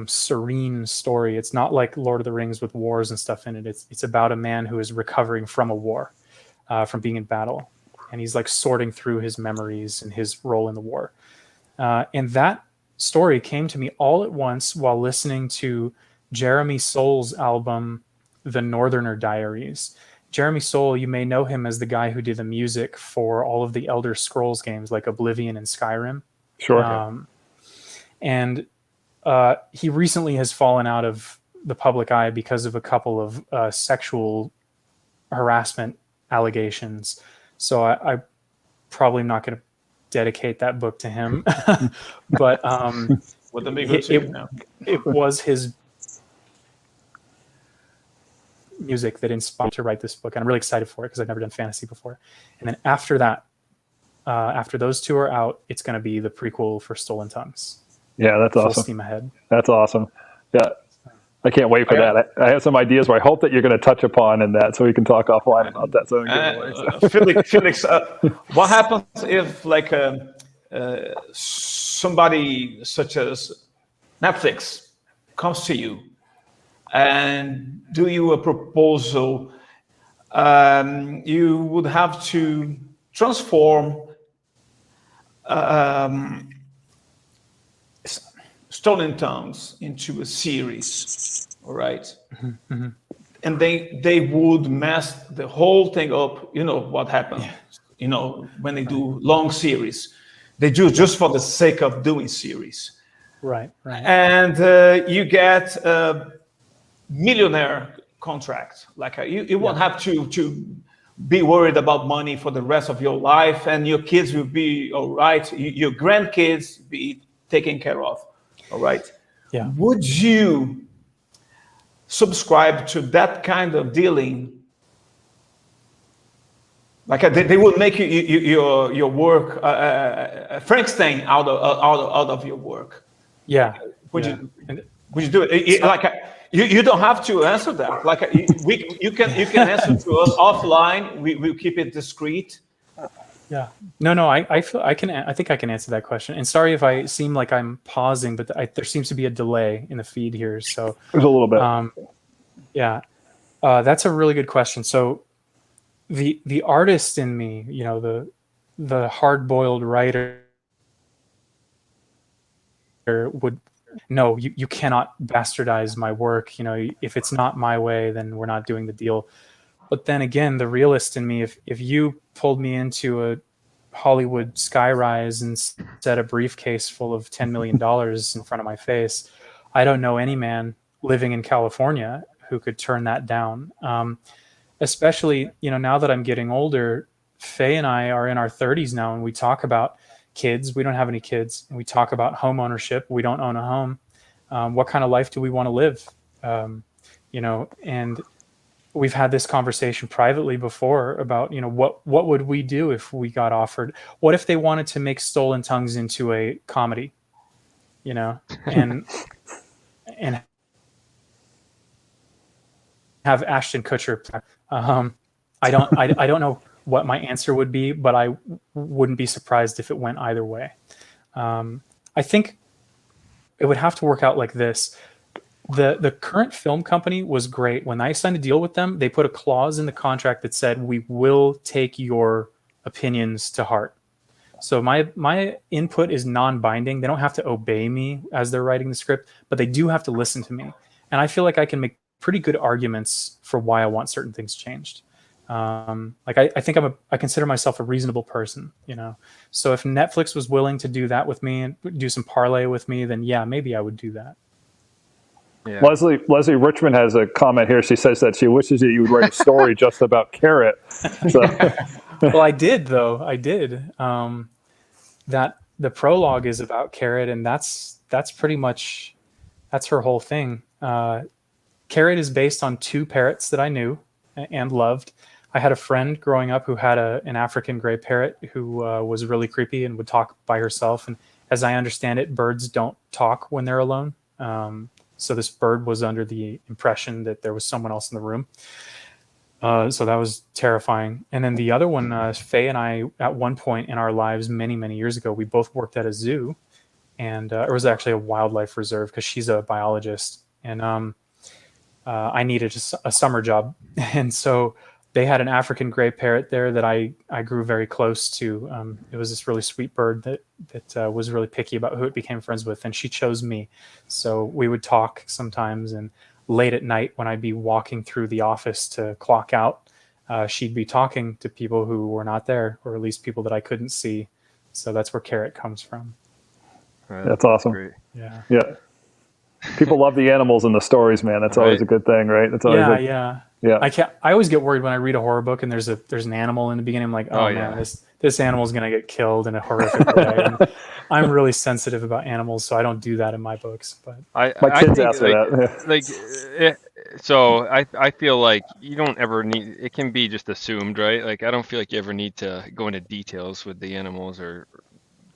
[SPEAKER 4] serene story. It's not like Lord of the Rings with wars and stuff in it. It's about a man who is recovering from a war, from being in battle, and he's like sorting through his memories and his role in the war. And that story came to me all at once while listening to Jeremy Soul's album, The Northerner Diaries. Jeremy Soule, you may know him as the guy who did the music for all of the Elder Scrolls games like Oblivion and Skyrim.
[SPEAKER 1] Sure.
[SPEAKER 4] And he recently has fallen out of the public eye because of a couple of sexual harassment allegations. So I probably am not going to dedicate that book to him. But it was his music that inspired me to write this book, and I'm really excited for it because I've never done fantasy before. And then after that, after those two are out, it's going to be the prequel for Stolen Tongues.
[SPEAKER 1] Yeah, that's awesome.
[SPEAKER 4] Full steam ahead.
[SPEAKER 1] That's awesome. Yeah, I can't wait for that. I have some ideas where I hope that you're going to touch upon in that, so we can talk offline about that. So,
[SPEAKER 3] Felix, what happens if somebody such as Netflix comes to you and do you a proposal? You would have to transform Stolen Tongues into a series, all right?
[SPEAKER 4] Mm-hmm.
[SPEAKER 3] And they would mess the whole thing up. You know what happens, when they do long series. They do just for the sake of doing series.
[SPEAKER 4] Right.
[SPEAKER 3] And you get a millionaire contract. You won't have to be worried about money for the rest of your life, and your kids will be all right. Your grandkids be taken care of. All right.
[SPEAKER 4] Yeah.
[SPEAKER 3] Would you subscribe to that kind of dealing? They would make your work Frankenstein out of your work.
[SPEAKER 4] Yeah.
[SPEAKER 3] Would you do it? You don't have to answer that. You can answer to us offline. We'll keep it discreet.
[SPEAKER 4] Yeah. No. I think I can answer that question. And sorry if I seem like I'm pausing, but there seems to be a delay in the feed here. So
[SPEAKER 1] there's a little bit.
[SPEAKER 4] Yeah. That's a really good question. So the artist in me, the hard-boiled writer would no, you cannot bastardize my work. If it's not my way, then we're not doing the deal. But then again, the realist in me, if you pulled me into a Hollywood skyrise and set a briefcase full of $10 million in front of my face, I don't know any man living in California who could turn that down. Especially, now that I'm getting older, Faye and I are in our 30s now, and we talk about kids. We don't have any kids. And we talk about home ownership. We don't own a home. What kind of life do we want to live? And we've had this conversation privately before about, what would we do if we got offered? What if they wanted to make Stolen Tongues into a comedy? And have Ashton Kutcher. I don't know what my answer would be, but I wouldn't be surprised if it went either way. I think it would have to work out like this. The current film company was great. When I signed a deal with them, they put a clause in the contract that said, we will take your opinions to heart. So my input is non-binding. They don't have to obey me as they're writing the script, but they do have to listen to me. And I feel like I can make pretty good arguments for why I want certain things changed. I think I consider myself a reasonable person, So if Netflix was willing to do that with me and do some parlay with me, then yeah, maybe I would do that.
[SPEAKER 1] Yeah. Leslie Richmond has a comment here. She says that she wishes that you would write a story just about Carrot. So.
[SPEAKER 4] Well, I did though. I did. That the prologue is about Carrot, and that's pretty much that's her whole thing. Carrot is based on two parrots that I knew and loved. I had a friend growing up who had an African gray parrot who was really creepy and would talk by herself. And as I understand it, birds don't talk when they're alone. So this bird was under the impression that there was someone else in the room. So that was terrifying. And then the other one, Faye and I, at one point in our lives, many, many years ago, we both worked at a zoo. And it was actually a wildlife reserve because she's a biologist. And I needed a summer job. And so they had an African gray parrot there that I grew very close to. It was this really sweet bird that was really picky about who it became friends with, and she chose me. So we would talk sometimes, and late at night when I'd be walking through the office to clock out, she'd be talking to people who were not there, or at least people that I couldn't see. So that's where Carrot comes from.
[SPEAKER 1] That's awesome.
[SPEAKER 2] Great.
[SPEAKER 1] Yeah. People love the animals in the stories, man. That's always a good thing, right? It's always
[SPEAKER 4] yeah. I always get worried when I read a horror book and there's an animal in the beginning. I'm like, man, this animal's gonna get killed in a horrific way. And I'm really sensitive about animals, so I don't do that in my books. But
[SPEAKER 1] my kids ask me that.
[SPEAKER 2] So I feel like you don't ever need. It can be just assumed, right? Like I don't feel like you ever need to go into details with the animals or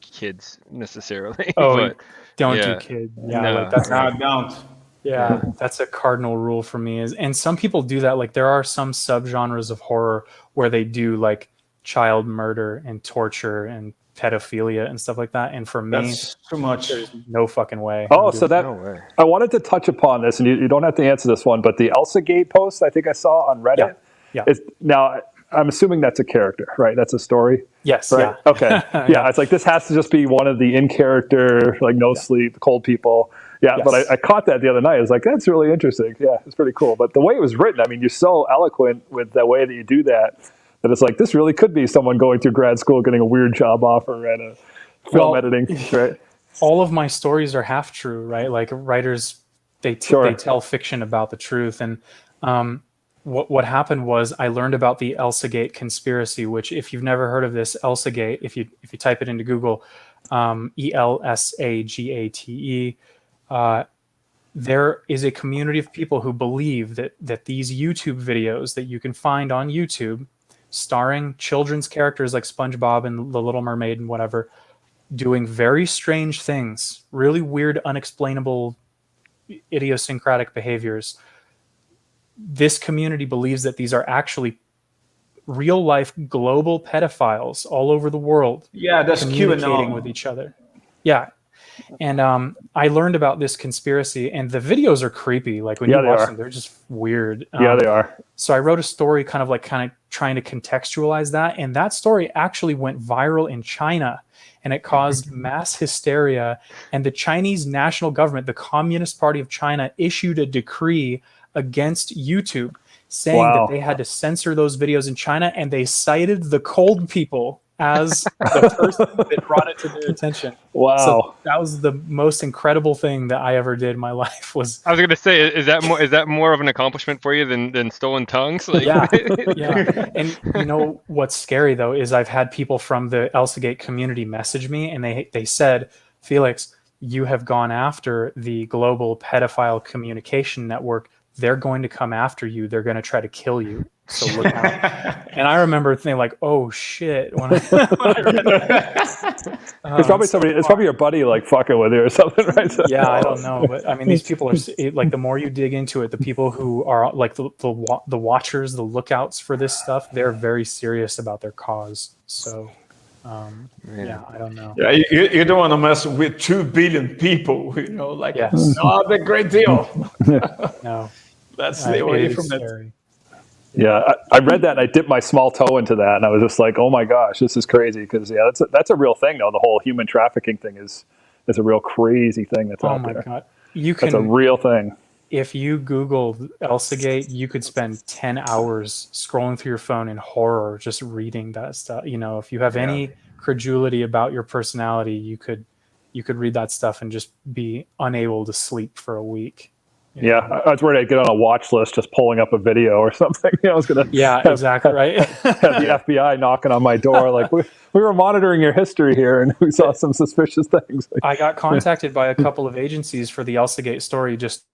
[SPEAKER 2] kids necessarily.
[SPEAKER 4] But don't do kids. Yeah,
[SPEAKER 2] no,
[SPEAKER 4] like that's
[SPEAKER 3] don't.
[SPEAKER 4] Yeah, that's a cardinal rule for me. And some people do that. Like there are some subgenres of horror where they do like child murder and torture and pedophilia and stuff like that. And for me,
[SPEAKER 3] that's too much.
[SPEAKER 4] There's no fucking way.
[SPEAKER 1] Oh, so that I wanted to touch upon this, and you don't have to answer this one, but the Elsa Gate post I think I saw on Reddit.
[SPEAKER 4] Yeah.
[SPEAKER 1] Now I'm assuming that's a character, right? That's a story.
[SPEAKER 4] Yes.
[SPEAKER 1] Right?
[SPEAKER 4] Yeah.
[SPEAKER 1] Okay. Yeah. It's like this has to just be one of the in character, like NoSleep, cold people. Yeah, yes. But I caught that the other night. I was like, that's really interesting. Yeah, it's pretty cool. But the way it was written, I mean, you're so eloquent with the way that you do that it's like this really could be someone going through grad school getting a weird job offer at a film editing, right?
[SPEAKER 4] All of my stories are half true, right? Like writers, they tell fiction about the truth. And what happened was I learned about the Elsagate conspiracy, which if you've never heard of this, Elsagate, if you type it into Google, ELSAGATE, there is a community of people who believe that these YouTube videos that you can find on YouTube starring children's characters like SpongeBob and The Little Mermaid and whatever, doing very strange things, really weird, unexplainable, idiosyncratic behaviors. This community believes that these are actually real life global pedophiles all over the world.
[SPEAKER 3] Yeah, that's
[SPEAKER 4] communicating with each other. Yeah. And I learned about this conspiracy, and the videos are creepy. Like when you watch them, they're just weird.
[SPEAKER 1] Yeah, they are.
[SPEAKER 4] So I wrote a story kind of trying to contextualize that. And that story actually went viral in China, and it caused mass hysteria. And the Chinese national government, the Communist Party of China, issued a decree against YouTube saying that they had to censor those videos in China. And they cited the cold people as the person that brought it to their attention.
[SPEAKER 1] Wow.
[SPEAKER 4] So that was the most incredible thing that I ever did in my life.
[SPEAKER 2] I was going to say, is that more of an accomplishment for you than stolen tongues? Like...
[SPEAKER 4] Yeah. And you know what's scary though is I've had people from the ElsaGate community message me, and they said, Felix, you have gone after the global pedophile communication network. They're going to come after you. They're going to try to kill you. So look out. And I remember thinking like, oh shit. When I read that.
[SPEAKER 1] It's probably somebody. It's probably your buddy like fucking with you or something, right? So,
[SPEAKER 4] yeah, I don't know, but I mean, these people are like, the more you dig into it, the people who are like the watchers, the lookouts for this stuff, they're very serious about their cause. So, yeah, I don't know.
[SPEAKER 3] Yeah, you don't want to mess with 2 billion people, you know, like it's not a great deal.
[SPEAKER 4] No,
[SPEAKER 3] that's the way from
[SPEAKER 4] scary.
[SPEAKER 3] it.
[SPEAKER 1] Yeah, I read that and I dipped my small toe into that, and I was just like, "Oh my gosh, this is crazy!" Because that's a real thing, though. The whole human trafficking thing is a real crazy thing that's out there. Oh my
[SPEAKER 4] god,
[SPEAKER 1] that's a real thing.
[SPEAKER 4] If you Google ElsaGate, you could spend 10 hours scrolling through your phone in horror, just reading that stuff. You know, if you have any credulity about your personality, you could read that stuff and just be unable to sleep for a week.
[SPEAKER 1] Yeah, I was worried I'd get on a watch list just pulling up a video or something. I was gonna
[SPEAKER 4] exactly right.
[SPEAKER 1] Have the FBI knocking on my door like we were monitoring your history here and we saw some suspicious things.
[SPEAKER 4] I got contacted by a couple of agencies for the ElsaGate story. Just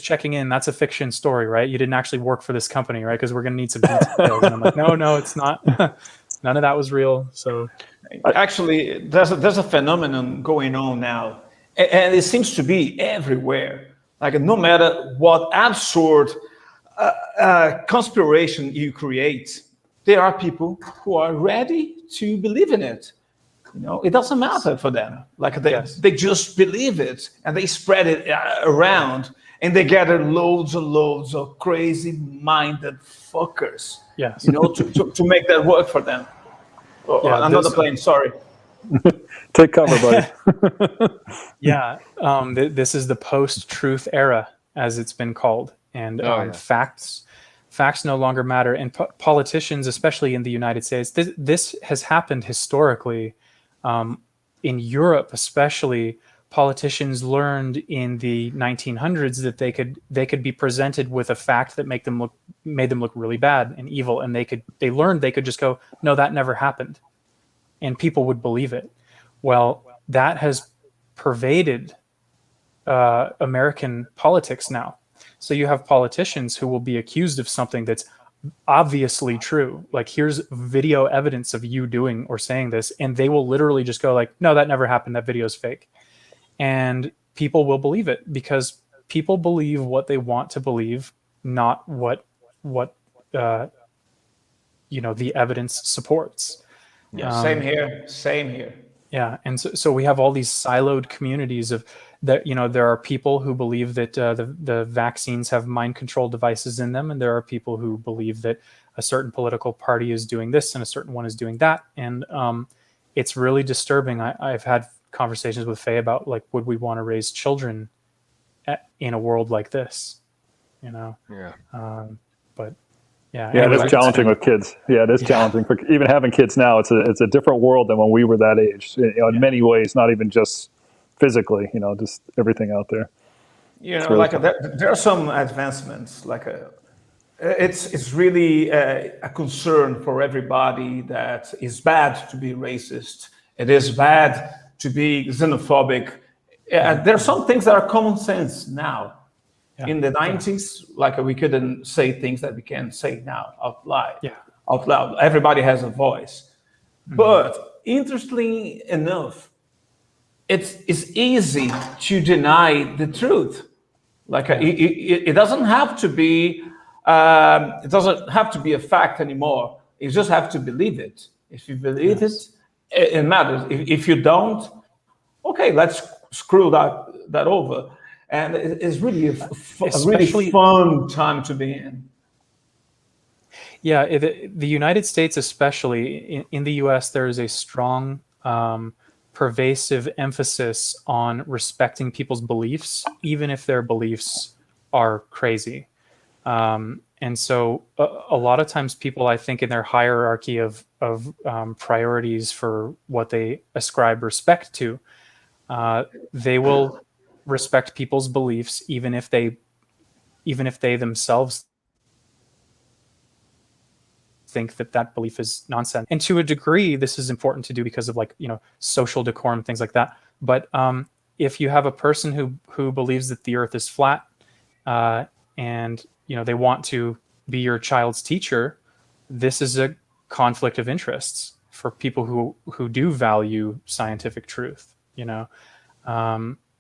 [SPEAKER 4] checking in. That's a fiction story, right? You didn't actually work for this company, right? Because we're gonna need some details. And I'm like, no, it's not. None of that was real. So
[SPEAKER 3] actually, there's a phenomenon going on now, and it seems to be everywhere. Like no matter what absurd conspiration you create, there are people who are ready to believe in it. You know, it doesn't matter for them. Like they just believe it and they spread it around, and they gather loads and loads of crazy-minded fuckers.
[SPEAKER 4] Yes,
[SPEAKER 3] you know, to make that work for them. Another plane. Sorry.
[SPEAKER 1] Take cover, buddy.
[SPEAKER 4] Yeah, this is the post-truth era, as it's been called, and facts no longer matter. And politicians, especially in the United States, this has happened historically. In Europe, especially, politicians learned in the 1900s that they could be presented with a fact that made them look really bad and evil, and they learned they could just go, no, that never happened, and people would believe it. Well, that has pervaded American politics now. So you have politicians who will be accused of something that's obviously true. Like, here's video evidence of you doing or saying this, and they will literally just go like, no, that never happened. That video is fake. And people will believe it because people believe what they want to believe, not what the evidence supports.
[SPEAKER 3] Yeah, same here.
[SPEAKER 4] Yeah, and so we have all these siloed communities of that. You know, there are people who believe that the vaccines have mind control devices in them, and there are people who believe that a certain political party is doing this and a certain one is doing that, and it's really disturbing. I've had conversations with Faye about, like, would we want to raise children in a world like this? You know.
[SPEAKER 2] Yeah.
[SPEAKER 4] But. Yeah,
[SPEAKER 1] it is challenging with kids. Yeah, it is challenging for even having kids now. It's a different world than when we were that age. You know, in many ways, not even just physically. You know, just everything out there.
[SPEAKER 3] You know, really there are some advancements. It's really a concern for everybody that it's bad to be racist. It is bad to be xenophobic. There are some things that are common sense now. Yeah. In the 90s, we couldn't say things that we can say now out loud. Everybody has a voice. Mm-hmm. But interestingly enough, it's easy to deny the truth. It doesn't have to be a fact anymore. You just have to believe it. If you believe it matters. If you don't, okay, let's screw that over. And it's really a really fun time to be in.
[SPEAKER 4] Yeah, the United States, especially in the U.S., there is a strong, pervasive emphasis on respecting people's beliefs, even if their beliefs are crazy. And so a lot of times people, I think, in their hierarchy of priorities for what they ascribe respect to, they will respect people's beliefs, even if they themselves think that belief is nonsense. And to a degree, this is important to do because of social decorum, things like that. But if you have a person who believes that the earth is flat, and they want to be your child's teacher, this is a conflict of interests for people who do value scientific truth,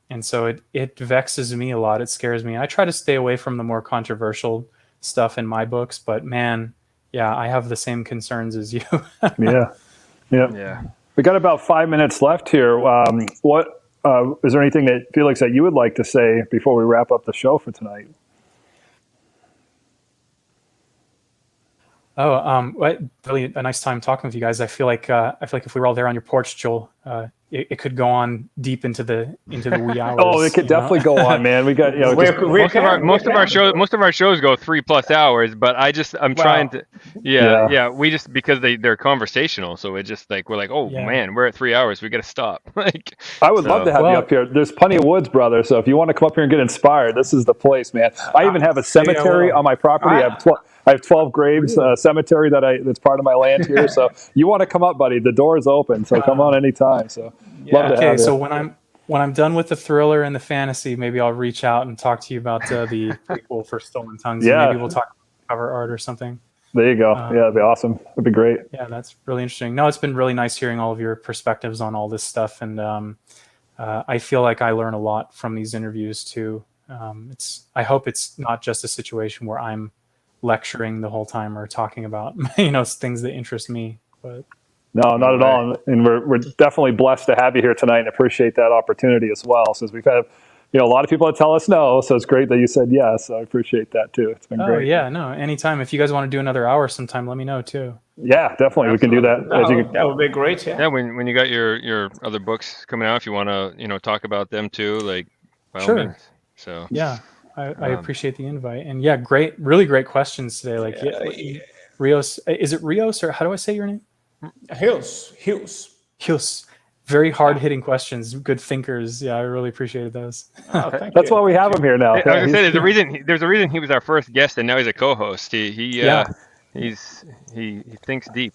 [SPEAKER 4] and so it vexes me a lot. It scares me. I try to stay away from the more controversial stuff in my books, but man, yeah, I have the same concerns as you.
[SPEAKER 1] Yeah. We got about 5 minutes left here. What is there anything that, Felix, that you would like to say before we wrap up the show for tonight?
[SPEAKER 4] Oh, really a nice time talking with you guys. I feel like if we were all there on your porch, Joel, it could go on deep into the wee hours.
[SPEAKER 1] Oh, it could definitely go on, man. We got
[SPEAKER 2] most of our shows go 3+ hours, but I'm trying to we just because they're conversational, so it just we're like, oh man, we're at 3 hours, we got to stop.
[SPEAKER 1] I would love to have you up here. There's plenty of woods, brother. So if you want to come up here and get inspired, this is the place, man. I even have a cemetery on my property. I have 12 graves, cemetery that's part of my land here. So you want to come up, buddy? The door is open, so come on anytime. So love to have you.
[SPEAKER 4] So when I'm done with the thriller and the fantasy, maybe I'll reach out and talk to you about the prequel for Stolen Tongues.
[SPEAKER 1] Yeah.
[SPEAKER 4] And maybe we'll talk about cover art or something.
[SPEAKER 1] There you go. That'd be awesome. That'd be great.
[SPEAKER 4] Yeah, that's really interesting. No, it's been really nice hearing all of your perspectives on all this stuff, and I feel like I learn a lot from these interviews too. I hope it's not just a situation where I'm lecturing the whole time or talking about things that interest me, but
[SPEAKER 1] no, not at all. And we're definitely blessed to have you here tonight and appreciate that opportunity as well, since we've had a lot of people that tell us no, so it's great that you said yes. So I appreciate that too. It's been great.
[SPEAKER 4] Yeah, no, anytime. If you guys want to do another hour sometime, let me know too.
[SPEAKER 1] Yeah, definitely. Absolutely. We can do that.
[SPEAKER 3] That would be great.
[SPEAKER 2] Yeah, when you got your other books coming out, if you want to talk about them too, by all means. So
[SPEAKER 4] yeah. I appreciate the invite, and really great questions today. Rios, is it Rios, or how do I say your name? Hughes. Very hard-hitting questions, good thinkers. Yeah, I really appreciated those.
[SPEAKER 1] That's why we have him here now.
[SPEAKER 2] I was gonna say there's a reason he was our first guest, and now he's a co-host. He thinks deep.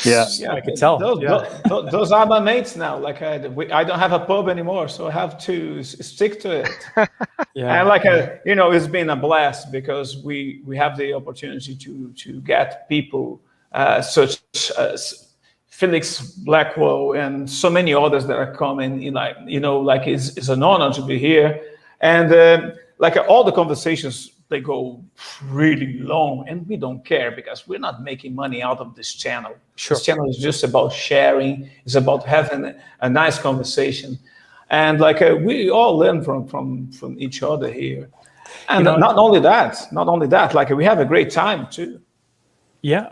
[SPEAKER 1] Yeah,
[SPEAKER 4] I could tell.
[SPEAKER 3] Those are my mates now. I don't have a pub anymore, so I have to stick to it. And it's been a blast because we have the opportunity to get people such as Felix Blackwell and so many others that are coming. It's an honor to be here, and all the conversations. They go really long, and we don't care because we're not making money out of this channel.
[SPEAKER 4] Sure.
[SPEAKER 3] This channel is just about sharing. It's about having a nice conversation, and we all learn from each other here. And not only that, we have a great time too.
[SPEAKER 4] Yeah,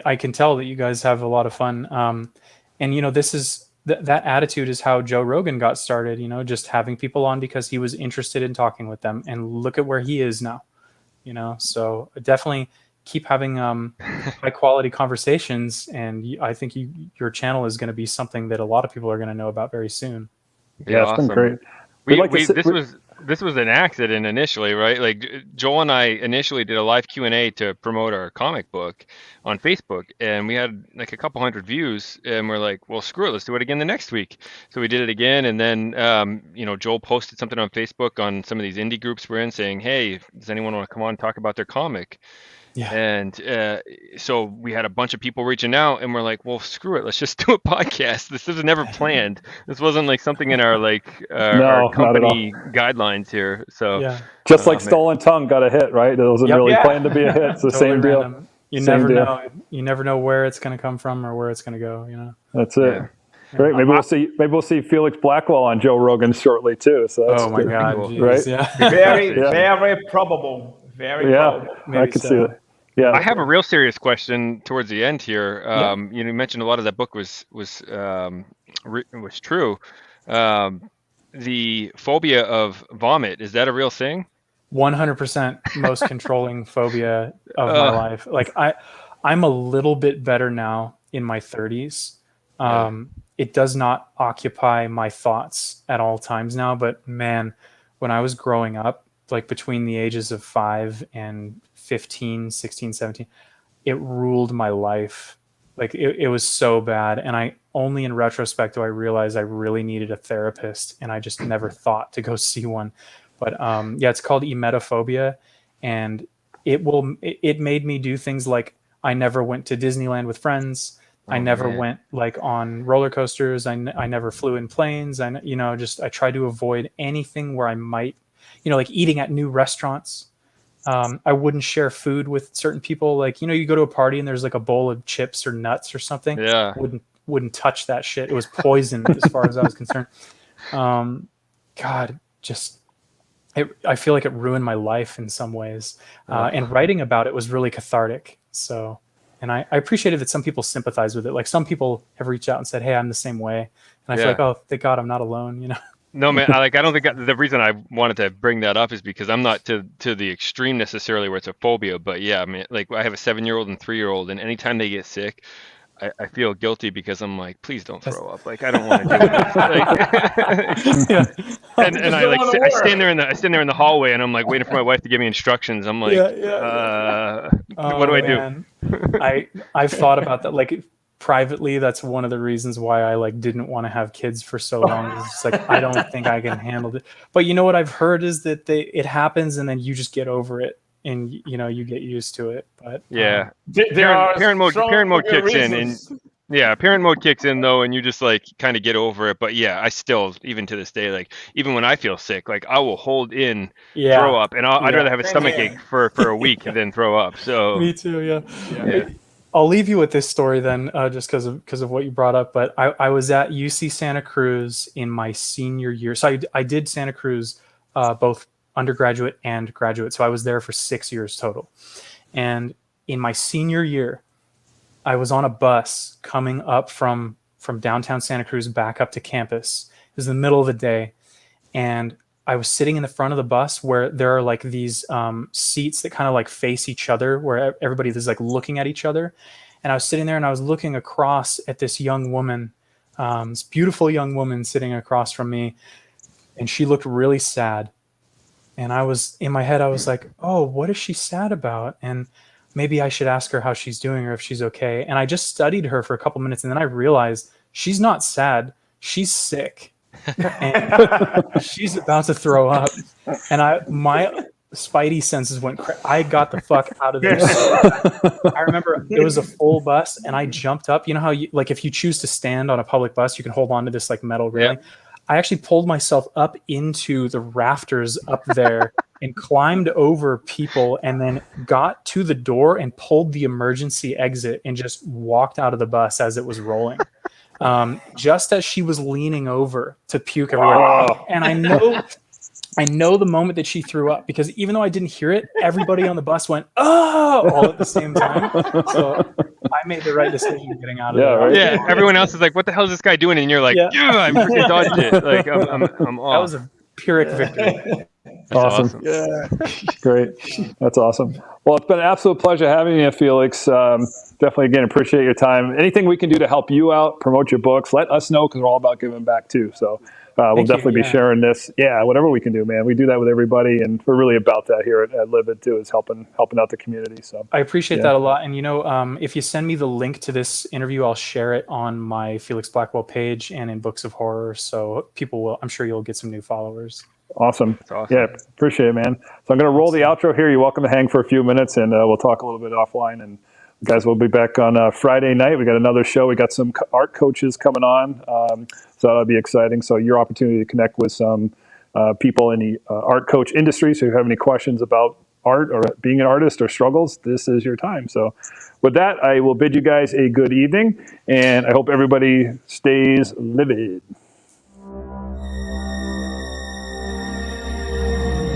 [SPEAKER 4] I can tell that you guys have a lot of fun. And this is. That attitude is how Joe Rogan got started, just having people on because he was interested in talking with them, and look at where he is now, so definitely keep having high quality conversations. And I think your channel is going to be something that a lot of people are going to know about very soon.
[SPEAKER 1] Yeah, it's been great.
[SPEAKER 2] This was an accident initially, right? Joel and I initially did a live Q&A to promote our comic book on Facebook, and we had a couple hundred views, and we're like, well, screw it, let's do it again the next week. So we did it again, and then Joel posted something on Facebook on some of these indie groups we're in saying, hey, does anyone want to come on and talk about their comic?
[SPEAKER 4] Yeah.
[SPEAKER 2] And so we had a bunch of people reaching out, and we're like, well, screw it, let's just do a podcast. This was never planned. This wasn't something in our our company guidelines here. So
[SPEAKER 1] just Stolen Tongue got a hit, right? It wasn't really planned to be a hit. It's the totally same deal.
[SPEAKER 4] You never know where it's going to come from or where it's going to go.
[SPEAKER 1] That's it. Great. Maybe we'll see Felix Blackwell on Joe Rogan shortly too. So that's
[SPEAKER 4] Oh my
[SPEAKER 1] good.
[SPEAKER 4] God,
[SPEAKER 2] Cool.
[SPEAKER 4] geez,
[SPEAKER 1] Right?
[SPEAKER 4] yeah.
[SPEAKER 3] Very probable. Very probable.
[SPEAKER 1] I
[SPEAKER 4] Maybe
[SPEAKER 1] could see
[SPEAKER 4] so.
[SPEAKER 1] that. Yeah.
[SPEAKER 2] I have a real serious question towards the end here. You mentioned a lot of that book was true. The phobia of vomit, is that a real thing?
[SPEAKER 4] 100% most controlling phobia of my life. Like I'm a little bit better now in my 30s. It does not occupy my thoughts at all times now, but man, when I was growing up, like between the ages of 5 and 15, 16, 17, it ruled my life. Like it was so bad. And I only in retrospect do I realize I really needed a therapist, and I just never thought to go see one. But it's called emetophobia, and it made me do things like I never went to Disneyland with friends. I never went like on roller coasters. I never flew in planes. I tried to avoid anything where I might, like eating at new restaurants. I wouldn't share food with certain people. Like, you go to a party and there's like a bowl of chips or nuts or something.
[SPEAKER 2] Yeah.
[SPEAKER 4] Wouldn't touch that shit. It was poison as far as I was concerned. God, just I feel like it ruined my life in some ways. And writing about it was really cathartic. So, and I appreciated that some people sympathize with it. Like some people have reached out and said, "Hey, I'm the same way." And I feel like, oh, thank God I'm not alone,
[SPEAKER 2] No, man, I don't think the reason I wanted to bring that up is because I'm not to the extreme necessarily where it's a phobia, but yeah, I mean, like I have a 7-year-old and 3-year-old, and anytime they get sick, I feel guilty because I'm like, please don't throw up. Like I don't want to do this. Like, and I stand there in the hallway, and I'm like waiting for my wife to give me instructions. I'm like, what do I do?
[SPEAKER 4] I've thought about that. Like privately, that's one of the reasons why I like didn't want to have kids for so long. It's just like I don't think I can handle it. But you know what I've heard is that it happens, and then you just get over it, and you get used to it. But
[SPEAKER 2] parent mode kicks in, and parent mode kicks in though, and you just like kind of get over it. But yeah, I still, even to this day, like even when I feel sick, like I will hold in throw up, and I'd rather have a stomach ache for a week than throw up. So
[SPEAKER 4] me too. Yeah. I'll leave you with this story then, just because of what you brought up. But I was at UC Santa Cruz in my senior year. So I did Santa Cruz both undergraduate and graduate. So I was there for 6 years total. And in my senior year, I was on a bus coming up from downtown Santa Cruz back up to campus. It was the middle of the day. And I was sitting in the front of the bus where there are like these seats that kind of like face each other, where everybody is like looking at each other. And I was sitting there and I was looking across at this young woman, this beautiful young woman sitting across from me. And she looked really sad. And I was in my head, I was like, oh, what is she sad about? And maybe I should ask her how she's doing or if she's okay. And I just studied her for a couple minutes. And then I realized she's not sad. She's sick. And she's about to throw up, and my spidey senses went I got the fuck out of there. I remember it was a full bus, and I jumped up. You know how if you choose to stand on a public bus, you can hold on to this like metal railing. I actually pulled myself up into the rafters up there and climbed over people, and then got to the door and pulled the emergency exit and just walked out of the bus as it was rolling. Just as she was leaning over to puke everywhere. Oh. And I know the moment that she threw up, because even though I didn't hear it, everybody on the bus went, oh, all at the same time. So I made the right decision getting out of there.
[SPEAKER 1] Right?
[SPEAKER 2] Yeah, everyone else is like, what the hell is this guy doing? And you're like, I freaking dodged it. Like, I'm off.
[SPEAKER 4] That was a Pyrrhic victory.
[SPEAKER 1] Awesome. Yeah. Great. That's awesome. Well, it's been an absolute pleasure having you, Felix. Definitely, again, appreciate your time. Anything we can do to help you out, promote your books, let us know, because we're all about giving back too. So we'll definitely be sharing this. Yeah, whatever we can do, man. We do that with everybody, and we're really about that here at Livid too, is helping out the community. So
[SPEAKER 4] I appreciate that a lot. And if you send me the link to this interview, I'll share it on my Felix Blackwell page and in Books of Horror. So I'm sure you'll get some new followers.
[SPEAKER 1] Awesome. Yeah, appreciate it, man. So I'm going to roll the outro here. You're welcome to hang for a few minutes, and we'll talk a little bit offline. And guys, we'll be back on Friday night. We got another show. We got some art coaches coming on, so that'll be exciting. So your opportunity to connect with some people in the art coach industry. So if you have any questions about art or being an artist or struggles, this is your time. So with that, I will bid you guys a good evening, and I hope everybody stays livid.